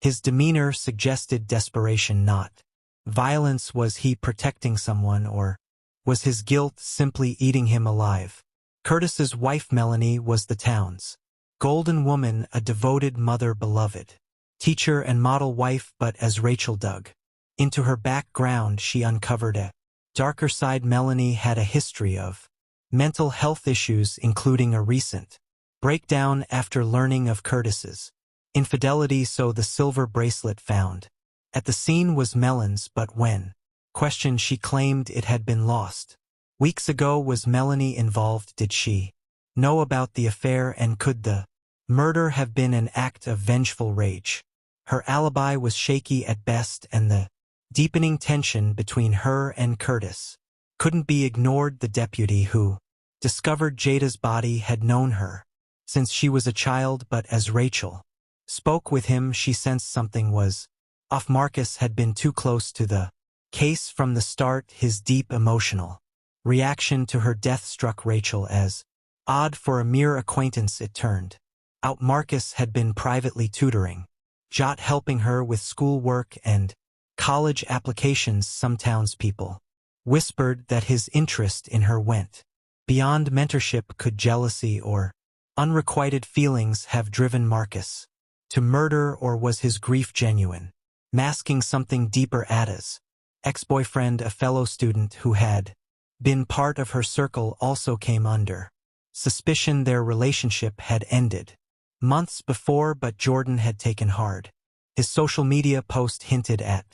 his demeanor suggested desperation, not violence. Was he protecting someone, or was his guilt simply eating him alive? Curtis's wife, Melanie, was the town's golden woman, a devoted mother, beloved teacher, and model wife. But as Rachel dug into her background, she uncovered a darker side. Melanie had a history of mental health issues, including a recent breakdown after learning of Curtis's infidelity. So the silver bracelet found at the scene was Melon's, but when questioned, she claimed it had been lost weeks ago. Was Melanie involved? Did she know about the affair, and could the murder have been an act of vengeful rage? Her alibi was shaky at best, and the deepening tension between her and Curtis couldn't be ignored. The deputy who discovered Jada's body had known her since she was a child, but as Rachel spoke with him, she sensed something was off. Marcus had been too close to the case from the start. His deep emotional reaction to her death struck Rachel as odd. For a mere acquaintance it turned out Marcus had been privately tutoring Jot, helping her with schoolwork and college applications. Some townspeople whispered that his interest in her went beyond mentorship. Could jealousy or unrequited feelings have driven Marcus to murder, or was his grief genuine, masking something deeper? Ada's ex-boyfriend, a fellow student who had been part of her circle, also came under suspicion. Their relationship had ended months before, but Jordan had taken hard. His social media post hinted at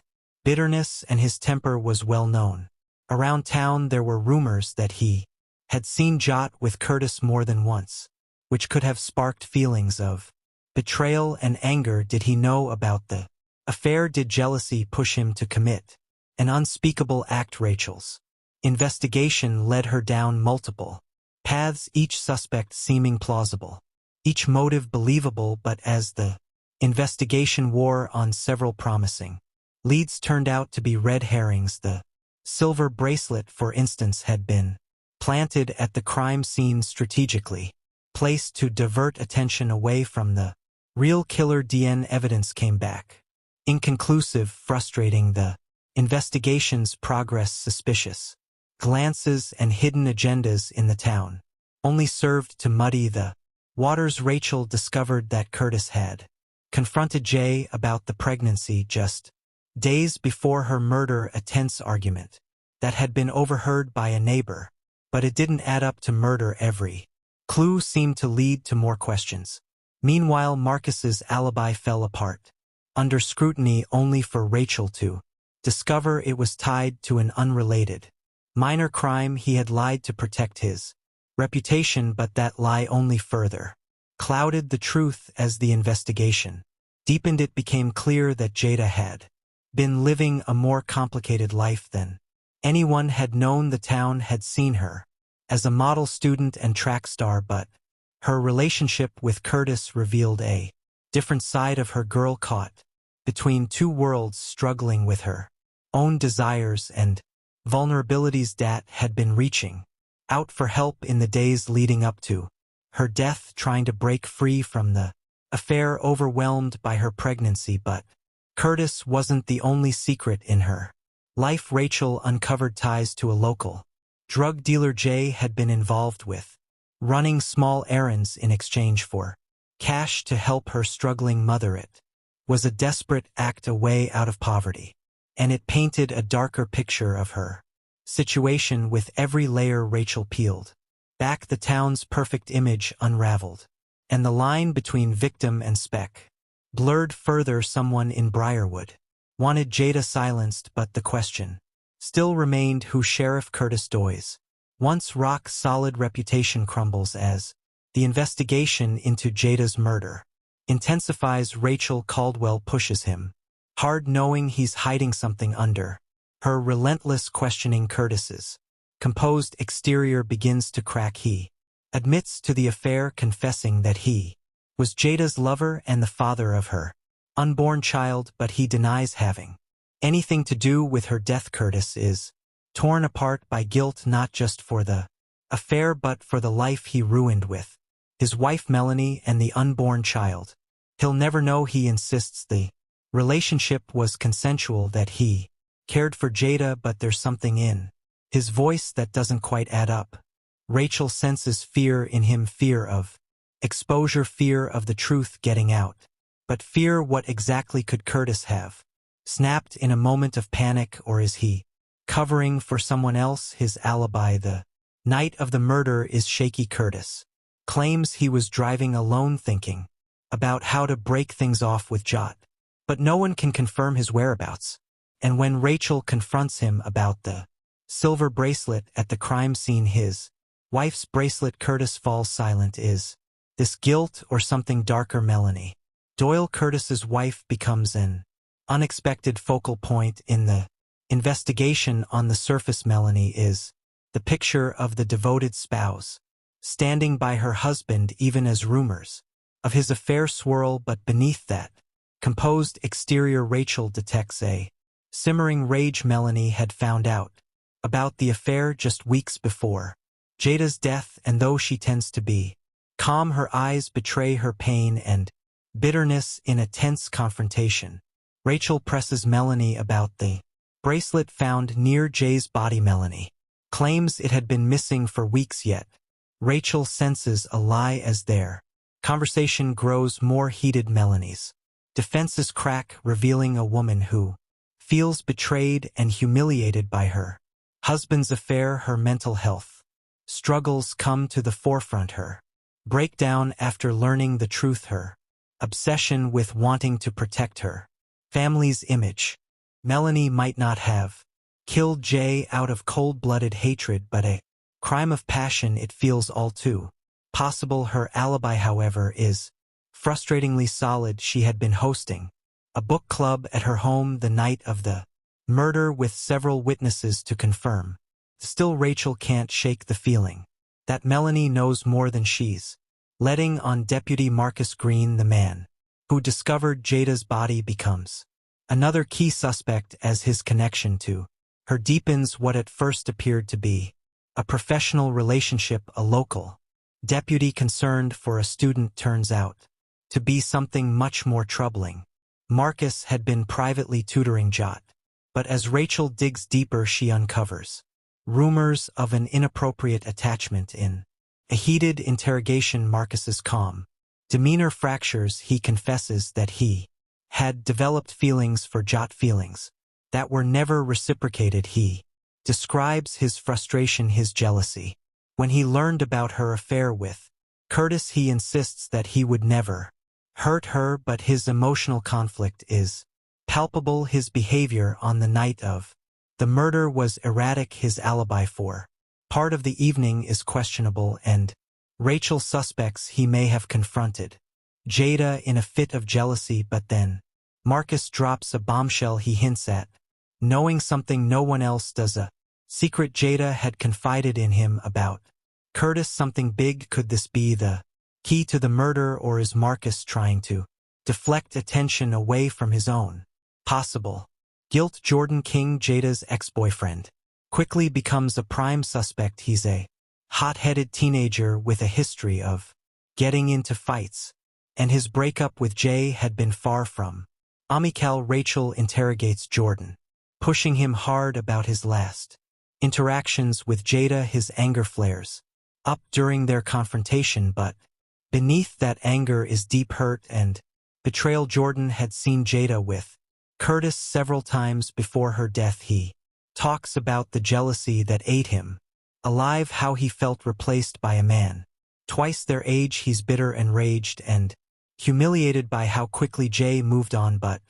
bitterness, and his temper was well known. Around town there were rumors that he had seen Jot with Curtis more than once, which could have sparked feelings of betrayal and anger. Did he know about the affair? Did jealousy push him to commit an unspeakable act? Rachel's investigation led her down multiple paths, each suspect seeming plausible, each motive believable. But as the investigation wore on, several promising leads turned out to be red herrings. The silver bracelet, for instance, had been planted at the crime scene, strategically placed to divert attention away from the real killer. DNA evidence came back inconclusive, frustrating the investigation's progress. Suspicious glances and hidden agendas in the town only served to muddy the waters. Rachel discovered that Curtis had confronted Jay about the pregnancy just days before her murder, a tense argument that had been overheard by a neighbor, but it didn't add up to murder. Every clue seemed to lead to more questions. Meanwhile, Marcus's alibi fell apart under scrutiny, only for Rachel to discover it was tied to an unrelated minor crime. He had lied to protect his reputation, but that lie only further clouded the truth. As the investigation deepened, it became clear that Jada had been living a more complicated life than anyone had known. The town had seen her as a model student and track star, but her relationship with Curtis revealed a different side of her. Girl caught between two worlds, struggling with her own desires and vulnerabilities. Dat had been reaching out for help in the days leading up to her death, trying to break free from the affair, overwhelmed by her pregnancy. But Curtis wasn't the only secret in her life. Rachel uncovered ties to a local drug dealer Jay had been involved with, running small errands in exchange for cash to help her struggling mother. It was a desperate act, a way out of poverty, and it painted a darker picture of her situation. With every layer Rachel peeled back, the town's perfect image unraveled, and the line between victim and spec blurred further. Someone in Briarwood wanted Jada silenced, but the question still remained: who? Sheriff Curtis Doy's once rock-solid reputation crumbles as the investigation into Jada's murder intensifies. Rachel Caldwell pushes him hard, knowing he's hiding something under her relentless questioning. Curtis's composed exterior begins to crack. He admits to the affair, confessing that he was Jada's lover and the father of her unborn child, but he denies having anything to do with her death. Curtis is torn apart by guilt, not just for the affair, but for the life he ruined with his wife Melanie and the unborn child. He'll never know. He insists the relationship was consensual, that he cared for Jada, but there's something in his voice that doesn't quite add up. Rachel senses fear in him, fear of exposure, fear of the truth getting out. But fear, what exactly could Curtis have snapped in a moment of panic, or is he covering for someone else? His alibi the night of the murder is shaky. Curtis claims he was driving alone, thinking about how to break things off with Jot, but no one can confirm his whereabouts. And when Rachel confronts him about the silver bracelet at the crime scene, his wife's bracelet, Curtis falls silent. Is this guilt or something darker? Melanie Doyle, Curtis's wife, becomes an unexpected focal point in the investigation. On the surface, Melanie is the picture of the devoted spouse, standing by her husband even as rumors of his affair swirl, but beneath that composed exterior Rachel detects a Simmering rage. Melanie had found out about the affair just weeks before Jada's death, and though she tends to be calm, her eyes betray her pain and bitterness in a tense confrontation. Rachel presses Melanie about the bracelet found near Jay's body. Melanie claims it had been missing for weeks, yet Rachel senses a lie as their conversation grows more heated. Melanie's defenses crack, revealing a woman who feels betrayed and humiliated by her husband's affair. Her mental health struggles come to the forefront. Her breakdown after learning the truth, her obsession with wanting to protect her family's image. Melanie might not have killed Jay out of cold-blooded hatred, but a crime of passion. It feels all too possible. Her alibi, however, is frustratingly solid. She had been hosting a book club at her home the night of the murder, with several witnesses to confirm. Still, Rachel can't shake the feeling that Melanie knows more than she's letting on. Deputy Marcus Green, the man who discovered Jada's body, becomes another key suspect as his connection to her deepens. What at first appeared to be a professional relationship, a local deputy concerned for a student, turns out to be something much more troubling. Marcus had been privately tutoring Jot, but as Rachel digs deeper, she uncovers rumors of an inappropriate attachment. In a heated interrogation, Marcus's calm demeanor fractures. He confesses that he had developed feelings for Jot, feelings that were never reciprocated. He describes his frustration, his jealousy. When he learned about her affair with Curtis, he insists that he would never hurt her, but his emotional conflict is palpable. His behavior on the night of the murder was erratic. His alibi for part of the evening is questionable, and Rachel suspects he may have confronted Jada in a fit of jealousy. But then Marcus drops a bombshell. He hints at knowing something no one else does, a secret Jada had confided in him about Curtis. Something big. Could this be the key to the murder, or is Marcus trying to deflect attention away from his own possible guilt? Jordan King, Jada's ex-boyfriend, quickly becomes a prime suspect. He's a hot-headed teenager with a history of getting into fights, and his breakup with Jay had been far from amical. Rachel interrogates Jordan, pushing him hard about his last interactions with Jada. His anger flares up during their confrontation, but beneath that anger is deep hurt and betrayal. Jordan had seen Jada with Curtis several times before her death. He talks about the jealousy that ate him alive, how he felt replaced by a man twice their age. He's bitter, enraged, and humiliated by how quickly Jay moved on. But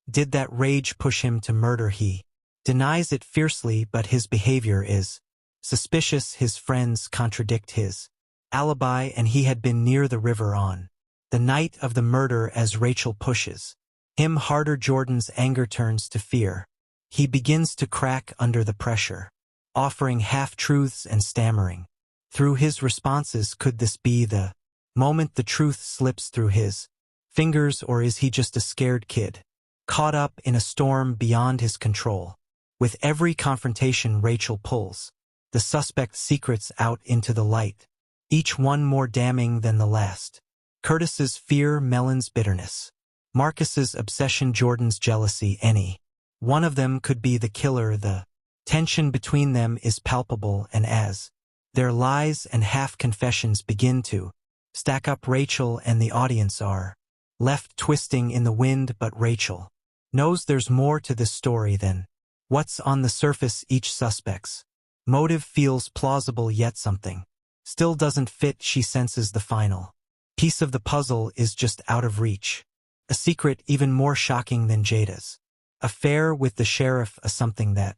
did that rage push him to murder? He denies it fiercely, but his behavior is suspicious. His friends contradict his alibi, and he had been near the river on the night of the murder. As Rachel pushes him harder, Jordan's anger turns to fear. He begins to crack under the pressure, offering half-truths and stammering through his responses. Could this be the moment the truth slips through his fingers, or is he just a scared kid caught up in a storm beyond his control? With every confrontation, Rachel pulls the suspect's secrets out into the light, each one more damning than the last. Curtis's fear, Melon's bitterness, Marcus's obsession, Jordan's jealousy. Any one of them could be the killer. The tension between them is palpable, and as their lies and half-confessions begin to stack up, Rachel and the audience are left twisting in the wind. But Rachel knows there's more to this story than what's on the surface. Each suspect's motive feels plausible, yet something still doesn't fit. She senses the final piece of the puzzle is just out of reach. A secret even more shocking than Jada's affair with the sheriff, something that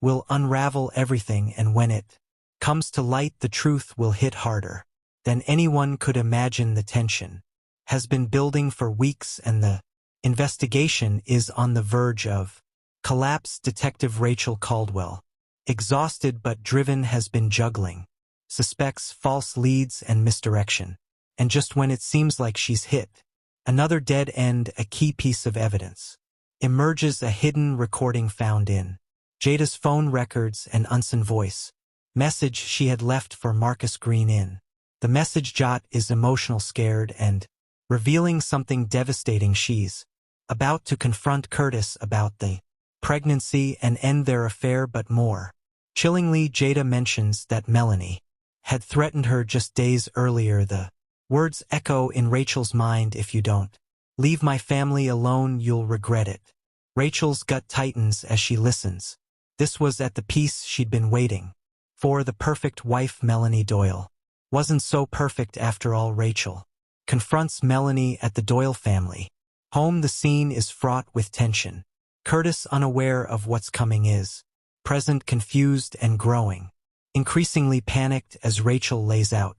will unravel everything, and when it comes to light, the truth will hit harder than anyone could imagine. The tension has been building for weeks, and the investigation is on the verge of collapse. Detective Rachel Caldwell, exhausted but driven, has been juggling suspects, false leads, and misdirection. And just when it seems like she's hit another dead end, a key piece of evidence emerges a hidden recording found in Jada's phone records and unseen voice message she had left for Marcus Green in. The message Jot is emotional, scared, and revealing something devastating. She's about to confront Curtis about the pregnancy and end their affair, but more chillingly, Jada mentions that Melanie had threatened her just days earlier. The words echo in Rachel's mind, "If you don't leave my family alone, you'll regret it." Rachel's gut tightens as she listens. This was at the piece she'd been waiting for. The perfect wife Melanie Doyle wasn't so perfect after all. Rachel confronts Melanie at the Doyle family home. The scene is fraught with tension. Curtis, unaware of what's coming, is present, confused and growing increasingly panicked as Rachel lays out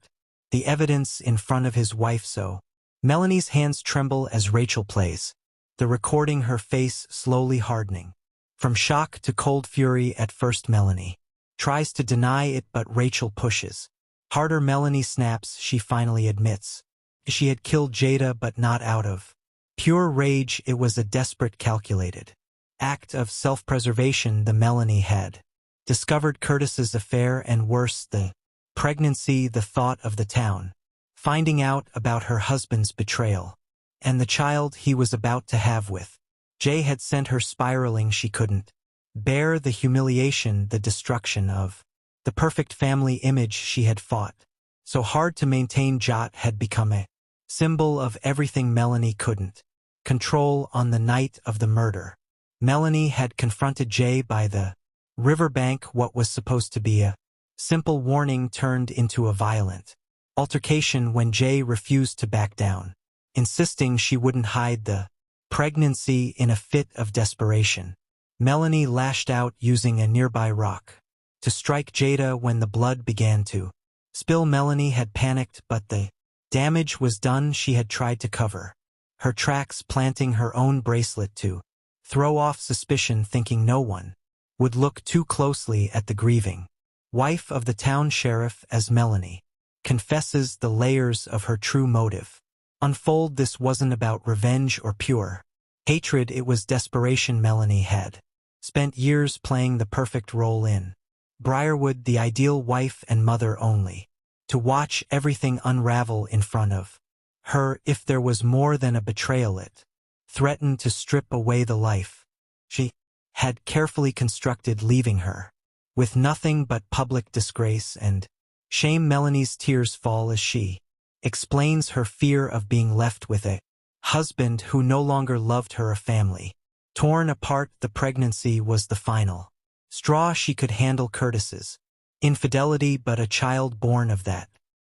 the evidence in front of his wife. So Melanie's hands tremble as Rachel plays the recording, her face slowly hardening from shock to cold fury. At first Melanie tries to deny it, but Rachel pushes harder. Melanie snaps. She finally admits she had killed Jada, but not out of pure rage. It was a desperate, calculated act of self-preservation. The Melanie had discovered Curtis's affair, and worse, the pregnancy, the thought of the town finding out about her husband's betrayal and the child he was about to have with Jay had sent her spiraling. She couldn't bear the humiliation, the destruction of the perfect family image she had fought so hard to maintain. Jot had become a symbol of everything Melanie couldn't control. On the night of the murder, Melanie had confronted Jay by the riverbank. What was supposed to be a simple warning turned into a violent altercation when Jay refused to back down, insisting she wouldn't hide the pregnancy. In a fit of desperation, Melanie lashed out, using a nearby rock to strike Jada. When the blood began to spill, Melanie had panicked, but the damage was done. She had tried to cover her tracks, planting her own bracelet to throw off suspicion, thinking no one would look too closely at the grieving wife of the town sheriff. As Melanie confesses, the layers of her true motive unfold. This wasn't about revenge or pure hatred, it was desperation. Melanie had spent years playing the perfect role in Briarwood, the ideal wife and mother, only to watch everything unravel in front of her. If there was more than a betrayal, it threatened to strip away the life she had carefully constructed, leaving her with nothing but public disgrace and shame. Melanie's tears fall as she explains her fear of being left with a husband who no longer loved her, a family torn apart. The pregnancy was the final straw. She could handle Curtis's infidelity, but a child born of that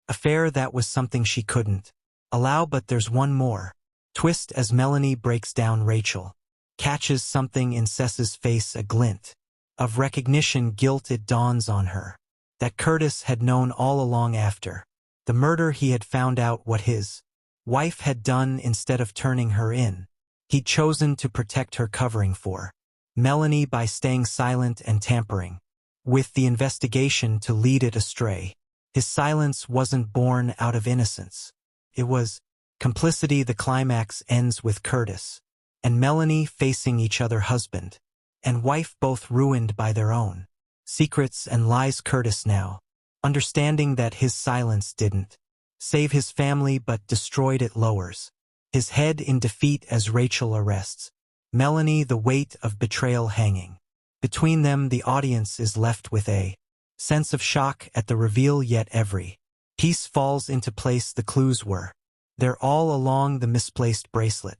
affair, that was something she couldn't allow. But there's one more twist. As Melanie breaks down, Rachel catches something in Sess's face, a glint of recognition, guilt. It dawns on her that Curtis had known all along. After the murder, he had found out what his wife had done. Instead of turning her in, he'd chosen to protect her, covering for Melanie by staying silent and tampering with the investigation to lead it astray. His silence wasn't born out of innocence. It was complicity. The climax ends with Curtis and Melanie facing each other, husband and wife, both ruined by their own secrets and lies. Curtis, now understanding that his silence didn't save his family but destroyed it, lowers his head in defeat as Rachel arrests Melanie, the weight of betrayal hanging between them. The audience is left with a sense of shock at the reveal, yet every piece falls into place. The clues were there all along: the misplaced bracelet,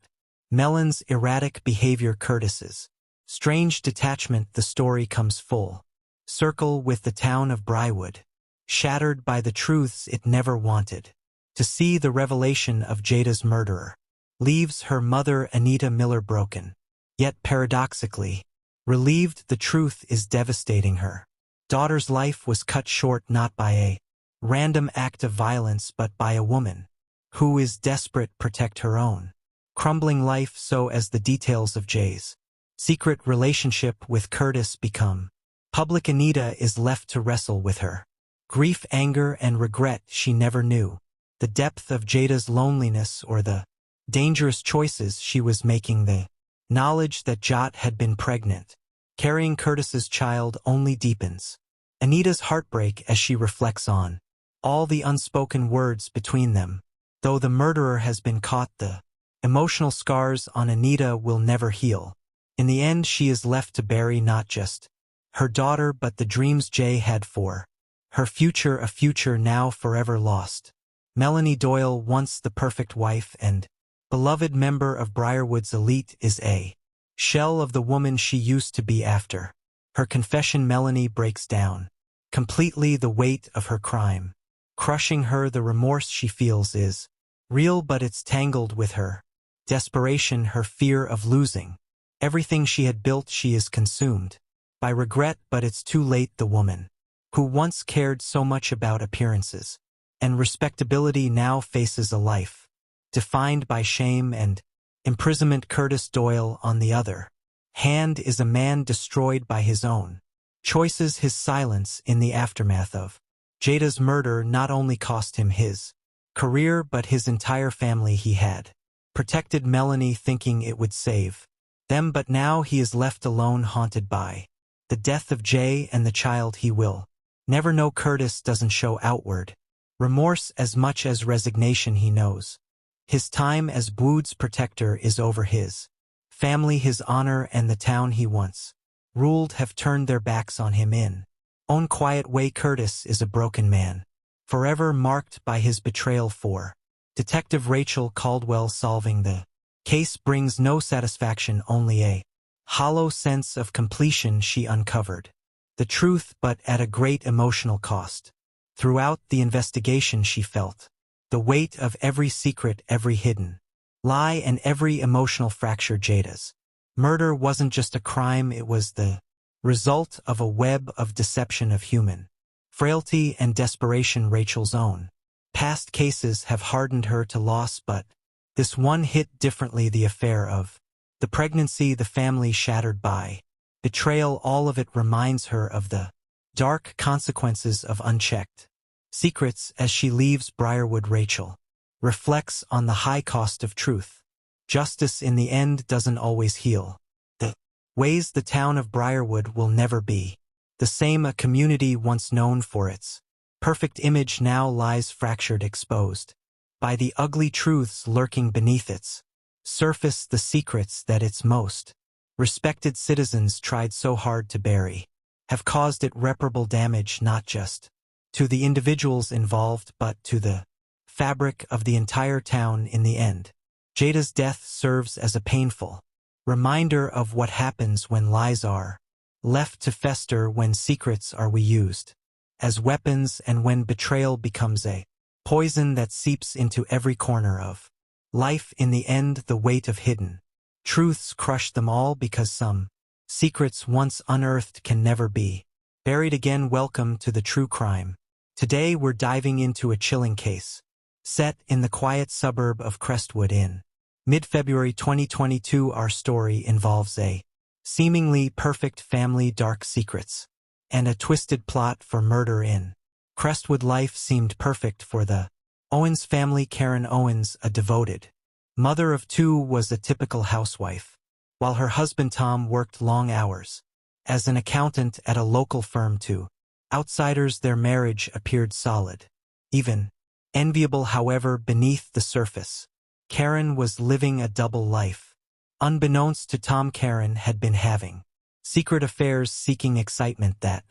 Melon's erratic behavior, Curtis's strange detachment. The story comes full circle with the town of Briarwood, shattered by the truths it never wanted to see. The revelation of Jada's murderer leaves her mother, Anita Miller, broken, yet paradoxically relieved. The truth is devastating. Her daughter's life was cut short not by a random act of violence, but by a woman who is desperate to protect her own crumbling life. So as the details of Jay's secret relationship with Curtis become public, Anita is left to wrestle with her grief, anger, and regret. She never knew the depth of Jada's loneliness or the dangerous choices she was making. The Knowledge that Jot had been pregnant, carrying Curtis's child, only deepens Anita's heartbreak as she reflects on all the unspoken words between them. Though the murderer has been caught, the emotional scars on Anita will never heal. In the end, she is left to bury not just her daughter but the dreams Jay had for her future, a future now forever lost. Melanie Doyle, once the perfect wife and beloved member of Briarwood's elite, is a shell of the woman she used to be. After her confession, Melanie breaks down completely, the weight of her crime crushing her. The remorse she feels is real, but it's tangled with her desperation, her fear of losing everything she had built. She is consumed by regret, but it's too late. The woman who once cared so much about appearances and respectability now faces a life defined by shame and imprisonment. Curtis Doyle, on the other hand, is a man destroyed by his own choices. His silence in the aftermath of Jada's murder not only cost him his career but his entire family. He had protected Melanie, thinking it would save them, but now he is left alone, haunted by the death of Jay and the child he will never know. Curtis doesn't show outward remorse as much as resignation. He knows his time as Wood's protector is over. His family, his honor, and the town he once ruled have turned their backs on him in own quiet way. Curtis is a broken man, forever marked by his betrayal. For Detective Rachel Caldwell, solving the case brings no satisfaction, only a hollow sense of completion. She uncovered the truth, but at a great emotional cost. Throughout the investigation, she felt the weight of every secret, every hidden lie, and every emotional fracture. Jada's murder wasn't just a crime, it was the result of a web of deception, of human frailty and desperation. Rachel's own past cases have hardened her to loss, but this one hit differently. The affair of the pregnancy, the family shattered by betrayal, all of it reminds her of the dark consequences of unchecked secrets. As she leaves Briarwood, Rachel reflects on the high cost of truth. Justice in the end doesn't always heal the ways. The town of Briarwood will never be the same. A community once known for its perfect image now lies fractured, exposed by the ugly truths lurking beneath its surface, the secrets that its most respected citizens tried so hard to bury have caused irreparable damage, not just to the individuals involved but to the fabric of the entire town. In the end, Jada's death serves as a painful reminder of what happens when lies are left to fester, when secrets are used as weapons, and when betrayal becomes a poison that seeps into every corner of life. In the end, the weight of hidden truths crush them all, because some secrets once unearthed can never be buried again. Welcome to the True Crime. Today we're diving into a chilling case set in the quiet suburb of Crestwood in mid-February 2022. Our story involves a seemingly perfect family, dark secrets, and a twisted plot for murder. In Crestwood, life seemed perfect for the Owens family. Karen Owens, a devoted mother of two, was a typical housewife, while her husband Tom worked long hours as an accountant at a local firm. To outsiders, their marriage appeared solid, even enviable. However, beneath the surface, Karen was living a double life. Unbeknownst to Tom, Karen had been having secret affairs, seeking excitement that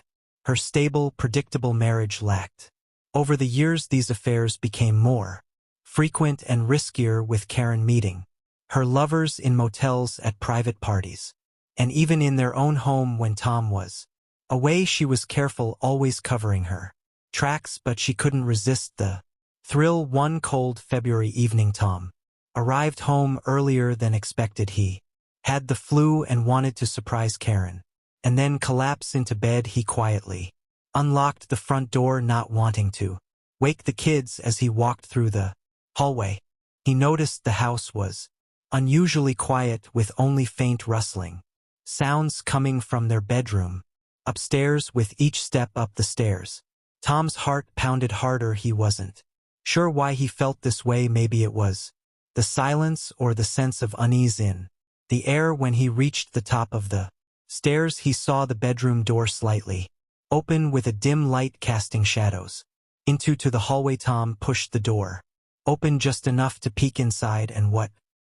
her stable, predictable marriage lacked. Over the years, these affairs became more frequent and riskier, with Karen meeting her lovers in motels, at private parties, and even in their own home when Tom was away. She was careful, always covering her tracks, but she couldn't resist the thrill. One cold February evening, Tom arrived home earlier than expected. He had the flu and wanted to surprise Karen, and then collapse into bed. He quietly unlocked the front door, not wanting to wake the kids. As he walked through the hallway, he noticed the house was unusually quiet, with only faint rustling sounds coming from their bedroom upstairs. With each step up the stairs, Tom's heart pounded harder. He wasn't sure why he felt this way. Maybe it was the silence or the sense of unease in the air. When he reached the top of the stairs, he saw the bedroom door slightly open with a dim light casting shadows into the hallway. Tom pushed the door open just enough to peek inside, and what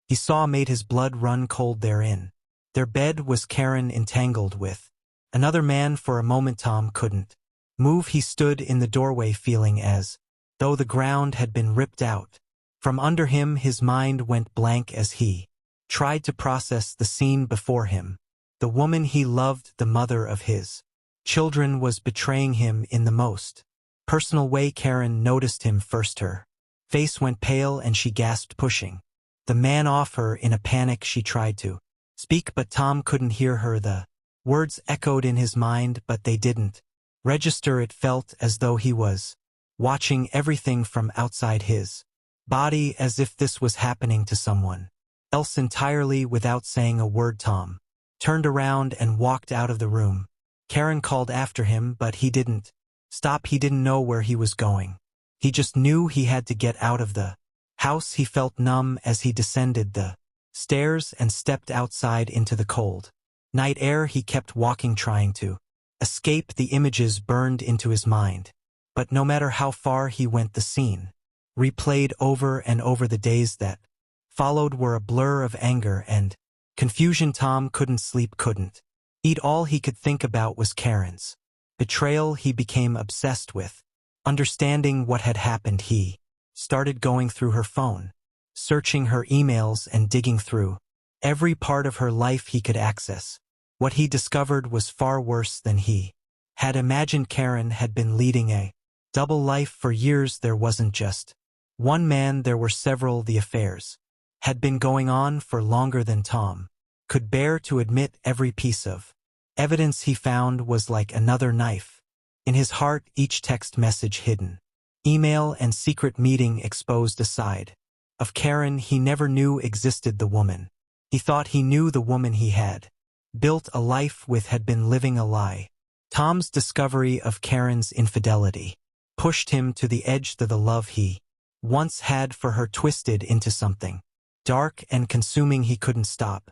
he saw made his blood run cold. Therein, their bed was Karen entangled with another man. For a moment Tom couldn't move. He stood in the doorway feeling as though the ground had been ripped out from under him. His mind went blank as he tried to process the scene before him. The woman he loved, the mother of his children, was betraying him in the most personal way. Karen noticed him first. Her face went pale and she gasped, pushing the man off her. In a panic she tried to speak, but Tom couldn't hear her. The words echoed in his mind, but they didn't register. It felt as though he was watching everything from outside his body, as if this was happening to someone else entirely. Without saying a word, Tom turned around and walked out of the room. Karen called after him, but he didn't stop. He didn't know where he was going. He just knew he had to get out of the house. He felt numb as he descended the stairs and stepped outside into the cold night air. He kept walking, trying to escape. The images burned into his mind, but no matter how far he went, the scene replayed over and over. The days that followed were a blur of anger and confusion. Tom couldn't sleep, couldn't eat. All he could think about was Karen's betrayal. He became obsessed with understanding what had happened. He started going through her phone, searching her emails and digging through every part of her life he could access. What he discovered was far worse than he had imagined. Karen had been leading a double life for years. There wasn't just one man, there were several. The affairs had been going on for longer than Tom could bear to admit. Every piece of evidence he found was like another knife in his heart. Each text message, hidden email, and secret meeting exposed a side of Karen he never knew existed. The woman he thought he knew, the woman he had built a life with, had been living a lie. Tom's discovery of Karen's infidelity pushed him to the edge. The love he once had for her twisted into something dark and consuming. He couldn't stop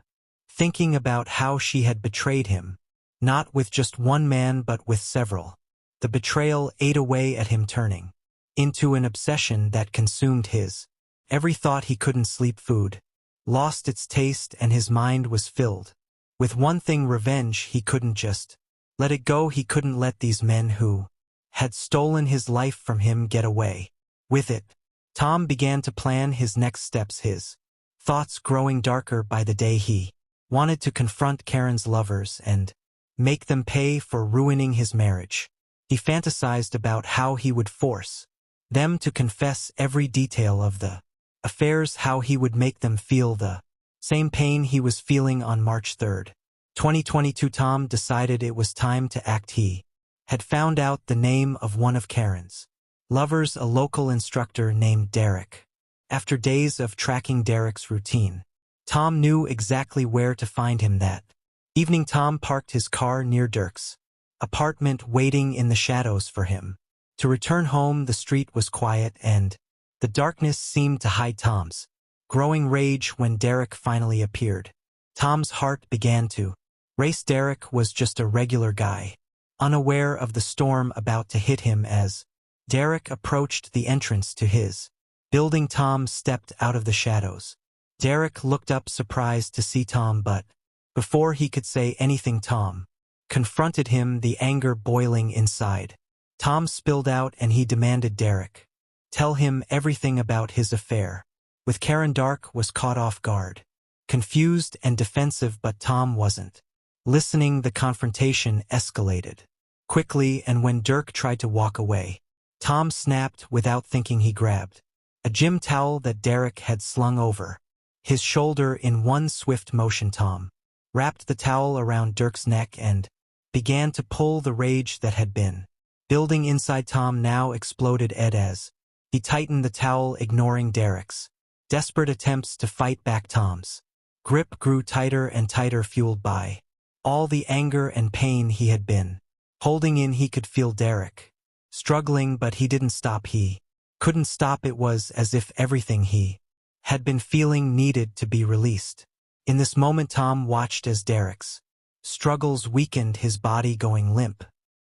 thinking about how she had betrayed him, not with just one man but with several. The betrayal ate away at him, turning into an obsession that consumed his every thought. He couldn't sleep. Food lost its taste and his mind was filled with one thing: revenge. He couldn't just let it go. He couldn't let these men who had stolen his life from him get away with it. Tom began to plan his next steps, his thoughts growing darker by the day. He wanted to confront Karen's lovers and make them pay for ruining his marriage. He fantasized about how he would force them to confess every detail of the affairs, how he would make them feel the same pain he was feeling. On March 3rd, 2022, Tom decided it was time to act. He had found out the name of one of Karen's lovers, a local instructor named Derek. After days of tracking Derek's routine, Tom knew exactly where to find him. That evening, Tom parked his car near Derek's apartment, waiting in the shadows for him to return home. The street was quiet and the darkness seemed to hide Tom's growing rage. When Derek finally appeared, Tom's heart began to race. Derek was just a regular guy, unaware of the storm about to hit him. As Derek approached the entrance to his building, Tom stepped out of the shadows. Derek looked up, surprised to see Tom, but before he could say anything, Tom confronted him, the anger boiling inside. Tom spilled out and he demanded Derek tell him everything about his affair with Karen. Derek was caught off guard, confused and defensive, but Tom wasn't listening. The confrontation escalated quickly, and when Derek tried to walk away, Tom snapped. Without thinking, he grabbed a gym towel that Derek had slung over his shoulder. In one swift motion, Tom wrapped the towel around Derek's neck and began to pull. The rage that had been building inside Tom now exploded as he tightened the towel, ignoring Derek's desperate attempts to fight back. Tom's grip grew tighter and tighter, fueled by all the anger and pain he had been holding in. He could feel Derek struggling, but he didn't stop. He couldn't stop. It was as if everything he had been feeling needed to be released. In this moment Tom watched as Derek's struggles weakened, his body going limp.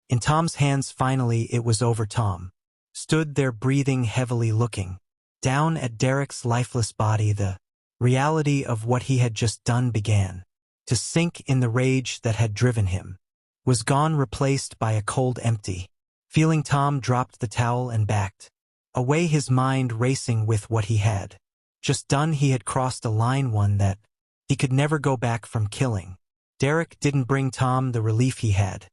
In Tom's hands finally it was over. Tom stood there breathing heavily, looking down at Derek's lifeless body. The reality of what he had just done began to sink in. The rage that had driven him was gone, replaced by a cold, empty feeling. Tom dropped the towel and backed away, his mind racing with what he had just done. He had crossed a line, one that he could never go back from. Killing Derek didn't bring Tom the relief he had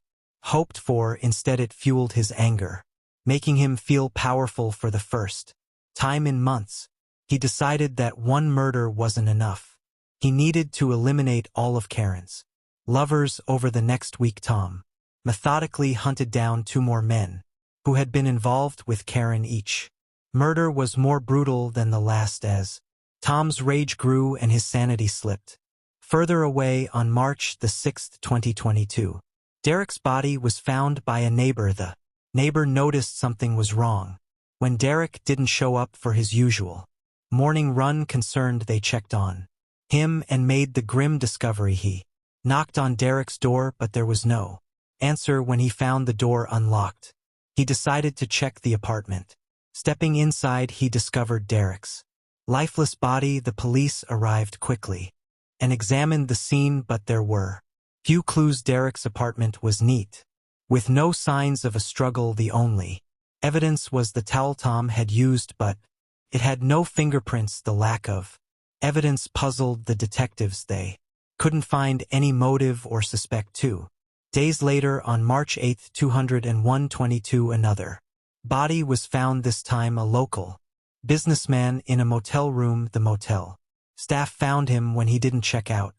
hoped for. Instead, it fueled his anger, making him feel powerful. For the first time in months, he decided that one murder wasn't enough. He needed to eliminate all of Karen's lovers. Over the next week, Tom methodically hunted down 2 more men who had been involved with Karen. Each murder was more brutal than the last as Tom's rage grew and his sanity slipped further away. On March the 6th, 2022, Derek's body was found by a neighbor. The neighbor noticed something was wrong when Derek didn't show up for his usual morning run. Concerned, they checked on him and made the grim discovery. He knocked on Derek's door, but there was no answer. When he found the door unlocked, he decided to check the apartment. Stepping inside, he discovered Derek's lifeless body. The police arrived quickly and examined the scene, but there were few clues. Derek's apartment was neat, with no signs of a struggle. The only evidence was the towel Tom had used, but it had no fingerprints. The lack of evidence puzzled the detectives. They couldn't find any motive or suspect. 2 days later, on March 8, 2022, another body was found, this time a local businessman in a motel room. The motel staff found him when he didn't check out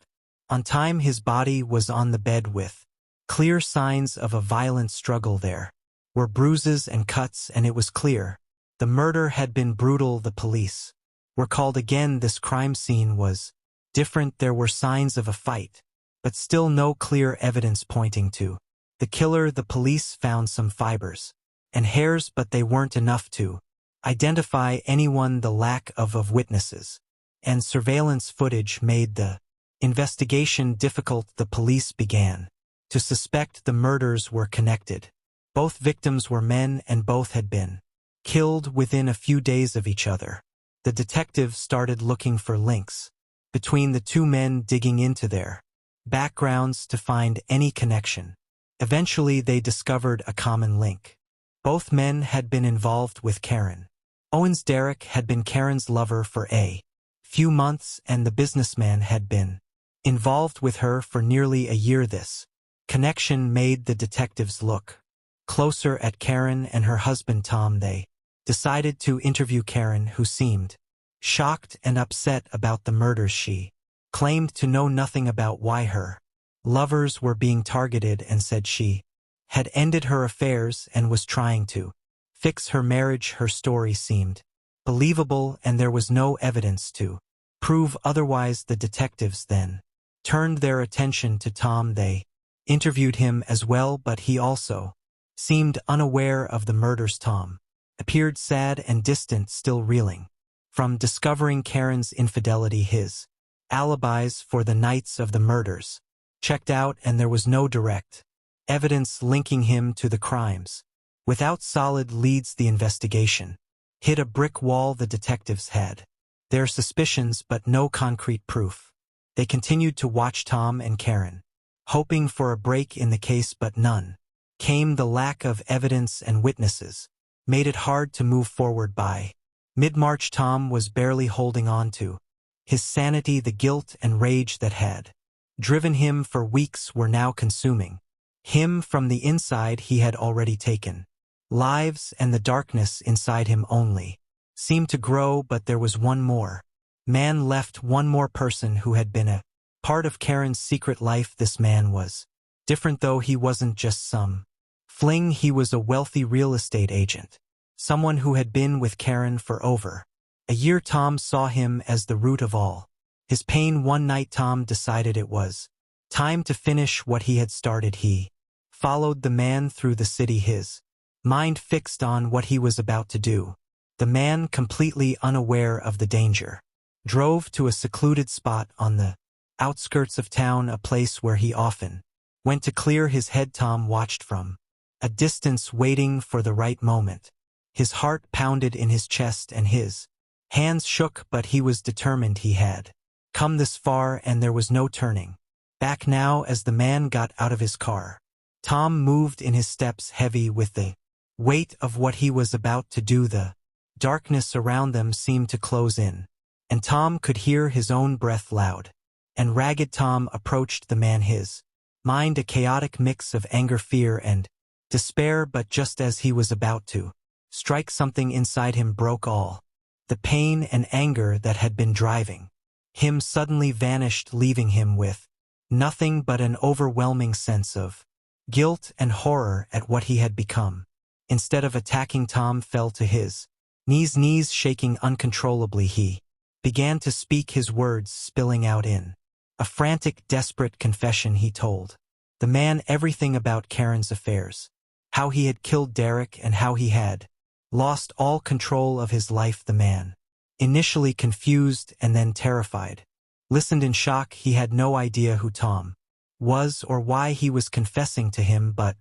on time. His body was on the bed with clear signs of a violent struggle. There were bruises and cuts, and it was clear the murder had been brutal. The police were called again. This crime scene was different. There were signs of a fight, but still no clear evidence pointing to the killer. The police found some fibers and hairs, but they weren't enough to identify anyone. The lack of witnesses and surveillance footage made the investigation difficult. The police began to suspect the murders were connected. Both victims were men, and both had been killed within a few days of each other. The detectives started looking for links between the 2 men, digging into their backgrounds to find any connection. Eventually, they discovered a common link. Both men had been involved with Karen Owens. Derek had been Karen's lover for a few months, and the businessman had been involved with her for nearly a year. This connection made the detectives look closer at Karen and her husband Tom. They decided to interview Karen, who seemed shocked and upset about the murders. She claimed to know nothing about why her lovers were being targeted, and said she had ended her affairs and was trying to fix her marriage. Her story seemed believable, and there was no evidence to prove otherwise. The detectives then turned their attention to Tom. They interviewed him as well, but he also seemed unaware of the murders. Tom appeared sad and distant, still reeling from discovering Karen's infidelity. His alibis for the nights of the murders checked out, and there was no direct evidence linking him to the crimes. Without solid leads, the investigation hit a brick wall. The detectives had their suspicions, but no concrete proof. They continued to watch Tom and Karen, hoping for a break in the case, but none came. The lack of evidence and witnesses made it hard to move forward. By mid-March, Tom was barely holding on to his sanity. The guilt and rage that had driven him for weeks were now consuming him from the inside. He had already taken lives, and the darkness inside him only seemed to grow. But there was one more man left, one more person who had been a part of Karen's secret life. This man was different, though. He wasn't just some fling. He was a wealthy real estate agent, someone who had been with Karen for over a year. Tom saw him as the root of all his pain. One night, Tom decided it was time to finish what he had started. He followed the man through the city, his mind fixed on what he was about to do. The man, completely unaware of the danger, drove to a secluded spot on the outskirts of town, a place where he often went to clear his head. Tom watched from a distance, waiting for the right moment. His heart pounded in his chest and his hands shook, but he was determined. He had come this far and there was no turning back now. As the man got out of his car, Tom moved in his steps, heavy with the weight of what he was about to do. The darkness around them seemed to close in, and Tom could hear his own breath loud and ragged. Tom approached the man, his mind a chaotic mix of anger, fear, and despair, but just as he was about to strike, something inside him broke. All the pain and anger that had been driving him suddenly vanished, leaving him with nothing but an overwhelming sense of guilt and horror at what he had become. Instead of attacking, Tom fell to his knees, shaking uncontrollably. He began to speak, his words spilling out in a frantic, desperate confession. He told the man everything about Karen's affairs, how he had killed Derek and how he had lost all control of his life. The man, initially confused and then terrified, listened in shock. He had no idea who Tom was or why he was confessing to him, but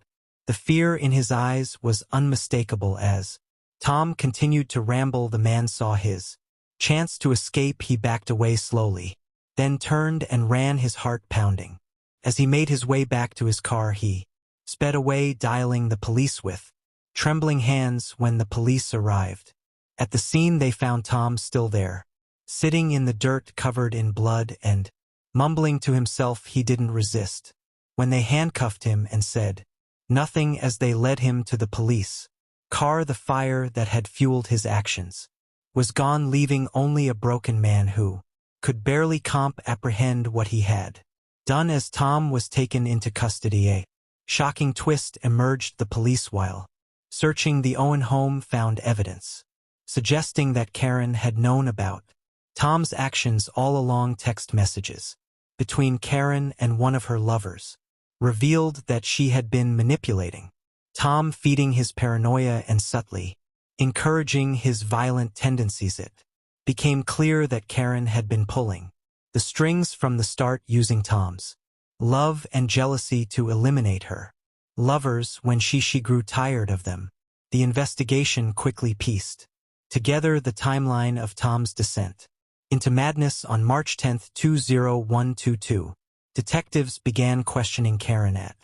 the fear in his eyes was unmistakable. As Tom continued to ramble, the man saw his chance to escape. He backed away slowly, then turned and ran, his heart pounding. As he made his way back to his car, he sped away, dialing the police with trembling hands. When the police arrived at the scene, they found Tom still there, sitting in the dirt, covered in blood and mumbling to himself. He didn't resist when they handcuffed him and said nothing as they led him to the police car. The fire that had fueled his actions was gone, leaving only a broken man who could barely comprehend what he had done. As Tom was taken into custody, a shocking twist emerged. The police, while searching the Owen home, found evidence suggesting that Karen had known about Tom's actions all along. Text messages between Karen and one of her lovers revealed that she had been manipulating Tom, feeding his paranoia and subtly encouraging his violent tendencies. It became clear that Karen had been pulling the strings from the start, using Tom's love and jealousy to eliminate her lovers. When she grew tired of them, the investigation quickly pieced together the timeline of Tom's descent into madness. On March 10, 2022, detectives began questioning Karen. At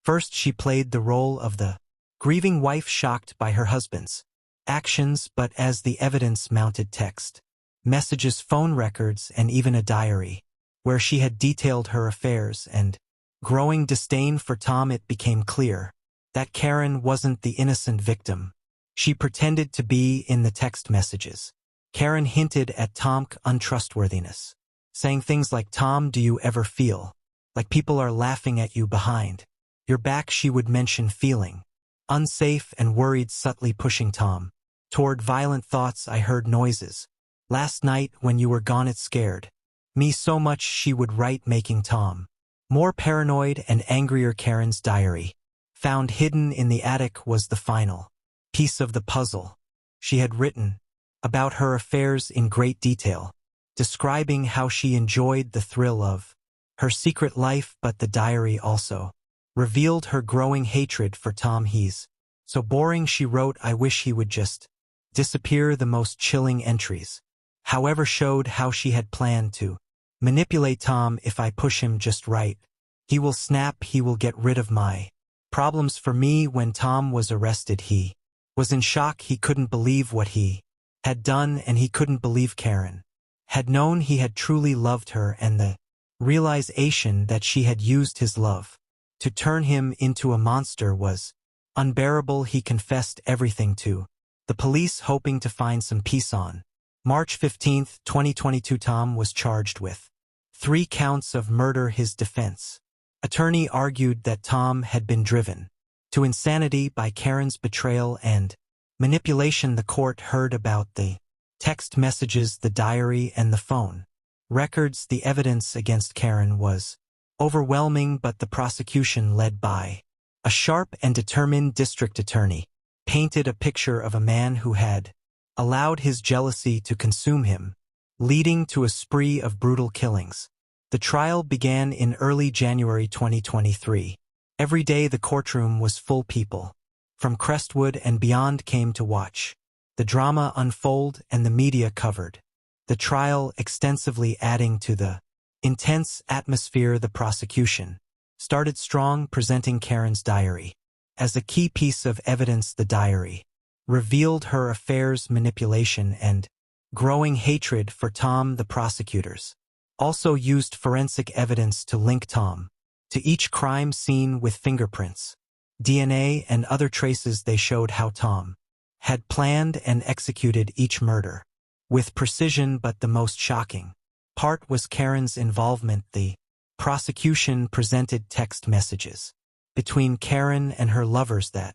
first, she played the role of the grieving wife, shocked by her husband's actions, but as the evidence mounted, text messages, phone records, and even a diary where she had detailed her affairs and growing disdain for Tom, it became clear that Karen wasn't the innocent victim she pretended to be. In the text messages, Karen hinted at Tom's untrustworthiness, saying things like, "Tom, do you ever feel like people are laughing at you behind your back?" She would mention feeling unsafe and worried, subtly pushing Tom toward violent thoughts. "I heard noises last night when you were gone. It scared me so much," she would write, making Tom more paranoid and angrier. Karen's diary, found hidden in the attic, was the final piece of the puzzle. She had written about her affairs in great detail, describing how she enjoyed the thrill of her secret life, but the diary also revealed her growing hatred for Tom. "He's so boring," she wrote. "I wish he would just disappear." The most chilling entries, however, showed how she had planned to manipulate Tom. "If I push him just right, he will snap. He will get rid of my problems for me." When Tom was arrested, he was in shock. He couldn't believe what he had done, and he couldn't believe Karen had known he had truly loved her, and the realization that she had used his love to turn him into a monster was unbearable. He confessed everything to the police, hoping to find some peace. On March 15, 2022, Tom was charged with 3 counts of murder. His defense attorney argued that Tom had been driven to insanity by Karen's betrayal and manipulation. The court heard about the text messages, the diary, and the phone records. The evidence against Karen was overwhelming, but the prosecution, led by a sharp and determined district attorney, painted a picture of a man who had allowed his jealousy to consume him, leading to a spree of brutal killings. The trial began in early January 2023. Every day the courtroom was full people. From Crestwood and beyond came to watch the drama unfold, and the media covered the trial extensively, adding to the intense atmosphere. The prosecution started strong, presenting Karen's diary as a key piece of evidence. The diary revealed her affairs, manipulation, and growing hatred for Tom. The prosecutors also used forensic evidence to link Tom to each crime scene with fingerprints, DNA, and other traces. They showed how Tom had planned and executed each murder with precision, but the most shocking part was Karen's involvement. The prosecution presented text messages between Karen and her lovers that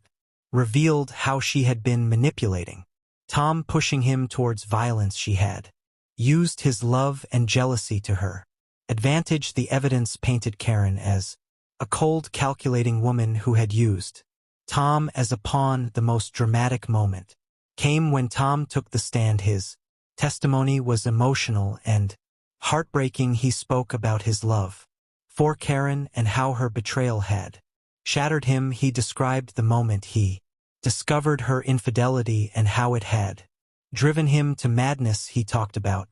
revealed how she had been manipulating Tom, pushing him towards violence. She had used his love and jealousy to her advantage. The evidence painted Karen as a cold, calculating woman who had used Tom as a pawn. The most dramatic moment came when Tom took the stand. His testimony was emotional and heartbreaking. He spoke about his love for Karen and how her betrayal had shattered him. He described the moment he discovered her infidelity and how it had driven him to madness. He talked about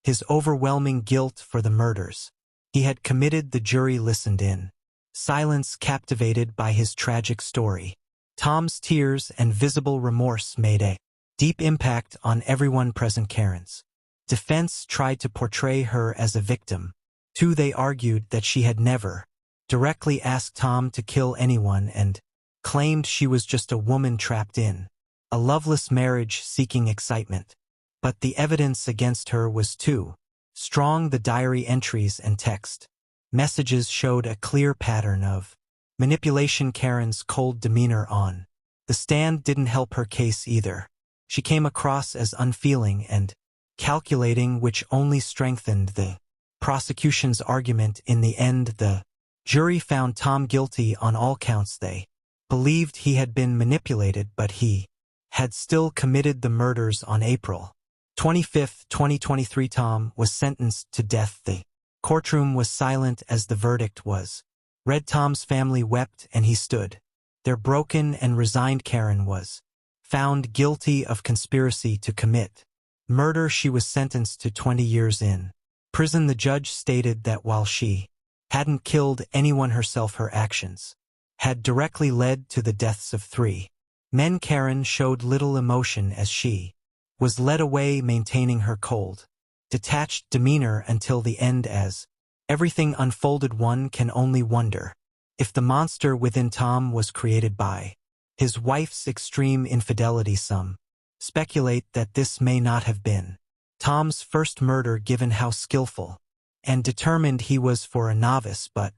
his overwhelming guilt for the murders he had committed. The jury listened in silence, captivated by his tragic story. Tom's tears and visible remorse made a deep impact on everyone present. Karen's defense tried to portray her as a victim, too. They argued that she had never directly asked Tom to kill anyone and claimed she was just a woman trapped in a loveless marriage seeking excitement. But the evidence against her was too strong. The diary entries and text messages showed a clear pattern of manipulation. Karen's cold demeanor on the stand didn't help her case either. She came across as unfeeling and calculating, which only strengthened the prosecution's argument. In the end, the jury found Tom guilty on all counts. They believed he had been manipulated, but he had still committed the murders. On April 25, 2023, Tom was sentenced to death. The courtroom was silent as the verdict was read. Tom's family wept and he stood there broken and resigned. Karen was found guilty of conspiracy to commit murder. She was sentenced to 20 years in prison. The judge stated that while she hadn't killed anyone herself, her actions had directly led to the deaths of 3 men. Karen showed little emotion as she was led away, maintaining her cold, detached demeanor until the end. As everything unfolded, one can only wonder if the monster within Tom was created by his wife's extreme infidelity. Some speculate that this may not have been Tom's first murder, given how skillful and determined he was for a novice. But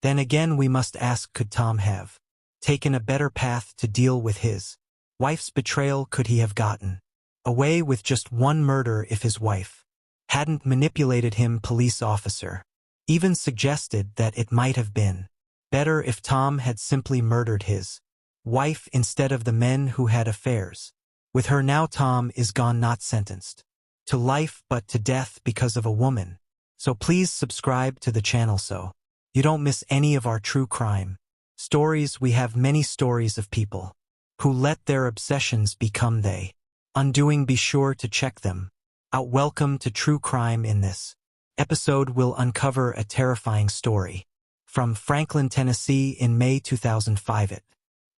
then again, we must ask, could Tom have taken a better path to deal with his wife's betrayal? Could he have gotten away with just one murder if his wife hadn't manipulated him? Police officer even suggested that it might have been better if Tom had simply murdered his wife instead of the men who had affairs with her. Now Tom is gone, not sentenced to life but to death because of a woman. So please subscribe to the channel so you don't miss any of our true crime stories. We have many stories of people who let their obsessions become their undoing. Be sure to check them out. Welcome to True Crime. In this episode, we'll uncover a terrifying story from Franklin, Tennessee in May 2005. It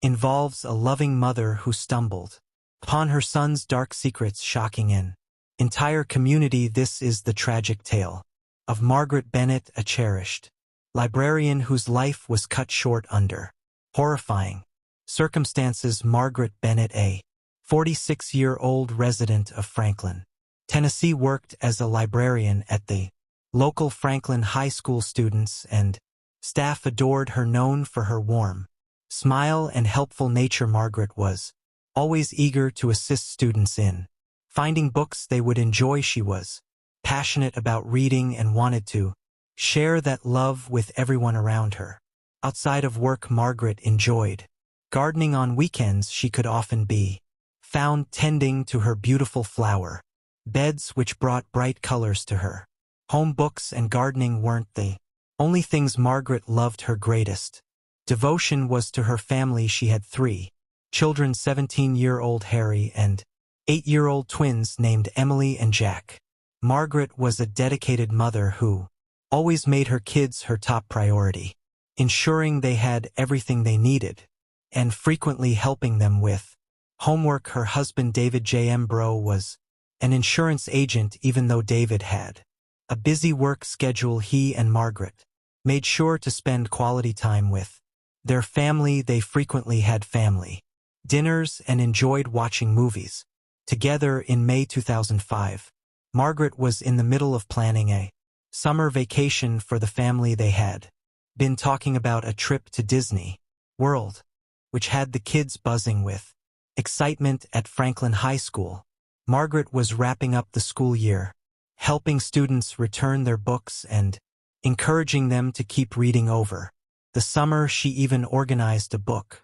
involves a loving mother who stumbled upon her son's dark secrets, shocking an entire community. This is the tragic tale of Margaret Bennett, a cherished librarian whose life was cut short under horrifying circumstances. Margaret Bennett, a 46-year-old resident of Franklin, Tennessee, worked as a librarian at the local Franklin High School. Students and staff adored her. Known for her warm smile and helpful nature, Margaret was always eager to assist students in finding books they would enjoy. She was passionate about reading and wanted to share that love with everyone around her. Outside of work, Margaret enjoyed gardening. On weekends, she could often be found tending to her beautiful flower beds, which brought bright colors to her Home books and gardening weren't the only things Margaret loved her greatest. Devotion was to her family. She had 3 children, 17-year-old Harry and 8-year-old twins named Emily and Jack. Margaret was a dedicated mother who always made her kids her top priority, ensuring they had everything they needed, and frequently helping them with homework. Her husband David J. Mbro was an insurance agent. Even though David had a busy work schedule, he and Margaret made sure to spend quality time with their family. They frequently had family dinners and enjoyed watching movies together. In May 2005, Margaret was in the middle of planning a summer vacation for the family. They had been talking about a trip to Disney World, which had the kids buzzing with excitement. At Franklin High School, Margaret was wrapping up the school year, helping students return their books and encouraging them to keep reading over the summer. She even organized a book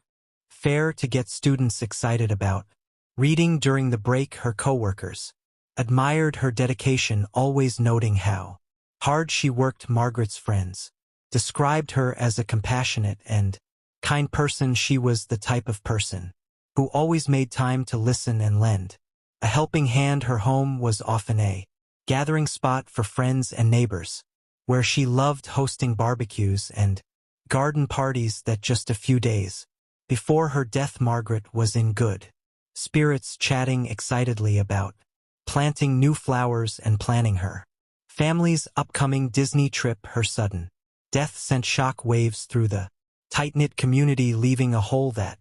fair to get students excited about reading during the break. Her coworkers admired her dedication, always noting how hard she worked. Margaret's friends described her as a compassionate and kind person. She was the type of person who always made time to listen and lend a helping hand. Her home was often a gathering spot for friends and neighbors, where she loved hosting barbecues and garden parties. That just a few days before her death, Margaret was in good spirits, chatting excitedly about planting new flowers and planning her family's upcoming Disney trip. Her sudden death sent shock waves through the tight-knit community, leaving a hole that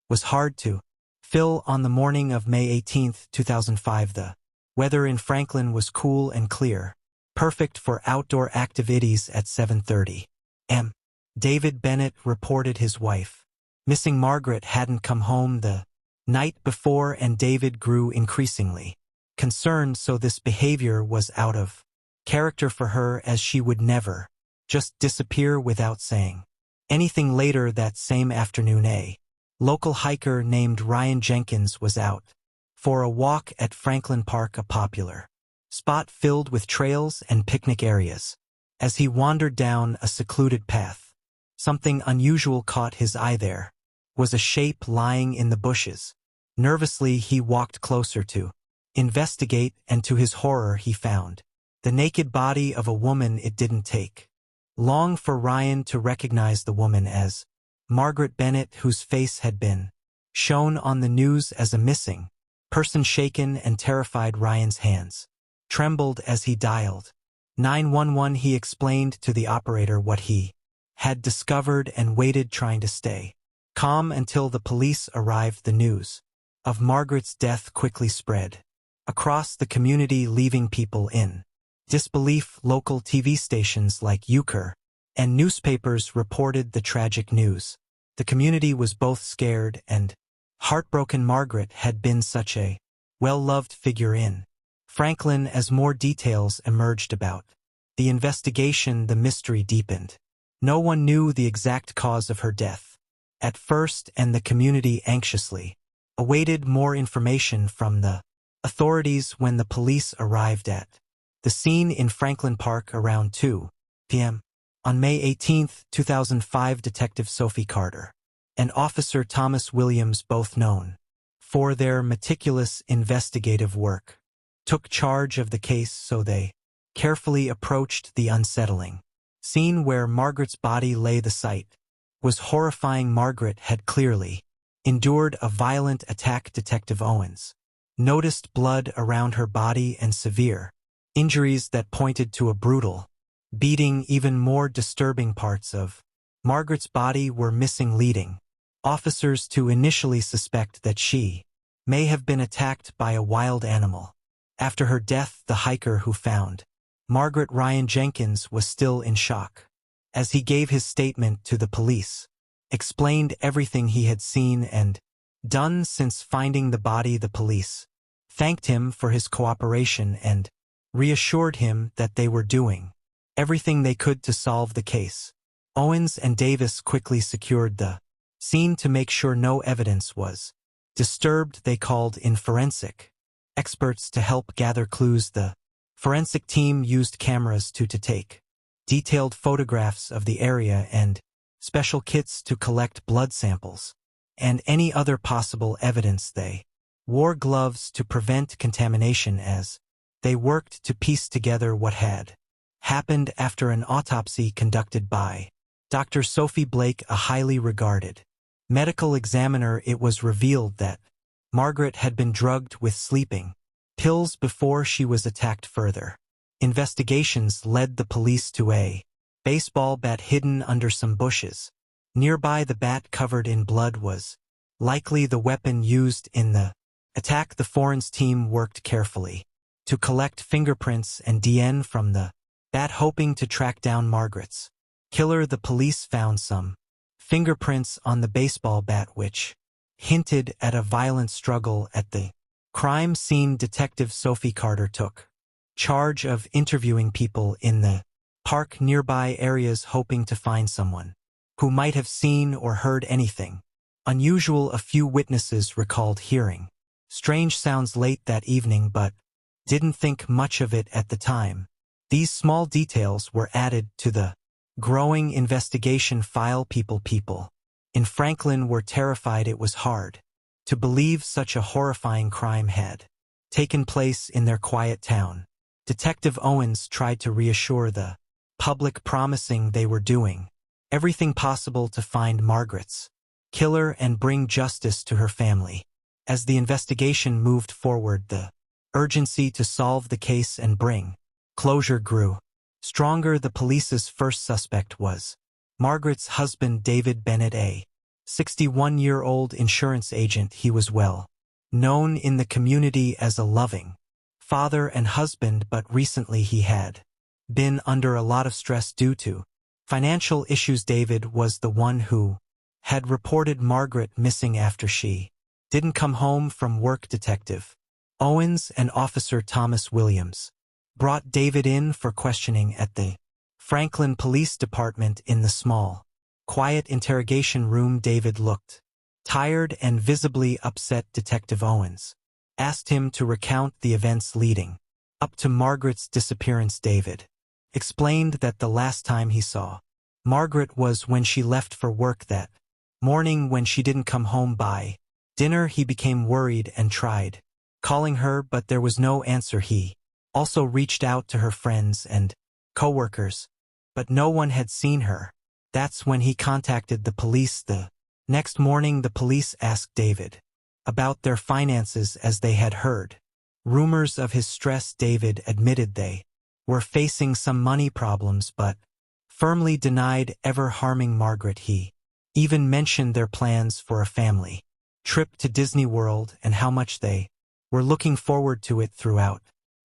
was hard to fill. On the morning of May 18, 2005, the weather in Franklin was cool and clear, perfect for outdoor activities. At 7:30 a.m., David Bennett reported his wife missing. Margaret hadn't come home the night before, and David grew increasingly concerned. So this behavior was out of character for her, as she would never just disappear without saying anything. Later that same afternoon, a local hiker named Ryan Jenkins was out for a walk at Franklin Park, a popular spot filled with trails and picnic areas. As he wandered down a secluded path, something unusual caught his eye. There was a shape lying in the bushes. Nervously, he walked closer to investigate, and to his horror, he found the naked body of a woman. It didn't take long for Ryan to recognize the woman as Margaret Bennett, whose face had been shown on the news as a missing person. Shaken and terrified, Ryan's hands trembled as he dialed 911. He explained to the operator what he had discovered and waited, trying to stay calm until the police arrived. The news of Margaret's death quickly spread across the community, leaving people in disbelief. Local TV stations like UCAR and newspapers reported the tragic news. The community was both scared and heartbroken. Margaret had been such a well-loved figure in Franklin. As more details emerged about the investigation, the mystery deepened. No one knew the exact cause of her death at first, and the community anxiously awaited more information from the authorities. When the police arrived at the scene in Franklin Park around 2 p.m. on May 18, 2005, Detective Sophie Carter and Officer Thomas Williams, both known for their meticulous investigative work, took charge of the case. So they carefully approached the unsettling scene where Margaret's body lay. The sight was horrifying. Margaret had clearly endured a violent attack. Detective Owens noticed blood around her body and severe injuries that pointed to a brutal beating. Even more disturbing, parts of Margaret's body were missing, leading officers to initially suspect that she may have been attacked by a wild animal. After her death, the hiker who found Margaret, Ryan Jenkins, was still in shock. As he gave his statement to the police, explained everything he had seen and done since finding the body. The police thanked him for his cooperation and reassured him that they were doing everything they could to solve the case. Owens and Davis quickly secured the scene to make sure no evidence was disturbed. They called in forensic experts to help gather clues. The Forensic team used cameras to take detailed photographs of the area and special kits to collect blood samples and any other possible evidence. They wore gloves to prevent contamination as they worked to piece together what had happened after an autopsy conducted by Dr. Sophie Blake, a highly regarded medical examiner. It was revealed that Margaret had been drugged with sleeping pills before she was attacked. Further investigations led the police to a baseball bat hidden under some bushes. Nearby, the bat covered in blood was likely the weapon used in the attack. The forensics team worked carefully to collect fingerprints and DNA from the bat, hoping to track down Margaret's killer. The police found some fingerprints on the baseball bat which hinted at a violent struggle at the crime scene. Detective Sophie Carter took charge of interviewing people in the park nearby areas, hoping to find someone who might have seen or heard anything unusual. A few witnesses recalled hearing strange sounds late that evening but didn't think much of it at the time. These small details were added to the growing investigation file. People in Franklin were terrified. It was hard to believe such a horrifying crime had taken place in their quiet town. Detective Owens tried to reassure the public, promising they were doing everything possible to find Margaret's killer and bring justice to her family. As the investigation moved forward, the urgency to solve the case and bring closure grew stronger. The police's first suspect was Margaret's husband, David Bennett, a 61-year-old insurance agent. He was well known in the community as a loving father and husband, but recently he had been under a lot of stress due to financial issues. David was the one who had reported Margaret missing after she didn't come home from work. Detective Owens and Officer Thomas Williams brought David in for questioning at the Franklin Police Department. In the small, quiet interrogation room, David looked tired and visibly upset. Detective Owens asked him to recount the events leading up to Margaret's disappearance. David explained that the last time he saw Margaret was when she left for work that morning. When she didn't come home by dinner, he became worried and tried calling her, but there was no answer. He also reached out to her friends and co-workers, but no one had seen her. That's when he contacted the police. The next morning, the police asked David about their finances as they had heard rumors of his stress. David admitted they were facing some money problems, but firmly denied ever harming Margaret. He even mentioned their plans for a family trip to Disney World and how much they were looking forward to it. Throughout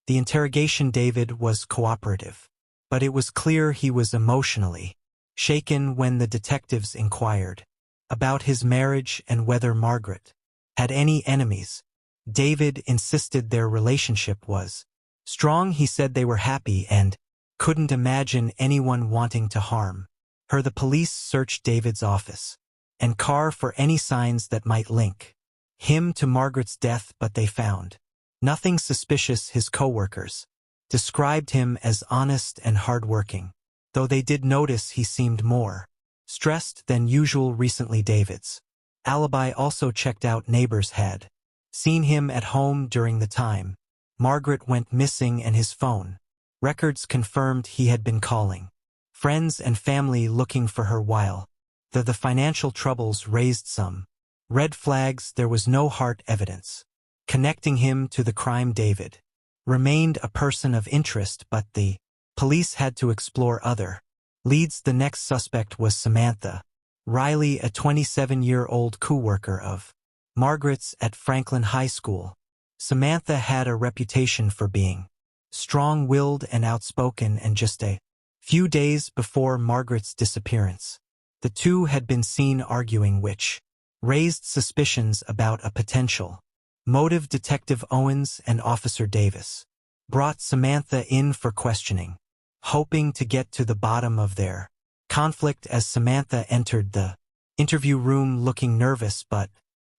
the interrogation, David was cooperative, but it was clear he was emotionally shaken when the detectives inquired about his marriage and whether Margaret had any enemies. David insisted their relationship was strong. He said they were happy and couldn't imagine anyone wanting to harm her. The police searched David's office and car for any signs that might link him to Margaret's death, but they found nothing suspicious. His co-workers described him as honest and hardworking, though they did notice he seemed more stressed than usual recently. David's alibi also checked out. Neighbors had seen him at home during the time Margaret went missing, and his phone records confirmed he had been calling friends and family looking for her. While the financial troubles raised some red flags, there was no hard evidence connecting him to the crime. David remained a person of interest, but the police had to explore other leads. The next suspect was Samantha Riley, a 27-year-old co-worker of Margaret's at Franklin High School. Samantha had a reputation for being strong-willed and outspoken, and just a few days before Margaret's disappearance, the two had been seen arguing, which raised suspicions about a potential motive. Detective Owens and Officer Davis brought Samantha in for questioning, hoping to get to the bottom of their conflict. As Samantha entered the interview room looking nervous but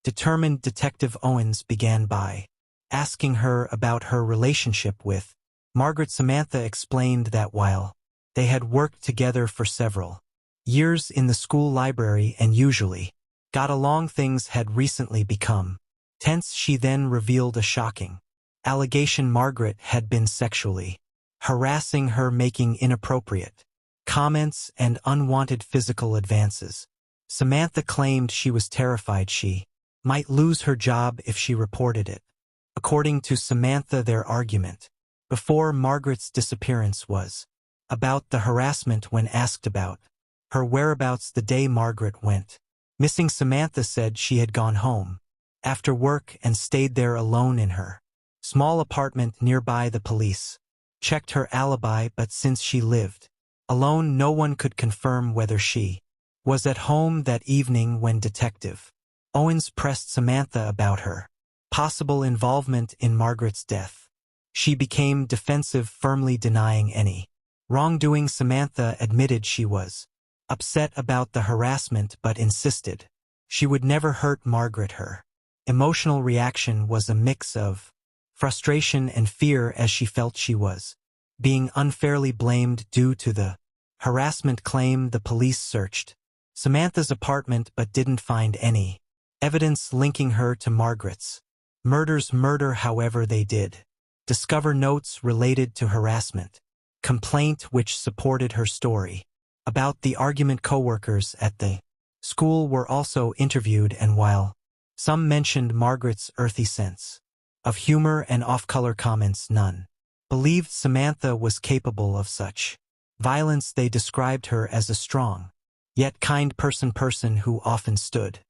determined, Detective Owens began by asking her about her relationship with Margaret Samantha explained that while they had worked together for several years in the school library and usually got along, things had recently become tense. She then revealed a shocking allegation: Margaret had been sexually harassing her, making inappropriate comments and unwanted physical advances. Samantha claimed she was terrified she might lose her job if she reported it. According to Samantha, their argument before Margaret's disappearance was about the harassment. When asked about her whereabouts the day Margaret went missing, Samantha said she had gone home after work and stayed there alone in her small apartment nearby. The police checked her alibi, but since she lived alone, no one could confirm whether she was at home that evening. When Detective Owens pressed Samantha about her possible involvement in Margaret's death, she became defensive, firmly denying any wrongdoing. Samantha admitted she was upset about the harassment but insisted she would never hurt Margaret. Her emotional reaction was a mix of frustration and fear as she felt she was being unfairly blamed due to the harassment claim. The police searched Samantha's apartment but didn't find any evidence linking her to Margaret's murder. However, they did discover notes related to harassment complaint which supported her story about the argument. Coworkers at the school were also interviewed, and while some mentioned Margaret's earthy sense of humor and off-color comments, none believed Samantha was capable of such violence. They described her as a strong yet kind person who often stood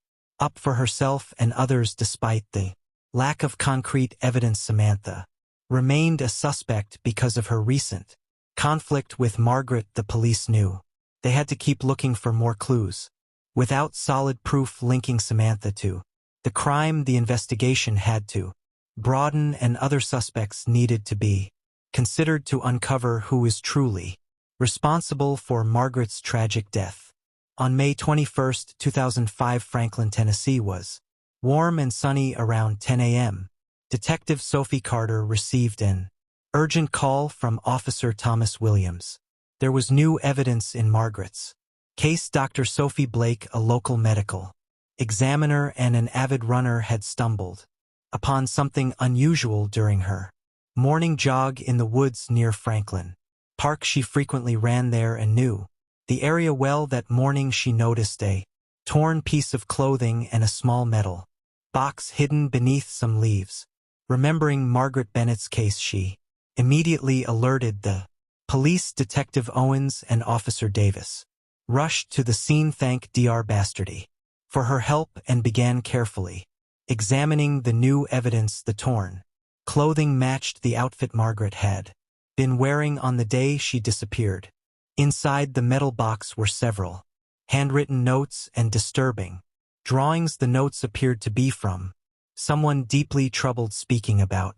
up for herself and others. Despite the lack of concrete evidence, Samantha remained a suspect because of her recent conflict with Margaret. The police knew they had to keep looking for more clues. Without solid proof linking Samantha to the crime, the investigation had to broaden, and other suspects needed to be considered to uncover who is truly responsible for Margaret's tragic death. On May 21, 2005, Franklin, Tennessee was warm and sunny. Around 10 a.m., Detective Sophie Carter received an urgent call from Officer Thomas Williams. There was new evidence in Margaret's case. Dr. Sophie Blake, a local medical examiner and an avid runner, had stumbled upon something unusual during her morning jog in the woods near Franklin Park. She frequently ran there and knew the area well. That morning she noticed a torn piece of clothing and a small metal box hidden beneath some leaves. Remembering Margaret Bennett's case, she immediately alerted the police. Detective Owens and Officer Davis rushed to the scene, thanked Dr. Bastardy for her help, and began carefully examining the new evidence. The torn clothing matched the outfit Margaret had been wearing on the day she disappeared. Inside the metal box were several handwritten notes and disturbing drawings. The notes appeared to be from someone deeply troubled, speaking about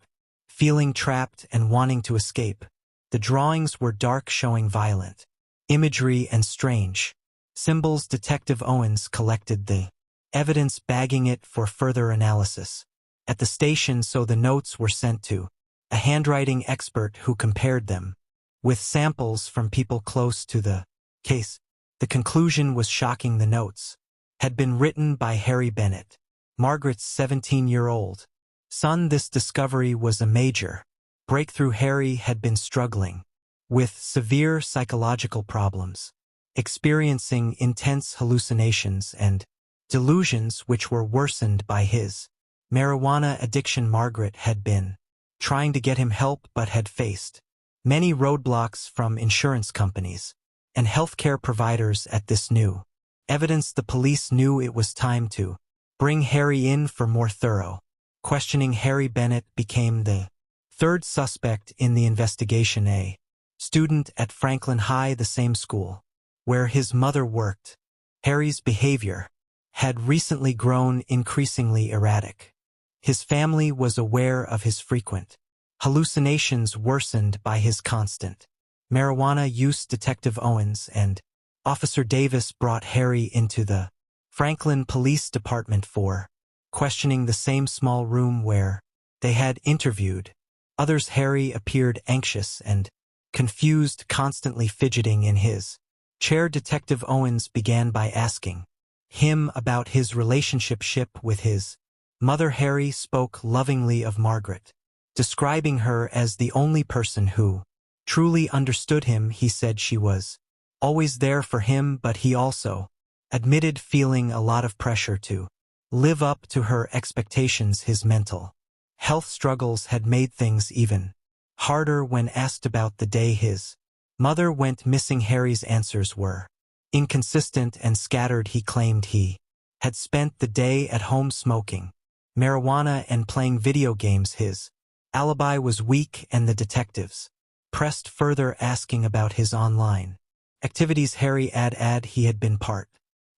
feeling trapped and wanting to escape. The drawings were dark, showing violent imagery and strange symbols. Detective Owens collected the evidence, bagging it for further analysis at the station, so the notes were sent to a handwriting expert who compared them with samples from people close to the case. The conclusion was shocking. The notes had been written by Harry Bennett, Margaret's 17-year-old son. This discovery was a major breakthrough. Harry had been struggling with severe psychological problems, experiencing intense hallucinations and delusions which were worsened by his marijuana addiction. Margaret had been trying to get him help but had faced many roadblocks from insurance companies and healthcare providers. At this new evidence, the police knew it was time to bring Harry in for more thorough questioning. Harry Bennett became the third suspect in the investigation, a student at Franklin High, the same school where his mother worked. Harry's behavior had recently grown increasingly erratic. His family was aware of his frequent hallucinations, worsened by his constant marijuana use. Detective Owens and Officer Davis brought Harry into the Franklin Police Department for questioning, the same small room where they had interviewed Others Harry appeared anxious and confused, constantly fidgeting in his chair. Detective Owens began by asking him about his relationship with his mother. Harry spoke lovingly of Margaret, describing her as the only person who truly understood him. He said she was always there for him, but he also admitted feeling a lot of pressure to live up to her expectations. His mental health struggles had made things even harder. When asked about the day his mother went missing, Harry's answers were inconsistent and scattered. He claimed he had spent the day at home smoking marijuana and playing video games. His alibi was weak, and the detectives pressed further, asking about his online activities. Harry added he had been part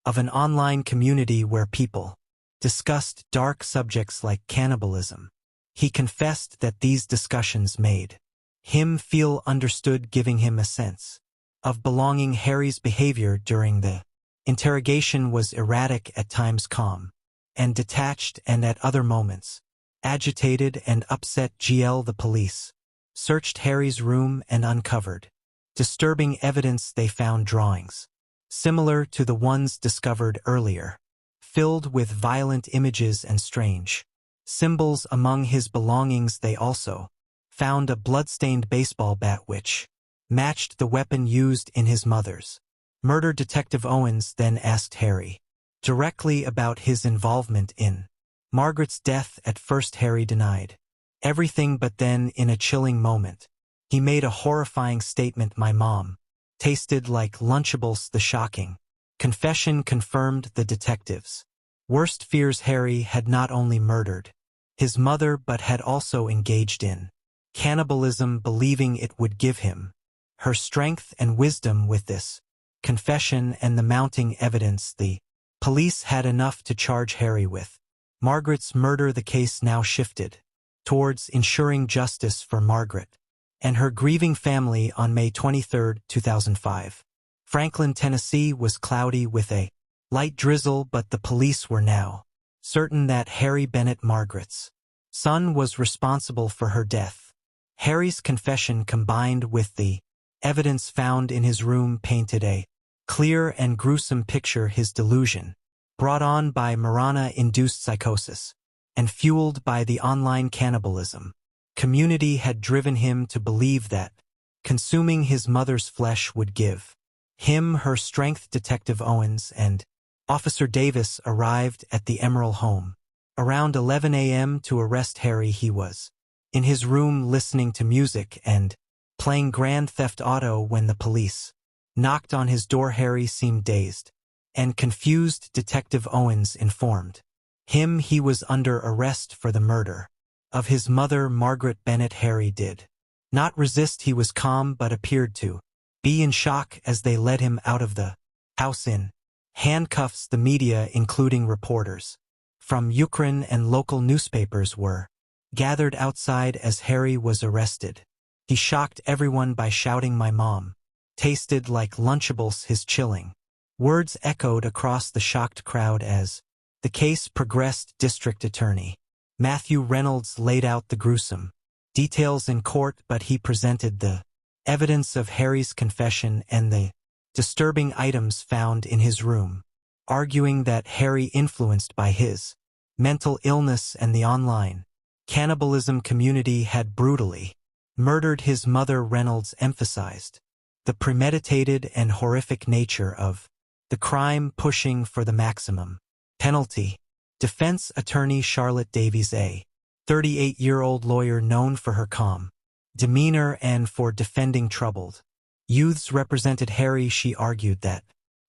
of an online community where people discussed dark subjects like cannibalism. He confessed that these discussions made him feel understood, giving him a sense of belonging. Harry's behavior during the interrogation was erratic, at times calm and detached, and at other moments agitated and upset. The police searched Harry's room and uncovered disturbing evidence. They found drawings similar to the ones discovered earlier, filled with violent images and strange symbols among his belongings. They also found a blood-stained baseball bat which matched the weapon used in his mother's murder. Detective Owens then asked Harry directly about his involvement in Margaret's death. At first Harry denied everything, but then, in a chilling moment, he made a horrifying statement: "My mom tasted like Lunchables." The shocking confession confirmed the detectives' worst fears. Harry had not only murdered his mother but had also engaged in cannibalism, believing it would give him her strength and wisdom. With this confession and the mounting evidence, the police had enough to charge Harry with Margaret's murder. The case now shifted towards ensuring justice for Margaret and her grieving family. On May 23, 2005, Franklin, Tennessee was cloudy with a light drizzle, but the police were now certain that Harry Bennett, Margaret's son, was responsible for her death. Harry's confession, combined with the evidence found in his room, painted a clear and gruesome picture. His delusion, brought on by marijuana-induced psychosis and fueled by the online cannibalism community, had driven him to believe that consuming his mother's flesh would give him her strength. Detective Owens and Officer Davis arrived at the Emerald home around 11 a.m. to arrest Harry. He was in his room listening to music and playing Grand Theft Auto when the police knocked on his door. Harry seemed dazed and confused. Detective Owens informed him he was under arrest for the murder of his mother, Margaret Bennett. Harry did not resist. He was calm but appeared to be in shock as they led him out of the house in handcuffs. The media, including reporters from Ukraine and local newspapers, were gathered outside as Harry was arrested. He shocked everyone by shouting, "My mom tasted like Lunchables." His chilling words echoed across the shocked crowd as the case progressed. District Attorney Matthew Reynolds laid out the gruesome details in court, but he presented the evidence of Harry's confession and the disturbing items found in his room, arguing that Harry, influenced by his mental illness and the online cannibalism community, had brutally murdered his mother. Reynolds emphasized the premeditated and horrific nature of the crime, pushing for the maximum penalty. Defense attorney Charlotte Davies, a 38-year-old lawyer known for her calm demeanor and for defending troubled youths, represented Harry. She argued that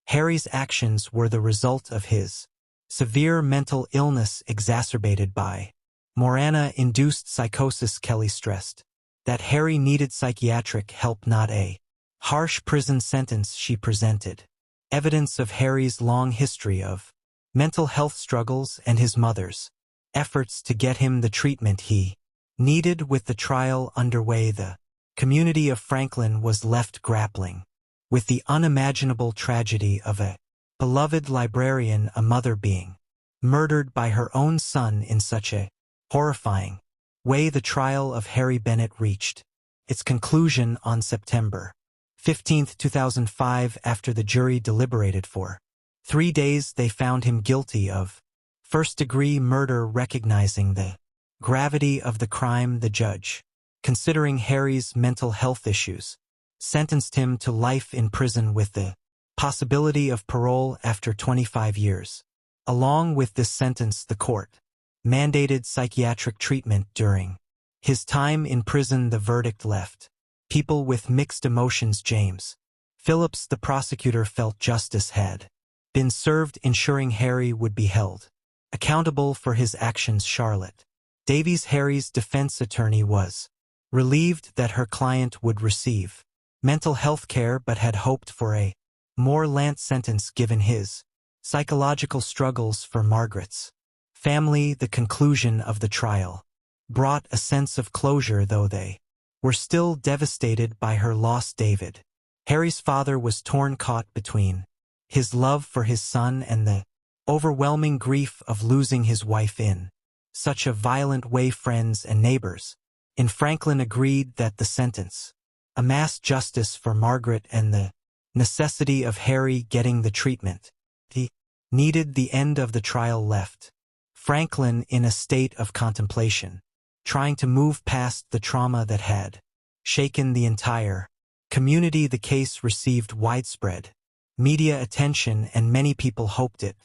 Harry's actions were the result of his severe mental illness exacerbated by marijuana-induced psychosis. Kelly stressed that Harry needed psychiatric help, not a harsh prison sentence. She presented evidence of Harry's long history of mental health struggles and his mother's efforts to get him the treatment he needed. With the trial underway, the community of Franklin was left grappling with the unimaginable tragedy of a beloved librarian, a mother being murdered by her own son in such a horrifying way the trial of Harry Bennett reached its conclusion on September 15, 2005, after the jury deliberated for 3 days. They found him guilty of first-degree murder. Recognizing the gravity of the crime, the judge, considering Harry's mental health issues, sentenced him to life in prison with the possibility of parole after 25 years. Along with this sentence, the court mandated psychiatric treatment during his time in prison. The verdict left people with mixed emotions. James Phillips, the prosecutor, felt justice had been served, ensuring Harry would be held accountable for his actions. Charlotte Davies, Harry's defense attorney, was relieved that her client would receive mental health care, but had hoped for a more lenient sentence given his psychological struggles. For Margaret's family, the conclusion of the trial brought a sense of closure, though they were still devastated by her loss. David, Harry's father, was torn, caught between his love for his son and the overwhelming grief of losing his wife in such a violent way. Friends and neighbors in Franklin agreed that the sentence amassed justice for Margaret and the necessity of Harry getting the treatment he needed. The end of the trial left Franklin in a state of contemplation, trying to move past the trauma that had shaken the entire community. The case received widespread media attention, and many people hoped it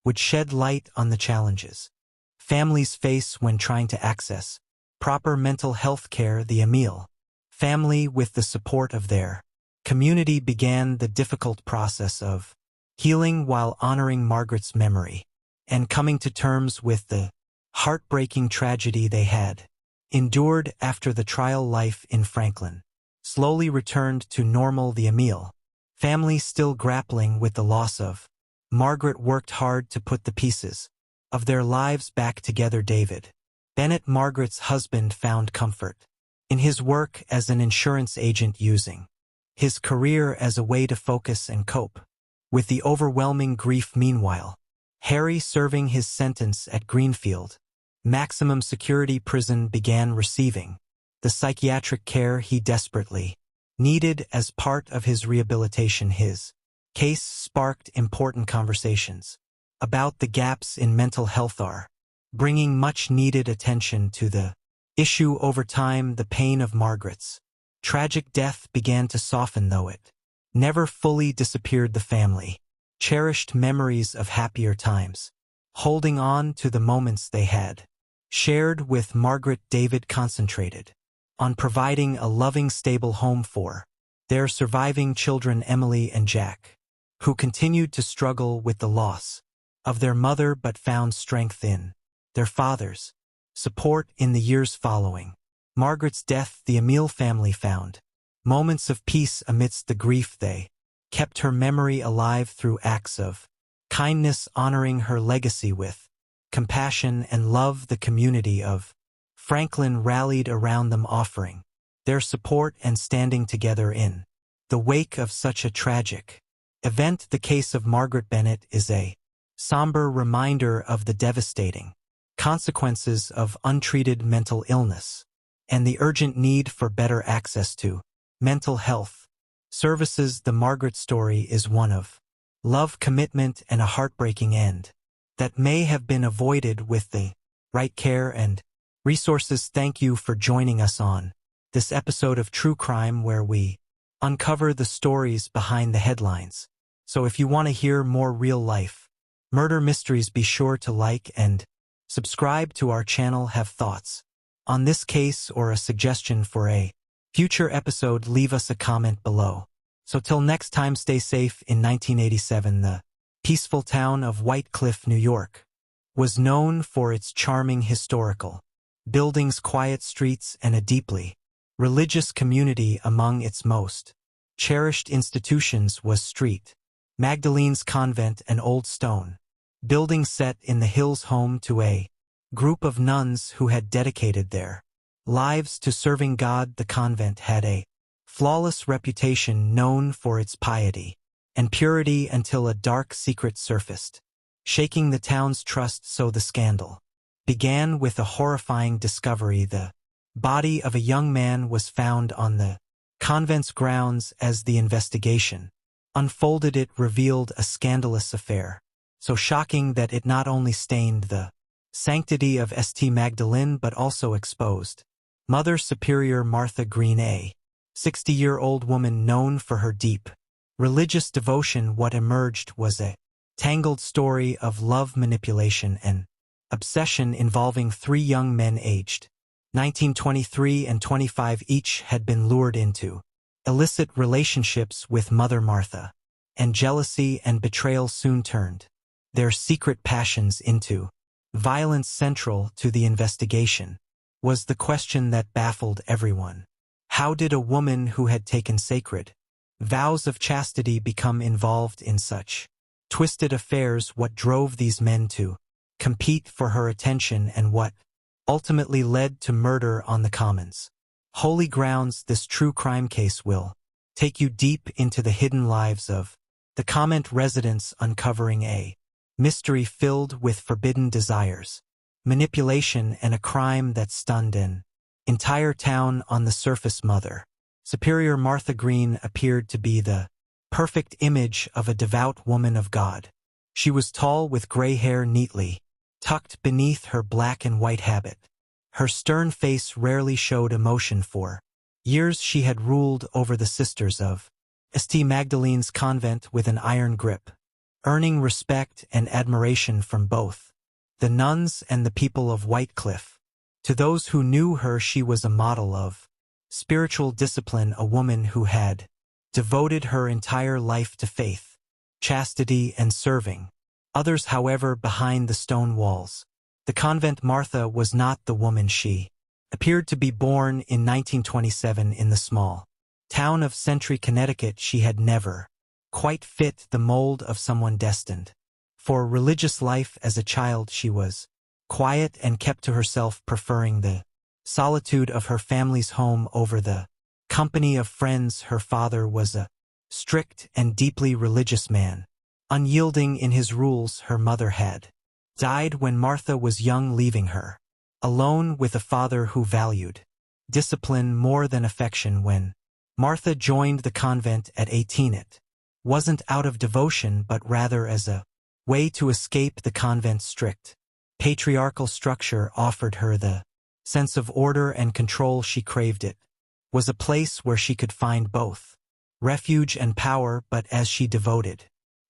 would shed light on the challenges families face when trying to access proper mental health care. The Emile family, with the support of their community, began the difficult process of healing while honoring Margaret's memory and coming to terms with the heartbreaking tragedy they had endured. After the trial, life in Franklin slowly returned to normal. The Emile family, still grappling with the loss of Margaret, worked hard to put the pieces of their lives back together. David Bennett, Margaret's husband, found comfort in his work as an insurance agent, using his career as a way to focus and cope with the overwhelming grief. Meanwhile, Harry, serving his sentence at Greenfield maximum security prison, began receiving the psychiatric care he desperately needed as part of his rehabilitation. His case sparked important conversations about the gaps in mental health are bringing much-needed attention to the issue. Over time, the pain of Margaret's tragic death began to soften, though it never fully disappeared. The family cherished memories of happier times, holding on to the moments they had shared with Margaret. David concentrated on providing a loving, stable home for their surviving children, Emily and Jack, who continued to struggle with the loss of their mother but found strength in their father's support. In the years following Margaret's death, the Emile family found moments of peace amidst the grief. They kept her memory alive through acts of kindness, honoring her legacy with compassion and love. The community of Franklin rallied around them, offering their support and standing together in the wake of such a tragic event. The case of Margaret Bennett is a somber reminder of the devastating consequences of untreated mental illness and the urgent need for better access to mental health services. The Margaret story is one of love, commitment, and a heartbreaking end that may have been avoided with the right care and resources. Thank you for joining us on this episode of True Crime, where we uncover the stories behind the headlines. So if you want to hear more real-life murder mysteries, be sure to like and subscribe to our channel. Have thoughts on this case or a suggestion for a future episode? Leave us a comment below. So till next time, stay safe. In 1987, the peaceful town of White Cliff, New York, was known for its charming historical buildings, quiet streets, and a deeply religious community. Among its most cherished institutions was St. Magdalene's Convent, an old stone building set in the hills, home to a group of nuns who had dedicated their lives to serving God. The convent had a flawless reputation, known for its piety and purity, until a dark secret surfaced, shaking the town's trust. So the scandal began with a horrifying discovery. The body of a young man was found on the convent's grounds. As the investigation unfolded, it revealed a scandalous affair, so shocking that it not only stained the sanctity of St. Magdalene but also exposed Mother Superior Martha Green, a 60-year-old woman known for her deep religious devotion. What emerged was a tangled story of love, manipulation, and obsession involving three young men aged 19, 23, and 25 each had been lured into illicit relationships with Mother Martha, and jealousy and betrayal soon turned their secret passions into violence. Central to the investigation was the question that baffled everyone. How did a woman who had taken sacred vows of chastity become involved in such twisted affairs? What drove these men to compete for her attention, and what ultimately led to murder on the commons? Holy grounds. This true crime case will take you deep into the hidden lives of the convent residents, uncovering a mystery filled with forbidden desires, manipulation, and a crime that stunned an entire town. On the surface, Mother Superior Martha Green appeared to be the perfect image of a devout woman of God. She was tall, with gray hair neatly tucked beneath her black and white habit. Her stern face rarely showed emotion. For years she had ruled over the sisters of St. Magdalene's convent with an iron grip, earning respect and admiration from both the nuns and the people of Whitecliff. To those who knew her, she was a model of spiritual discipline, a woman who had devoted her entire life to faith, chastity, and serving others. However, behind the stone walls, the convent, Martha was not the woman she appeared to be. Born in 1927 in the small town of Century, Connecticut, she had never quite fit the mold of someone destined for religious life. As a child, she was quiet and kept to herself, preferring the solitude of her family's home over the company of friends. Her father was a strict and deeply religious man, unyielding in his rules. Her mother had died when Martha was young, leaving her alone with a father who valued discipline more than affection. When Martha joined the convent at 18, it wasn't out of devotion, but rather as a way to escape the convent's strict patriarchal structure. Offered her the sense of order and control she craved. It was a place where she could find both refuge and power. But as she devoted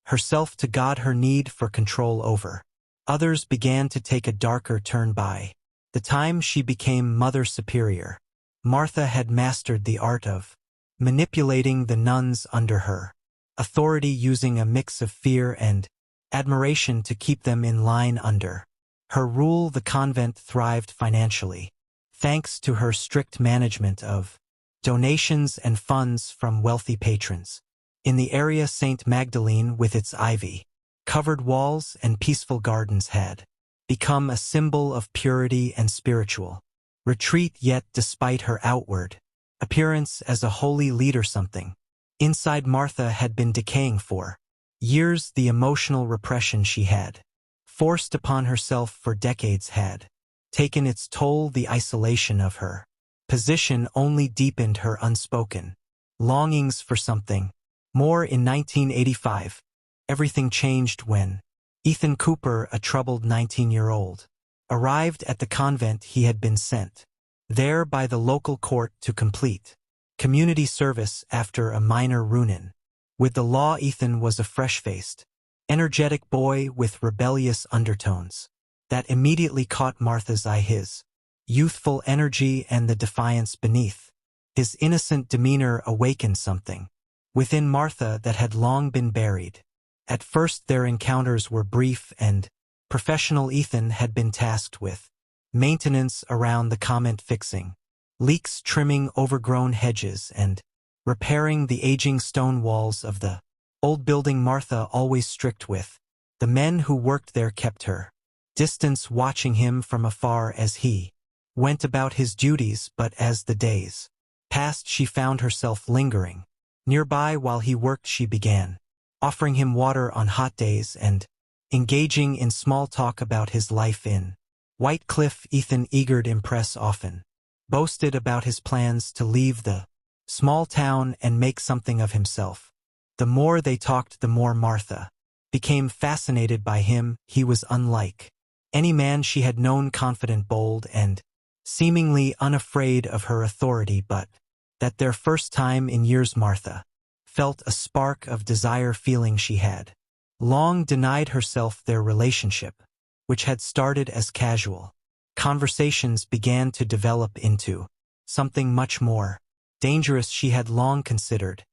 herself to God, her need for control over others began to take a darker turn. By the time she became Mother Superior, Martha had mastered the art of manipulating the nuns under her authority, using a mix of fear and admiration to keep them in line. Under her rule, the convent thrived financially, thanks to her strict management of donations and funds from wealthy patrons. In the area, St. Magdalene, with its ivy-covered walls and peaceful gardens, had become a symbol of purity and spiritual retreat. Yet, despite her outward appearance as a holy leader, something inside Martha had been decaying for years. The emotional repression she had forced upon herself for decades had taken its toll. The isolation of her position only deepened her unspoken longings for something more. In 1985, everything changed when Ethan Cooper, a troubled 19-year-old, arrived at the convent. He had been sent there by the local court to complete community service after a minor run-in with the law. Ethan was a fresh-faced, energetic boy with rebellious undertones that immediately caught Martha's eye. His youthful energy and the defiance beneath his innocent demeanor awakened something within Martha that had long been buried. At first, their encounters were brief and professional. Ethan had been tasked with maintenance around the convent, fixing leaks, trimming overgrown hedges, and repairing the aging stone walls of the old building. Martha, always strict with the men who worked there, kept her distance, watching him from afar as he went about his duties. But as the days passed, she found herself lingering nearby while he worked. She began offering him water on hot days and engaging in small talk about his life in Whitecliff Ethan eager impress often boasted about his plans to leave the small town and make something of himself. The more they talked, the more Martha became fascinated by him. He was unlike any man she had known, confident, bold, and seemingly unafraid of her authority, but that their first time in years Martha felt a spark of desire, feeling she had long denied herself. Their relationship, which had started as casual conversations, began to develop into something much more dangerous. She had long considered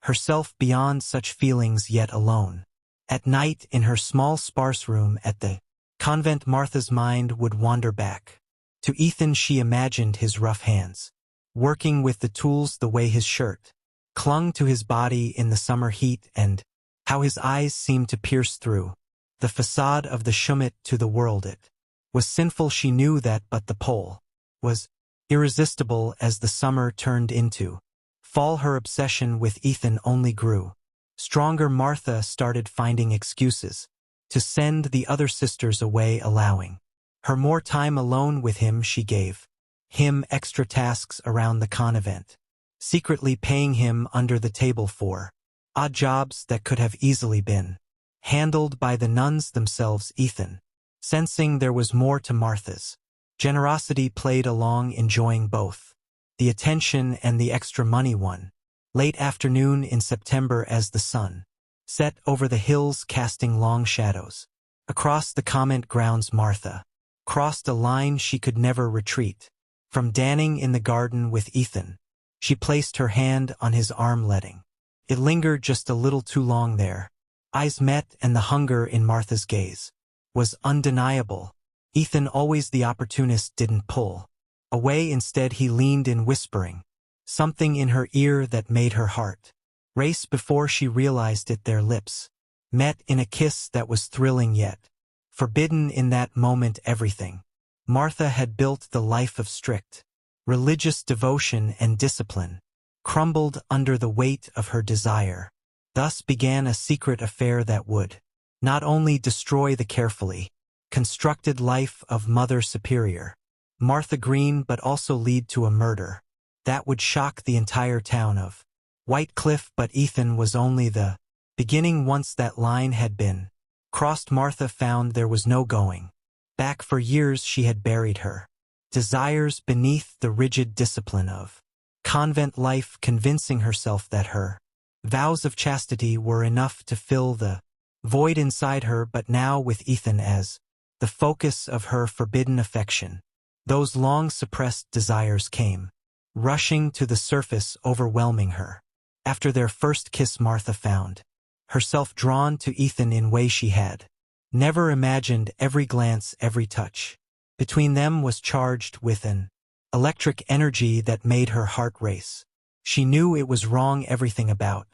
herself beyond such feelings, yet alone at night in her small sparse room at the convent, Martha's mind would wander back to Ethan. She imagined his rough hands working with the tools, the way his shirt clung to his body in the summer heat, and how his eyes seemed to pierce through the facade of the Schmidt to the world. It was sinful, she knew that, but the pull was irresistible. As the summer turned into fall, her obsession with Ethan only grew stronger. Martha started finding excuses to send the other sisters away, allowing her more time alone with him. She gave him extra tasks around the convent, secretly paying him under the table for odd jobs that could have easily been handled by the nuns themselves. Ethan, sensing there was more to Martha's generosity, played along, enjoying both the attention and the extra money. One late afternoon in September, as the sun set over the hills, casting long shadows across the convent grounds, Martha crossed a line she could never retreat from, danning in the garden with Ethan. She placed her hand on his arm, letting it linger just a little too long there. Eyes met, and the hunger in Martha's gaze was undeniable. Ethan, always the opportunist, didn't pull away. Instead, he leaned in, whispering something in her ear that made her heart race. Before she realized it, their lips met in a kiss that was thrilling yet forbidden. In that moment, everything Martha had built, the life of strict religious devotion and discipline, crumbled under the weight of her desire. Thus began a secret affair that would not only destroy the carefully constructed life of Mother Superior Martha Green, but also lead to a murder that would shock the entire town of Whitecliff. But Ethan was only the beginning. Once that line had been crossed, Martha found there was no going back. For years she had buried her desires beneath the rigid discipline of convent life, convincing herself that her vows of chastity were enough to fill the void inside her. But now, with Ethan as the focus of her forbidden affection, those long suppressed desires came rushing to the surface, overwhelming her. After their first kiss, Martha found herself drawn to Ethan in ways she had never imagined. Every glance, every touch between them was charged with an electric energy that made her heart race. She knew it was wrong. Everything about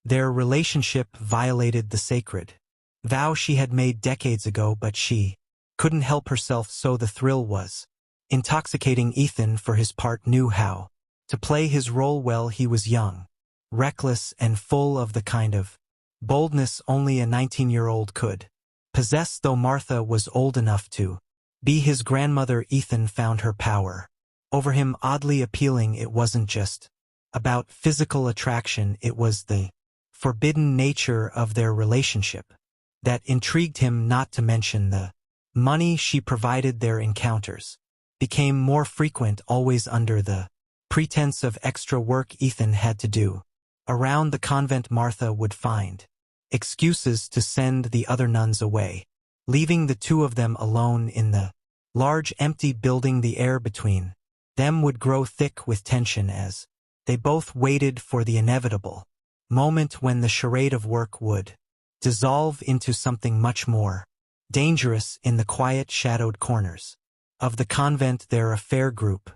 their relationship violated the sacred vow she had made decades ago, but she couldn't help herself, so the thrill was intoxicating. Ethan, for his part, knew how to play his role well. He was young, reckless, and full of the kind of boldness only a 19-year-old could possess. Though Martha was old enough to be his grandmother, Ethan found her power over him oddly appealing. It wasn't just about physical attraction, it was the forbidden nature of their relationship that intrigued him, not to mention the money she provided. Their encounters became more frequent, always under the pretense of extra work Ethan had to do around the convent. Martha would find excuses to send the other nuns away, leaving the two of them alone in the large empty building. The air between them would grow thick with tension as they both waited for the inevitable moment when the charade of work would dissolve into something much more dangerous. In the quiet, shadowed corners of the convent, their affair group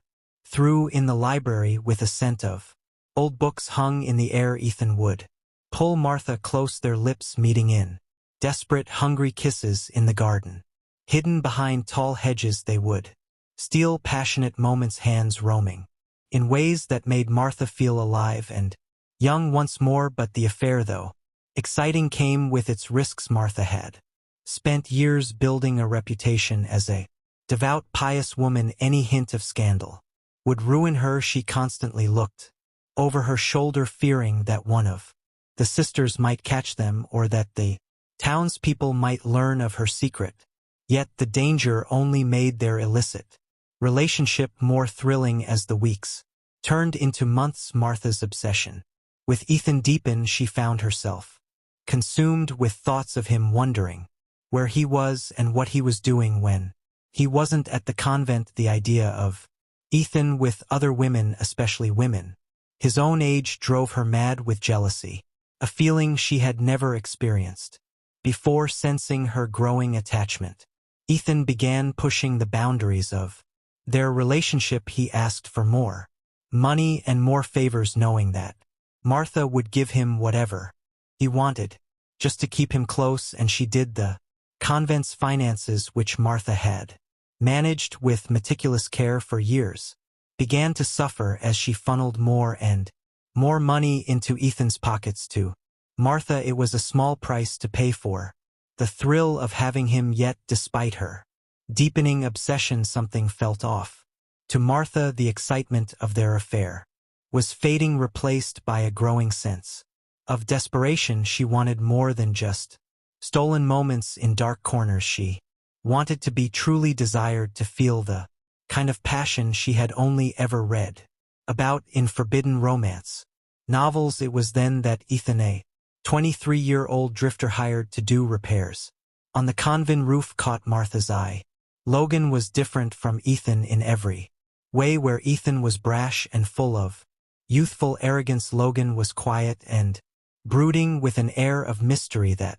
threw in the library with a scent of old books hung in the air. Ethan would pull Martha close, their lips meeting in desperate, hungry kisses. In the garden, hidden behind tall hedges, they would steal passionate moments, hands roaming in ways that made Martha feel alive and young once more. But the affair, though exciting, came with its risks. Martha had spent years building a reputation as a Devout, pious woman, any hint of scandal would ruin her. She constantly looked over her shoulder, fearing that one of the sisters might catch them or that the townspeople might learn of her secret. Yet the danger only made their illicit relationship more thrilling as the weeks turned into months. Martha's obsession with Ethan deepened. She found herself consumed with thoughts of him, wondering where he was and what he was doing when he wasn't at the convent. The idea of Ethan with other women, especially women his own age, drove her mad with jealousy, a feeling she had never experienced before. Sensing her growing attachment, Ethan began pushing the boundaries of their relationship. He asked for more money and more favors, knowing that Martha would give him whatever he wanted just to keep him close, and she did. The convent's finances, which Martha had managed with meticulous care for years, began to suffer as she funneled more and more money into Ethan's pockets. To Martha, it was a small price to pay for the thrill of having him, yet despite her deepening obsession, something felt off. To Martha, the excitement of their affair was fading, replaced by a growing sense of desperation. She wanted more than just stolen moments in dark corners. She wanted to be truly desired, to feel the kind of passion she had only ever read about in forbidden romance novels. It was then that Ethan, a 23-year-old drifter hired to do repairs on the convent roof, caught Martha's eye. Logan was different from Ethan in every way. Where Ethan was brash and full of youthful arrogance, Logan was quiet and brooding with an air of mystery that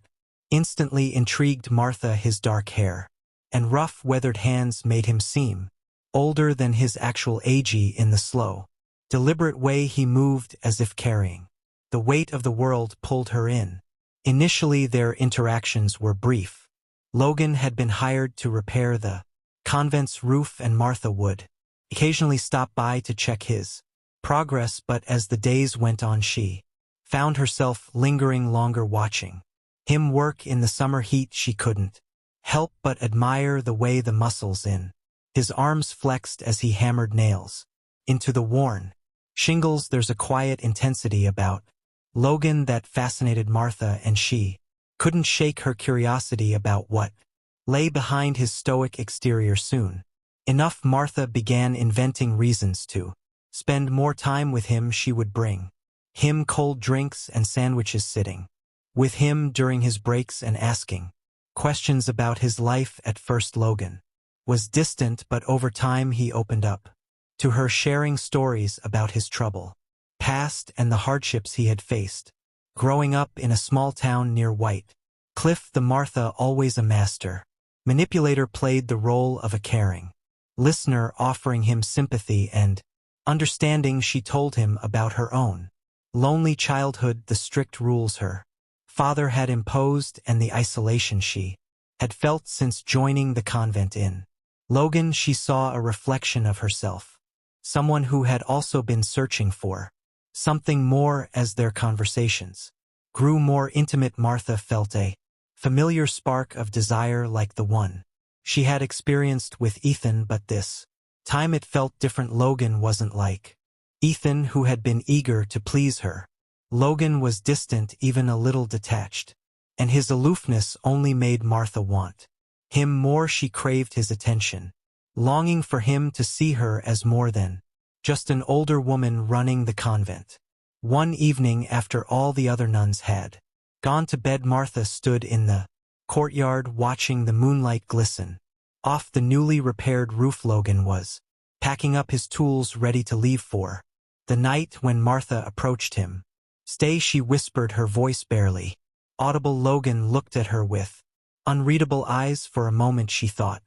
instantly intrigued Martha. His dark hair and rough, weathered hands made him seem older than his actual age. In the slow, deliberate way he moved, as if carrying the weight of the world, pulled her in. Initially, their interactions were brief. Logan had been hired to repair the convent's roof, and Martha would occasionally stop by to check his progress, but as the days went on, she found herself lingering longer, watching him work in the summer heat. She couldn't help but admire the way the muscles in his arms flexed as he hammered nails into the worn shingles. There's a quiet intensity about Logan that fascinated Martha, and she couldn't shake her curiosity about what lay behind his stoic exterior. Soon enough, Martha began inventing reasons to spend more time with him. She would bring him cold drinks and sandwiches, sitting with him during his breaks and asking questions about his life. At first, Logan was distant, but over time he opened up to her, sharing stories about his trouble past and the hardships he had faced growing up in a small town near White Cliff. The Martha, always a master manipulator, played the role of a caring listener, offering him sympathy and understanding. She told him about her own lonely childhood, the strict rules her father had imposed, and the isolation she had felt since joining the convent. In Logan, she saw a reflection of herself, someone who had also been searching for something more. As their conversations grew more intimate, Martha felt a familiar spark of desire, like the one she had experienced with Ethan, but this time it felt different. Logan wasn't like Ethan, who had been eager to please her. Logan was distant, even a little detached, and his aloofness only made Martha want him more. She craved his attention, longing for him to see her as more than just an older woman running the convent. One evening, after all the other nuns had gone to bed, Martha stood in the courtyard watching the moonlight glisten off the newly repaired roof. Logan was packing up his tools, ready to leave for the night, when Martha approached him. "Stay," she whispered, her voice barely audible. Logan looked at her with unreadable eyes. For a moment she thought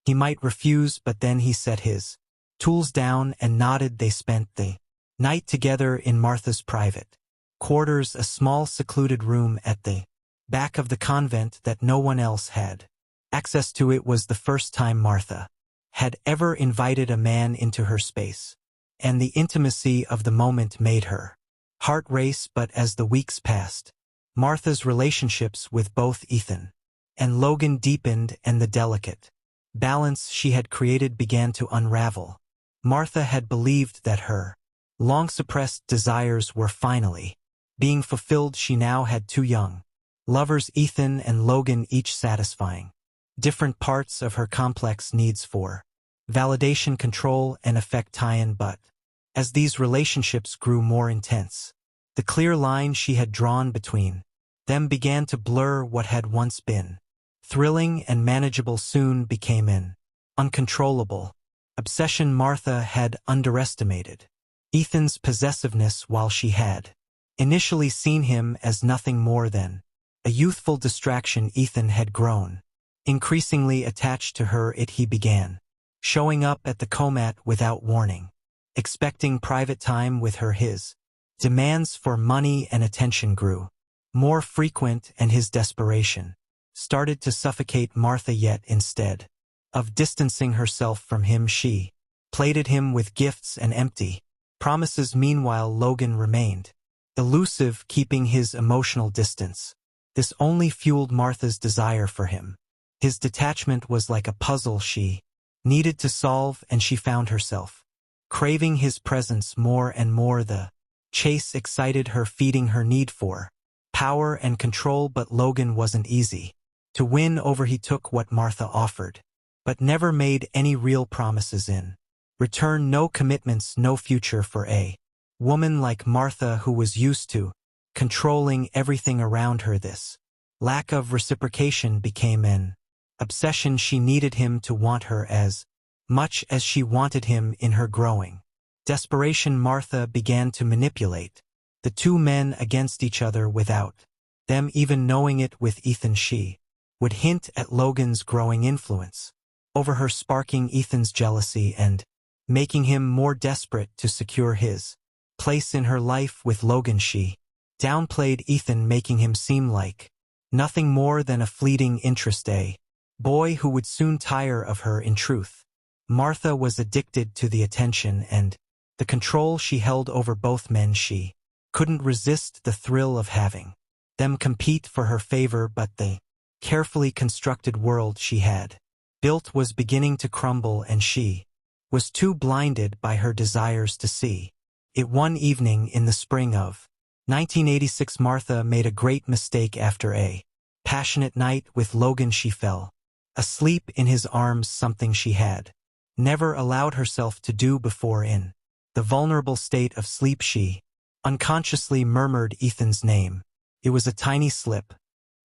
he might refuse, but then he set his tools down and nodded. They spent the night together in Martha's private quarters, a small secluded room at the back of the convent that no one else had access to. It was the first time Martha had ever invited a man into her space, and the intimacy of the moment made her heart race. But as the weeks passed, Martha's relationships with both Ethan and Logan deepened, and the delicate balance she had created began to unravel. Martha had believed that her long-suppressed desires were finally being fulfilled. She now had two young lovers, Ethan and Logan, each satisfying different parts of her complex needs for validation, control, and affect tie-in. But as these relationships grew more intense, the clear line she had drawn between them began to blur. What had once been thrilling and manageable soon became an uncontrollable obsession. Martha had underestimated Ethan's possessiveness. While she had initially seen him as nothing more than a youthful distraction, Ethan had grown increasingly attached to her. He began showing up at the Comat without warning, expecting private time with her. His demands for money and attention grew more frequent, and his desperation started to suffocate Martha. Yet instead of distancing herself from him, she plated him with gifts and empty promises. Meanwhile, Logan remained elusive, keeping his emotional distance. This only fueled Martha's desire for him. His detachment was like a puzzle she needed to solve, and she found herself craving his presence more and more. The chase excited her, feeding her need for power and control. But Logan wasn't easy to win over. He took what Martha offered, but never made any real promises in return. No commitments, no future for a woman like Martha, who was used to controlling everything around her. This lack of reciprocation became an obsession. She needed him to want her as much as she wanted him. In her growing desperation, Martha began to manipulate the two men against each other without them even knowing it. With Ethan, she would hint at Logan's growing influence over her, sparking Ethan's jealousy and making him more desperate to secure his place in her life. With Logan, she downplayed Ethan, making him seem like nothing more than a fleeting interest, a boy who would soon tire of her. In truth, Martha was addicted to the attention and the control she held over both men. She couldn't resist the thrill of having them compete for her favor, but the carefully constructed world she had built was beginning to crumble, and she was too blinded by her desires to see it. One evening in the spring of 1986, Martha made a great mistake. After a passionate night with Logan, she fell asleep in his arms, something she had never allowed herself to do before. In the vulnerable state of sleep, she unconsciously murmured Ethan's name. It was a tiny slip,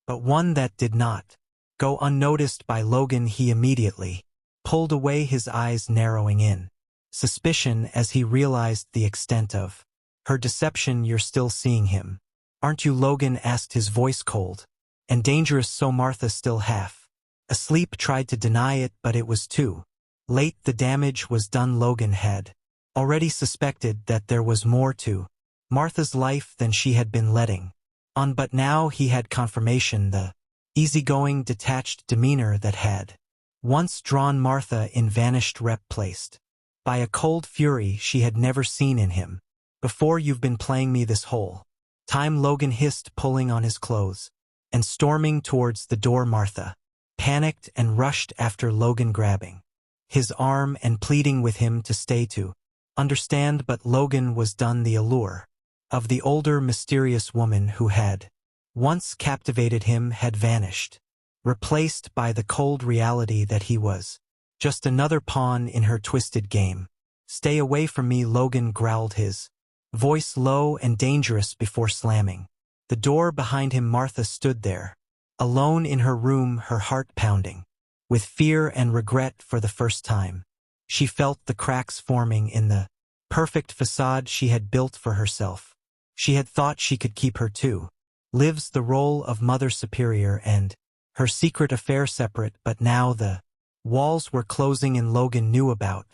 but one that did not go unnoticed by Logan. He immediately pulled away, his eyes narrowing in suspicion as he realized the extent of her deception. "You're still seeing him, aren't you?" Logan asked, his voice cold and dangerous. So Martha, still half asleep, tried to deny it, but it was too late. The damage was done. Logan had already suspected that there was more to Martha's life than she had been letting on, but now he had confirmation. The easygoing, detached demeanor that had once drawn Martha in vanished, replaced by a cold fury she had never seen in him before. "You've been playing me this whole time," Logan hissed, pulling on his clothes and storming towards the door. Martha panicked and rushed after Logan, grabbing his arm and pleading with him to stay, to understand. But Logan was done. The allure of the older, mysterious woman who had once captivated him had vanished, replaced by the cold reality that he was just another pawn in her twisted game. "Stay away from me," Logan growled, his voice low and dangerous. Before slamming the door behind him, Martha stood there, alone in her room, her heart pounding with fear and regret. For the first time, she felt the cracks forming in the perfect facade she had built for herself. She had thought she could keep her two lives, the role of Mother Superior and her secret affair, separate, but now the walls were closing in. Logan knew about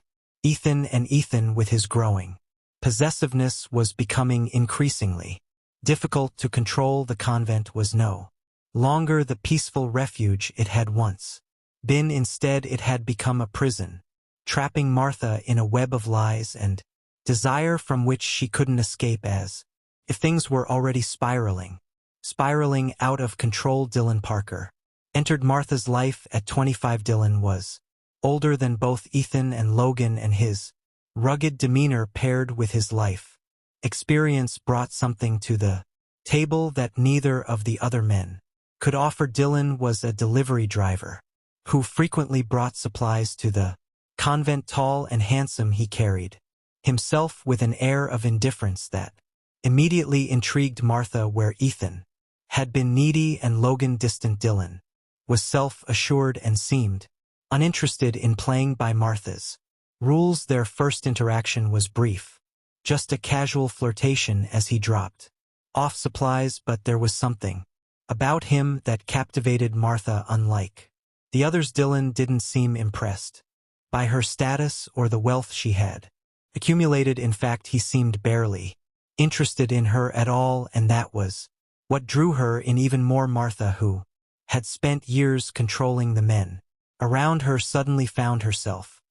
Ethan, and Ethan, with his growing possessiveness, was becoming increasingly difficult to control. The convent was no longer the peaceful refuge it had once been. Instead, it had become a prison, trapping Martha in a web of lies and desire from which she couldn't escape. As if things were already spiraling out of control, Dylan Parker entered Martha's life at 25. Dylan was older than both Ethan and Logan, and his rugged demeanor paired with his life experience brought something to the table that neither of the other men could offer. Dylan was a delivery driver who frequently brought supplies to the convent. Tall and handsome, he carried himself with an air of indifference that immediately intrigued Martha. Where Ethan had been needy and Logan distant, Dylan was self-assured and seemed uninterested in playing by Martha's rules. Their first interaction was brief, just a casual flirtation as he dropped off supplies, but there was something about him that captivated Martha. Unlike the others, Dylan didn't seem impressed by her status or the wealth she had accumulated. In fact, he seemed barely interested in her at all, and that was what drew her in even more. Martha, who had spent years controlling the men around her, suddenly found herself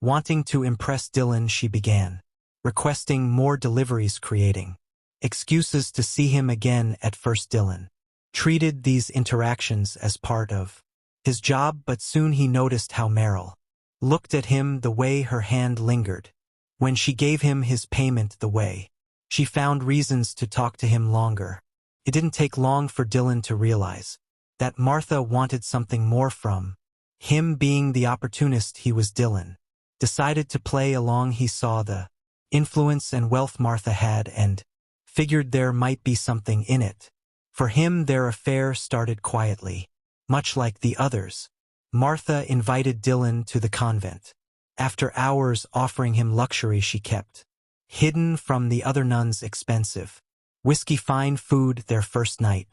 wanting to impress Dylan. She began requesting more deliveries, creating excuses to see him again. At first, Dylan treated these interactions as part of his job, but soon he noticed how Meryl looked at him, the way her hand lingered when she gave him his payment, the way she found reasons to talk to him longer. It didn't take long for Dylan to realize that Martha wanted something more from him. Being the opportunist he was, Dylan decided to play along. He saw the influence and wealth Martha had and figured there might be something in it for him. Their affair started quietly, much like the others. Martha invited Dylan to the convent. After hours offering him luxury she kept hidden from the other nuns, expensive whiskey, fine food. Their first night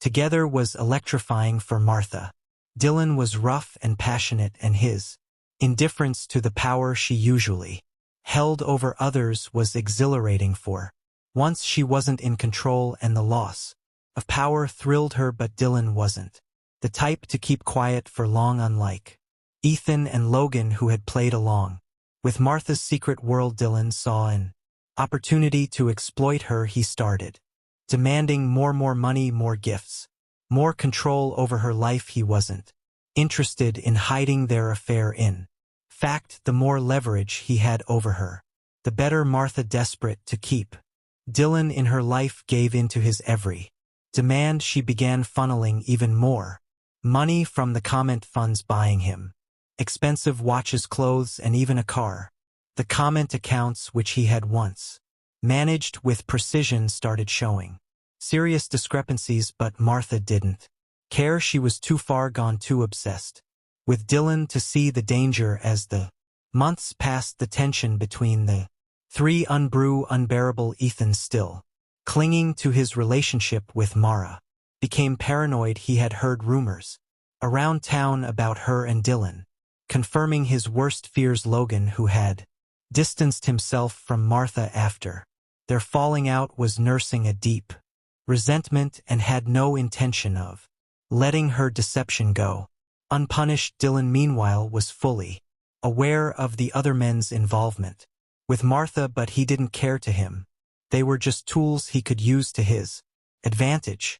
together was electrifying for Martha. Dylan was rough and passionate, and his indifference to the power she usually held over others was exhilarating. For once she wasn't in control, and the loss of power thrilled her. But Dylan wasn't the type to keep quiet for long. Unlike Ethan and Logan, who had played along with Martha's secret world, Dylan saw an opportunity to exploit her. He started demanding more money, more gifts, more control over her life. He wasn't interested in hiding their affair. In fact, the more leverage he had over her, the better. Martha, desperate to keep Dylan in her life, gave in to his every demand. She began funneling even more money from the convent funds, buying him expensive watches, clothes, and even a car. The convent accounts, which he had once managed with precision, started showing serious discrepancies, but Martha didn't care. She was too far gone, too obsessed with Dylan to see the danger. As the months passed, the tension between the three grew unbearable. Ethan, still clinging to his relationship with Mara, became paranoid. He had heard rumors around town about her and Dylan, confirming his worst fears. Logan, who had distanced himself from Martha after their falling out, was nursing a deep resentment and had no intention of letting her deception go unpunished. Dylan, meanwhile, was fully aware of the other men's involvement with Martha, but he didn't care. To him, they were just tools he could use to his advantage.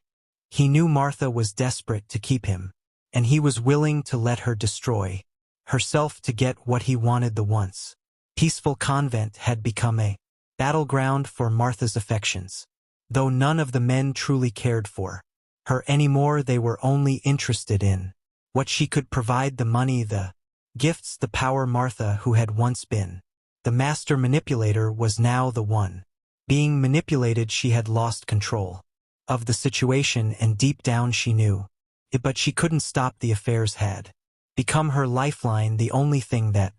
He knew Martha was desperate to keep him, and he was willing to let her destroy herself to get what he wanted. The once peaceful convent had become a battleground for Martha's affections. Though none of the men truly cared for her anymore, they were only interested in what she could provide: the money, the gifts, the power. Martha, who had once been the master manipulator, was now the one being manipulated. She had lost control of the situation, and deep down she knew it, but she couldn't stop. The affairs had become her lifeline, the only thing that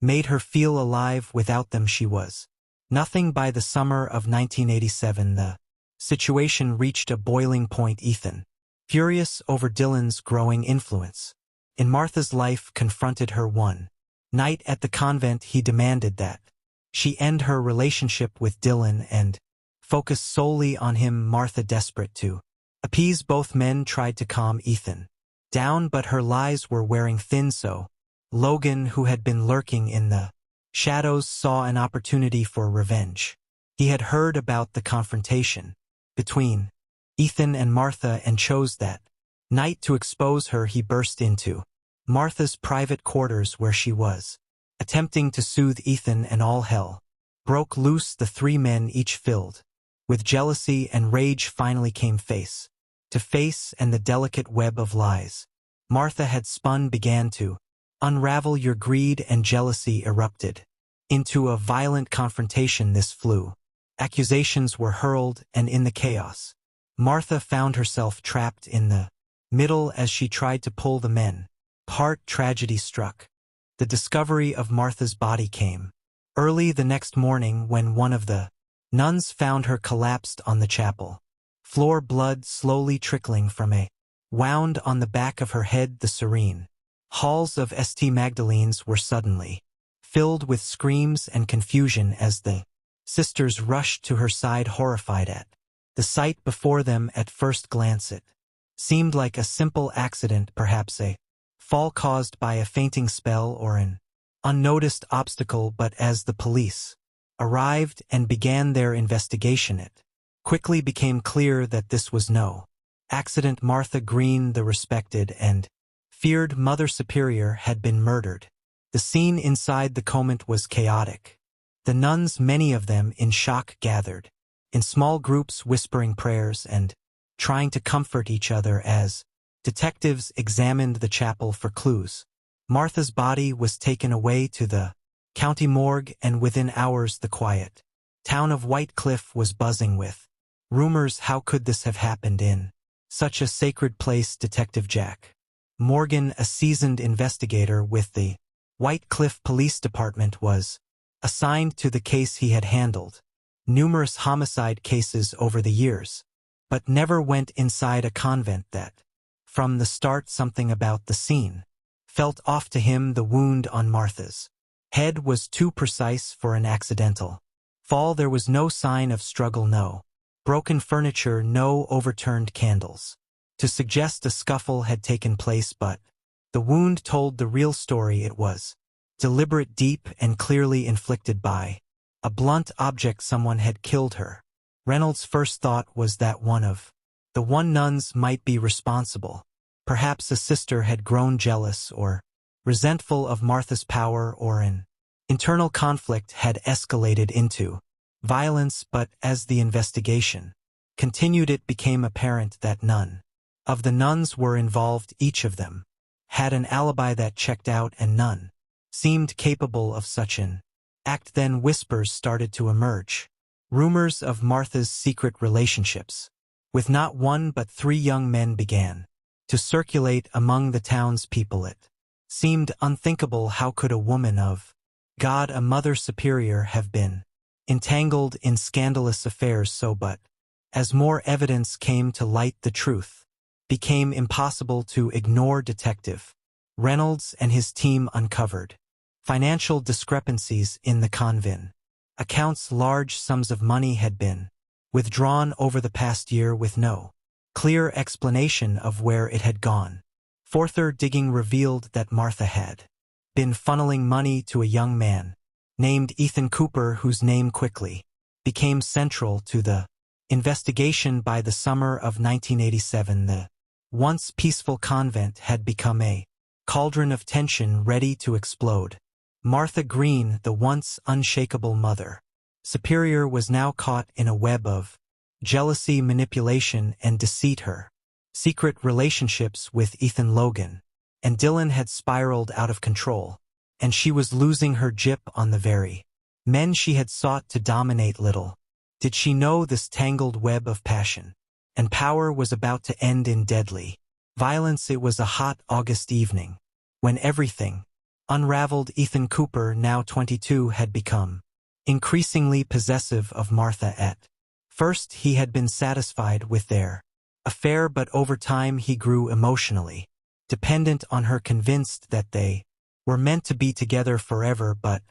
made her feel alive. Without them she was nothing. By the summer of 1987, the situation reached a boiling point. Ethan, furious over Dylan's growing influence in Martha's life, confronted her one night at the convent. He demanded that she end her relationship with Dylan and focus solely on him. Martha, desperate to appease both men, tried to calm Ethan down, but her lies were wearing thin. So Logan, who had been lurking in the shadows, saw an opportunity for revenge. He had heard about the confrontation between Ethan and Martha and chose that night to expose her. He burst into Martha's private quarters where she was, attempting to soothe Ethan, and all hell broke loose. The three men, each filled with jealousy and rage, finally came face to face, and the delicate web of lies Martha had spun began to unravel. Your greed and jealousy erupted into a violent confrontation. This flew. Accusations were hurled, and in the chaos, Martha found herself trapped in the middle as she tried to pull the men apart. Tragedy struck. The discovery of Martha's body came early the next morning when one of the nuns found her collapsed on the chapel floor, blood slowly trickling from a wound on the back of her head. The serene halls of St. Magdalene's were suddenly filled with screams and confusion as the sisters rushed to her side, horrified at the sight before them. At first glance it seemed like a simple accident, perhaps a fall caused by a fainting spell or an unnoticed obstacle, but as the police arrived and began their investigation, it quickly became clear that this was no accident. Martha Green, the respected and feared Mother Superior, had been murdered. The scene inside the convent was chaotic. The nuns, many of them in shock, gathered in small groups, whispering prayers and trying to comfort each other as detectives examined the chapel for clues. Martha's body was taken away to the county morgue, and within hours the quiet town of White Cliff was buzzing with rumors. How could this have happened in such a sacred place? Detective Jack Morgan, a seasoned investigator with the White Cliff Police Department, was assigned to the case. He had handled numerous homicide cases over the years, but never went inside a convent. That from the start, something about the scene felt off to him. The wound on Martha's head was too precise for an accidental fall. There was no sign of struggle, no broken furniture, no overturned candles to suggest a scuffle had taken place, but the wound told the real story. It was deliberate, deep, and clearly inflicted by a blunt object. Someone had killed her. Reynolds' first thought was that one of the nuns might be responsible. Perhaps a sister had grown jealous or resentful of Martha's power, or an internal conflict had escalated into violence. But as the investigation continued, it became apparent that none of the nuns were involved. Each of them had an alibi that checked out, and none seemed capable of such an act. Then whispers started to emerge. Rumors of Martha's secret relationships with not one but three young men began to circulate among the townspeople. It seemed unthinkable. How could a woman of God, a Mother Superior, have been entangled in scandalous affairs so? But as more evidence came to light, the truth became impossible to ignore. Detective Reynolds and his team uncovered financial discrepancies in the convent accounts. Large sums of money had been withdrawn over the past year with no clear explanation of where it had gone. Further digging revealed that Martha had been funneling money to a young man named Ethan Cooper, whose name quickly became central to the investigation. By the summer of 1987, the once peaceful convent had become a cauldron of tension ready to explode. Martha Green, the once unshakable Mother Superior, was now caught in a web of jealousy, manipulation, and deceit. Her secret relationships with Ethan Logan and Dylan had spiraled out of control, and she was losing her grip on the very men she had sought to dominate. Little did she know this tangled web of passion and power was about to end in deadly violence. It was a hot August evening when everything unraveled. Ethan Cooper, now 22, had become increasingly possessive of Martha. At first he had been satisfied with their affair, but over time he grew emotionally dependent on her, convinced that they were meant to be together forever. But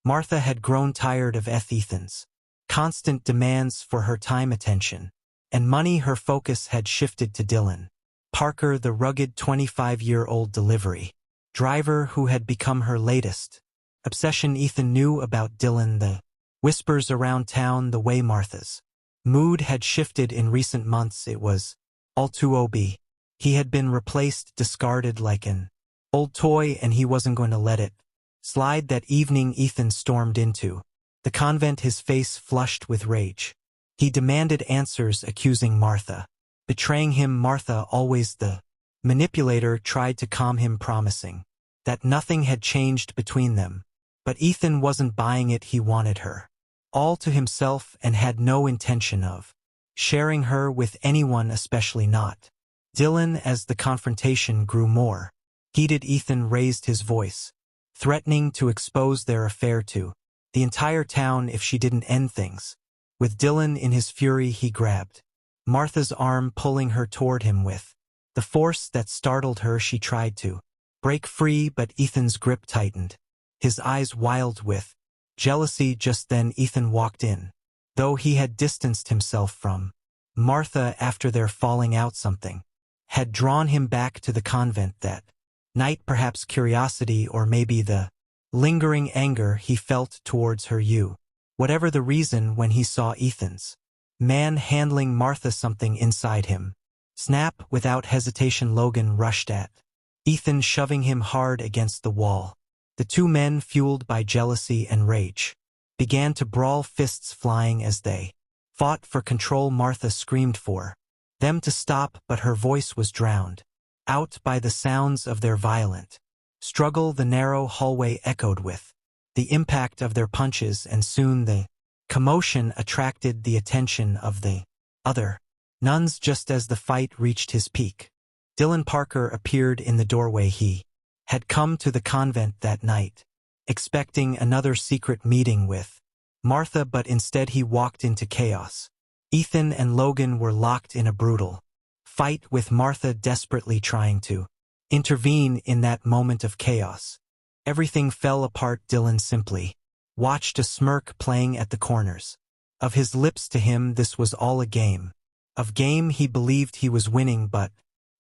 Martha had grown tired of Ethan's constant demands for her time, attention, and money. Her focus had shifted to Dylan Parker, the rugged 25-year-old delivery driver who had become her latest obsession. Ethan knew about Dylan, the whispers around town, the way Martha's mood had shifted in recent months. It was all too obvious. He had been replaced, discarded like an old toy and he wasn't going to let it slide. That evening Ethan stormed into the convent, his face flushed with rage. He demanded answers, accusing Martha, betraying him. Martha, always the manipulator, tried to calm him, promising that nothing had changed between them. But Ethan wasn't buying it. He wanted her all to himself and had no intention of sharing her with anyone, especially not Dylan. As the confrontation grew more heated, Ethan raised his voice, threatening to expose their affair to the entire town if she didn't end things. With Dylan in his fury, he grabbed Martha's arm, pulling her toward him with the force that startled her. She tried to break free, but Ethan's grip tightened, his eyes wild with jealousy. Just then Ethan walked in. Though he had distanced himself from Martha after their falling out, something had drawn him back to the convent that night. Perhaps curiosity, or maybe the lingering anger he felt towards her. Whatever the reason, when he saw Ethan's man-handling Martha, something inside him snap. Without hesitation, Logan rushed at Ethan, shoving him hard against the wall. The two men, fueled by jealousy and rage, began to brawl, fists flying as they fought for control. Martha screamed for them to stop, but her voice was drowned out by the sounds of their violent struggle. The narrow hallway echoed with the impact of their punches, and soon the commotion attracted the attention of the other nuns. Just as the fight reached his peak, Dylan Parker appeared in the doorway. He had come to the convent that night, expecting another secret meeting with Martha, but instead he walked into chaos. Ethan and Logan were locked in a brutal fight, with Martha desperately trying to intervene. In that moment of chaos, everything fell apart. Dylan simply watched, a smirk playing at the corners of his lips. To him, this was all a game. He believed he was winning, but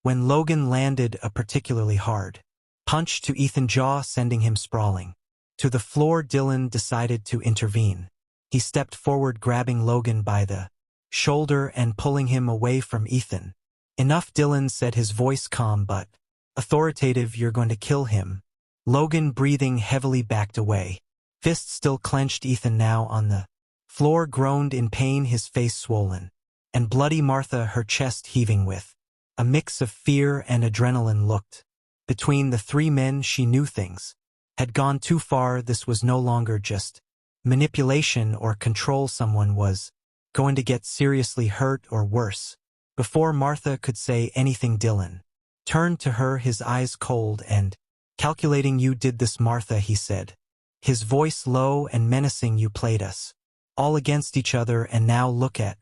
when Logan landed a particularly hard punch to Ethan's jaw, sending him sprawling to the floor, Dylan decided to intervene. He stepped forward, grabbing Logan by the shoulder and pulling him away from Ethan. "Enough," Dylan said, his voice calm but authoritative. "You're going to kill him." Logan, breathing heavily, backed away, fists still clenched. Ethan, now on the floor, groaned in pain, his face swollen and bloody. Martha, her chest heaving with a mix of fear and adrenaline, looked between the three men. She knew things had gone too far. This was no longer just manipulation or control. Someone was going to get seriously hurt, or worse. Before Martha could say anything, Dylan turned to her, his eyes cold and calculating. "You did this, Martha," he said, his voice low and menacing. "You played us all against each other, and now look at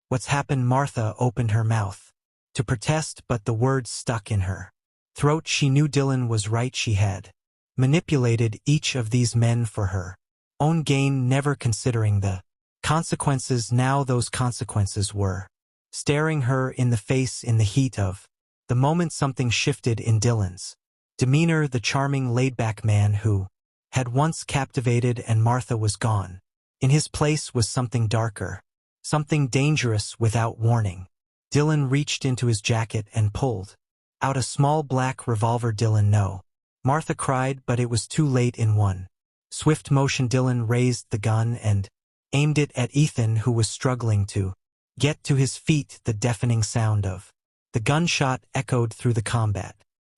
what's happened." Martha opened her mouth to protest, but the words stuck in her throat. She knew Dylan was right. She had manipulated each of these men for her own gain, never considering the consequences. Now those consequences were staring her in the face. In the heat of the moment, something shifted in Dylan's demeanor. The charming, laid-back man who had once captivated, and Martha was gone. In his place was something darker, something dangerous. Without warning, Dylan reached into his jacket and pulled out a small black revolver. "Dylan, no!" Martha cried, but it was too late. In one swift motion, Dylan raised the gun and aimed it at Ethan, who was struggling to get to his feet. The deafening sound of the gunshot echoed through the combat.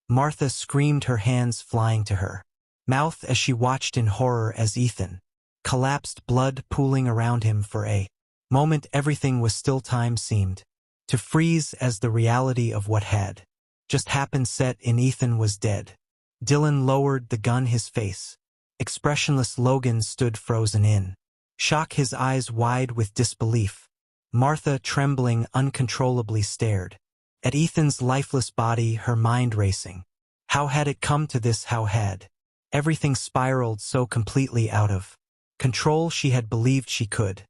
Martha screamed, her hands flying to her mouth as she watched in horror as Ethan collapsed, blood pooling around him. For a moment, everything was still. Time seemed to freeze as the reality of what had just happened set in. Ethan was dead. Dylan lowered the gun, his face expressionless. Logan stood frozen in shock, his eyes wide with disbelief. Martha, trembling uncontrollably, stared at Ethan's lifeless body, her mind racing. How had it come to this? How had everything spiraled so completely out of control? She had believed she could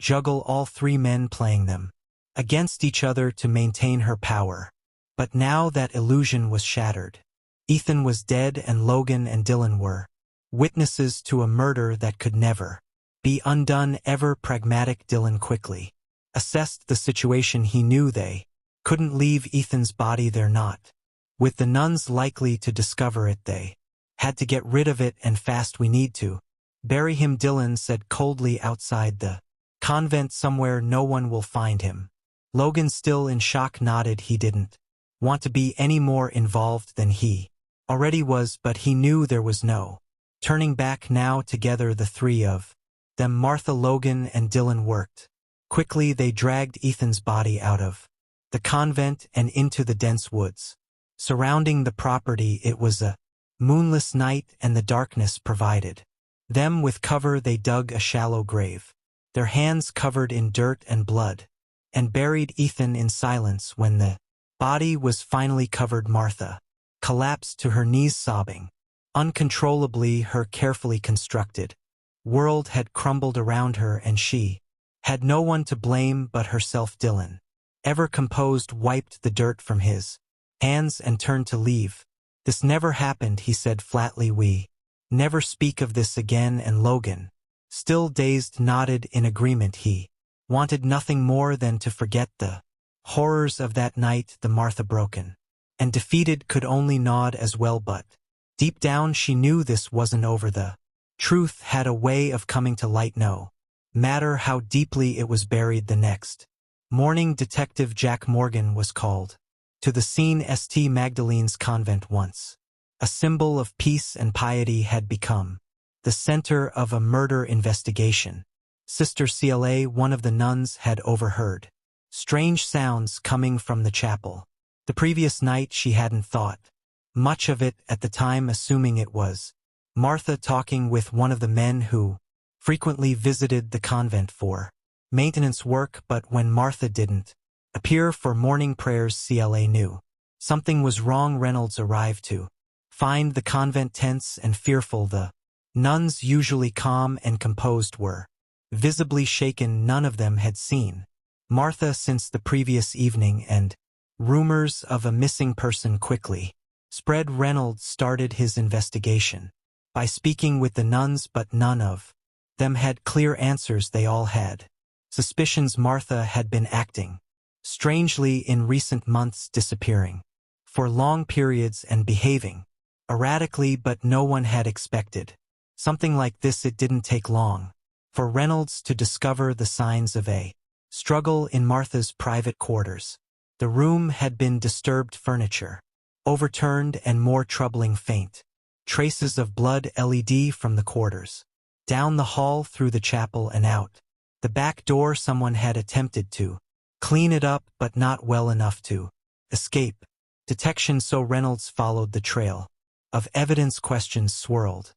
juggle all three men, playing them against each other to maintain her power. But now that illusion was shattered. Ethan was dead, and Logan and Dylan were witnesses to a murder that could never be undone. Ever pragmatic, Dylan quickly assessed the situation. He knew they couldn't leave Ethan's body there, not With the nuns likely to discover it, they had to get rid of it, and fast. We need to bury him, Dylan said coldly. Outside the convent somewhere, no one will find him. Logan, still in shock, nodded. He didn't want to be any more involved than he already was, but he knew there was no turning back now. Together, the three of them, Martha, Logan, and Dylan, worked quickly. They dragged Ethan's body out of the convent and into the dense woods surrounding the property. It was a moonless night, and the darkness provided them with cover. They dug a shallow grave, their hands covered in dirt and blood, and buried Ethan in silence. When the body was finally covered, Martha collapsed to her knees, sobbing uncontrollably. Her carefully constructed world had crumbled around her, and she had no one to blame but herself. Dylan, ever composed, wiped the dirt from his hands and turned to leave. This never happened, he said flatly. We never speak of this again. And Logan, still dazed, nodded in agreement. He wanted nothing more than to forget the horrors of that night. The Martha, broken and defeated, could only nod as well, but deep down she knew this wasn't over. The truth had a way of coming to light, no matter how deeply it was buried. The next morning, Detective Jack Morgan was called to the scene. St. Magdalene's convent, once a symbol of peace and piety, had become the center of a murder investigation. Sister Cla, one of the nuns, had overheard strange sounds coming from the chapel. The previous night she hadn't thought much of it at the time, assuming it was Martha talking with one of the men who frequently visited the convent for maintenance work. But when Martha didn't appear for morning prayers, Cla knew something was wrong. Reynolds arrived to find the convent tense and fearful. The nuns, usually calm and composed, were visibly shaken. None of them had seen Martha since the previous evening, and rumors of a missing person quickly spread. Reynolds started his investigation by speaking with the nuns, but none of them had clear answers. They all had suspicions. Martha had been acting strangely in recent months, disappearing for long periods and behaving erratically, but no one had expected something like this. It didn't take long for Reynolds to discover the signs of a struggle in Martha's private quarters. The room had been disturbed, furniture overturned, and more troubling, faint traces of blood led from the quarters down the hall, through the chapel, and out the back door. Someone had attempted to clean it up, but not well enough to escape detection, so Reynolds followed the trail of evidence. Questions swirled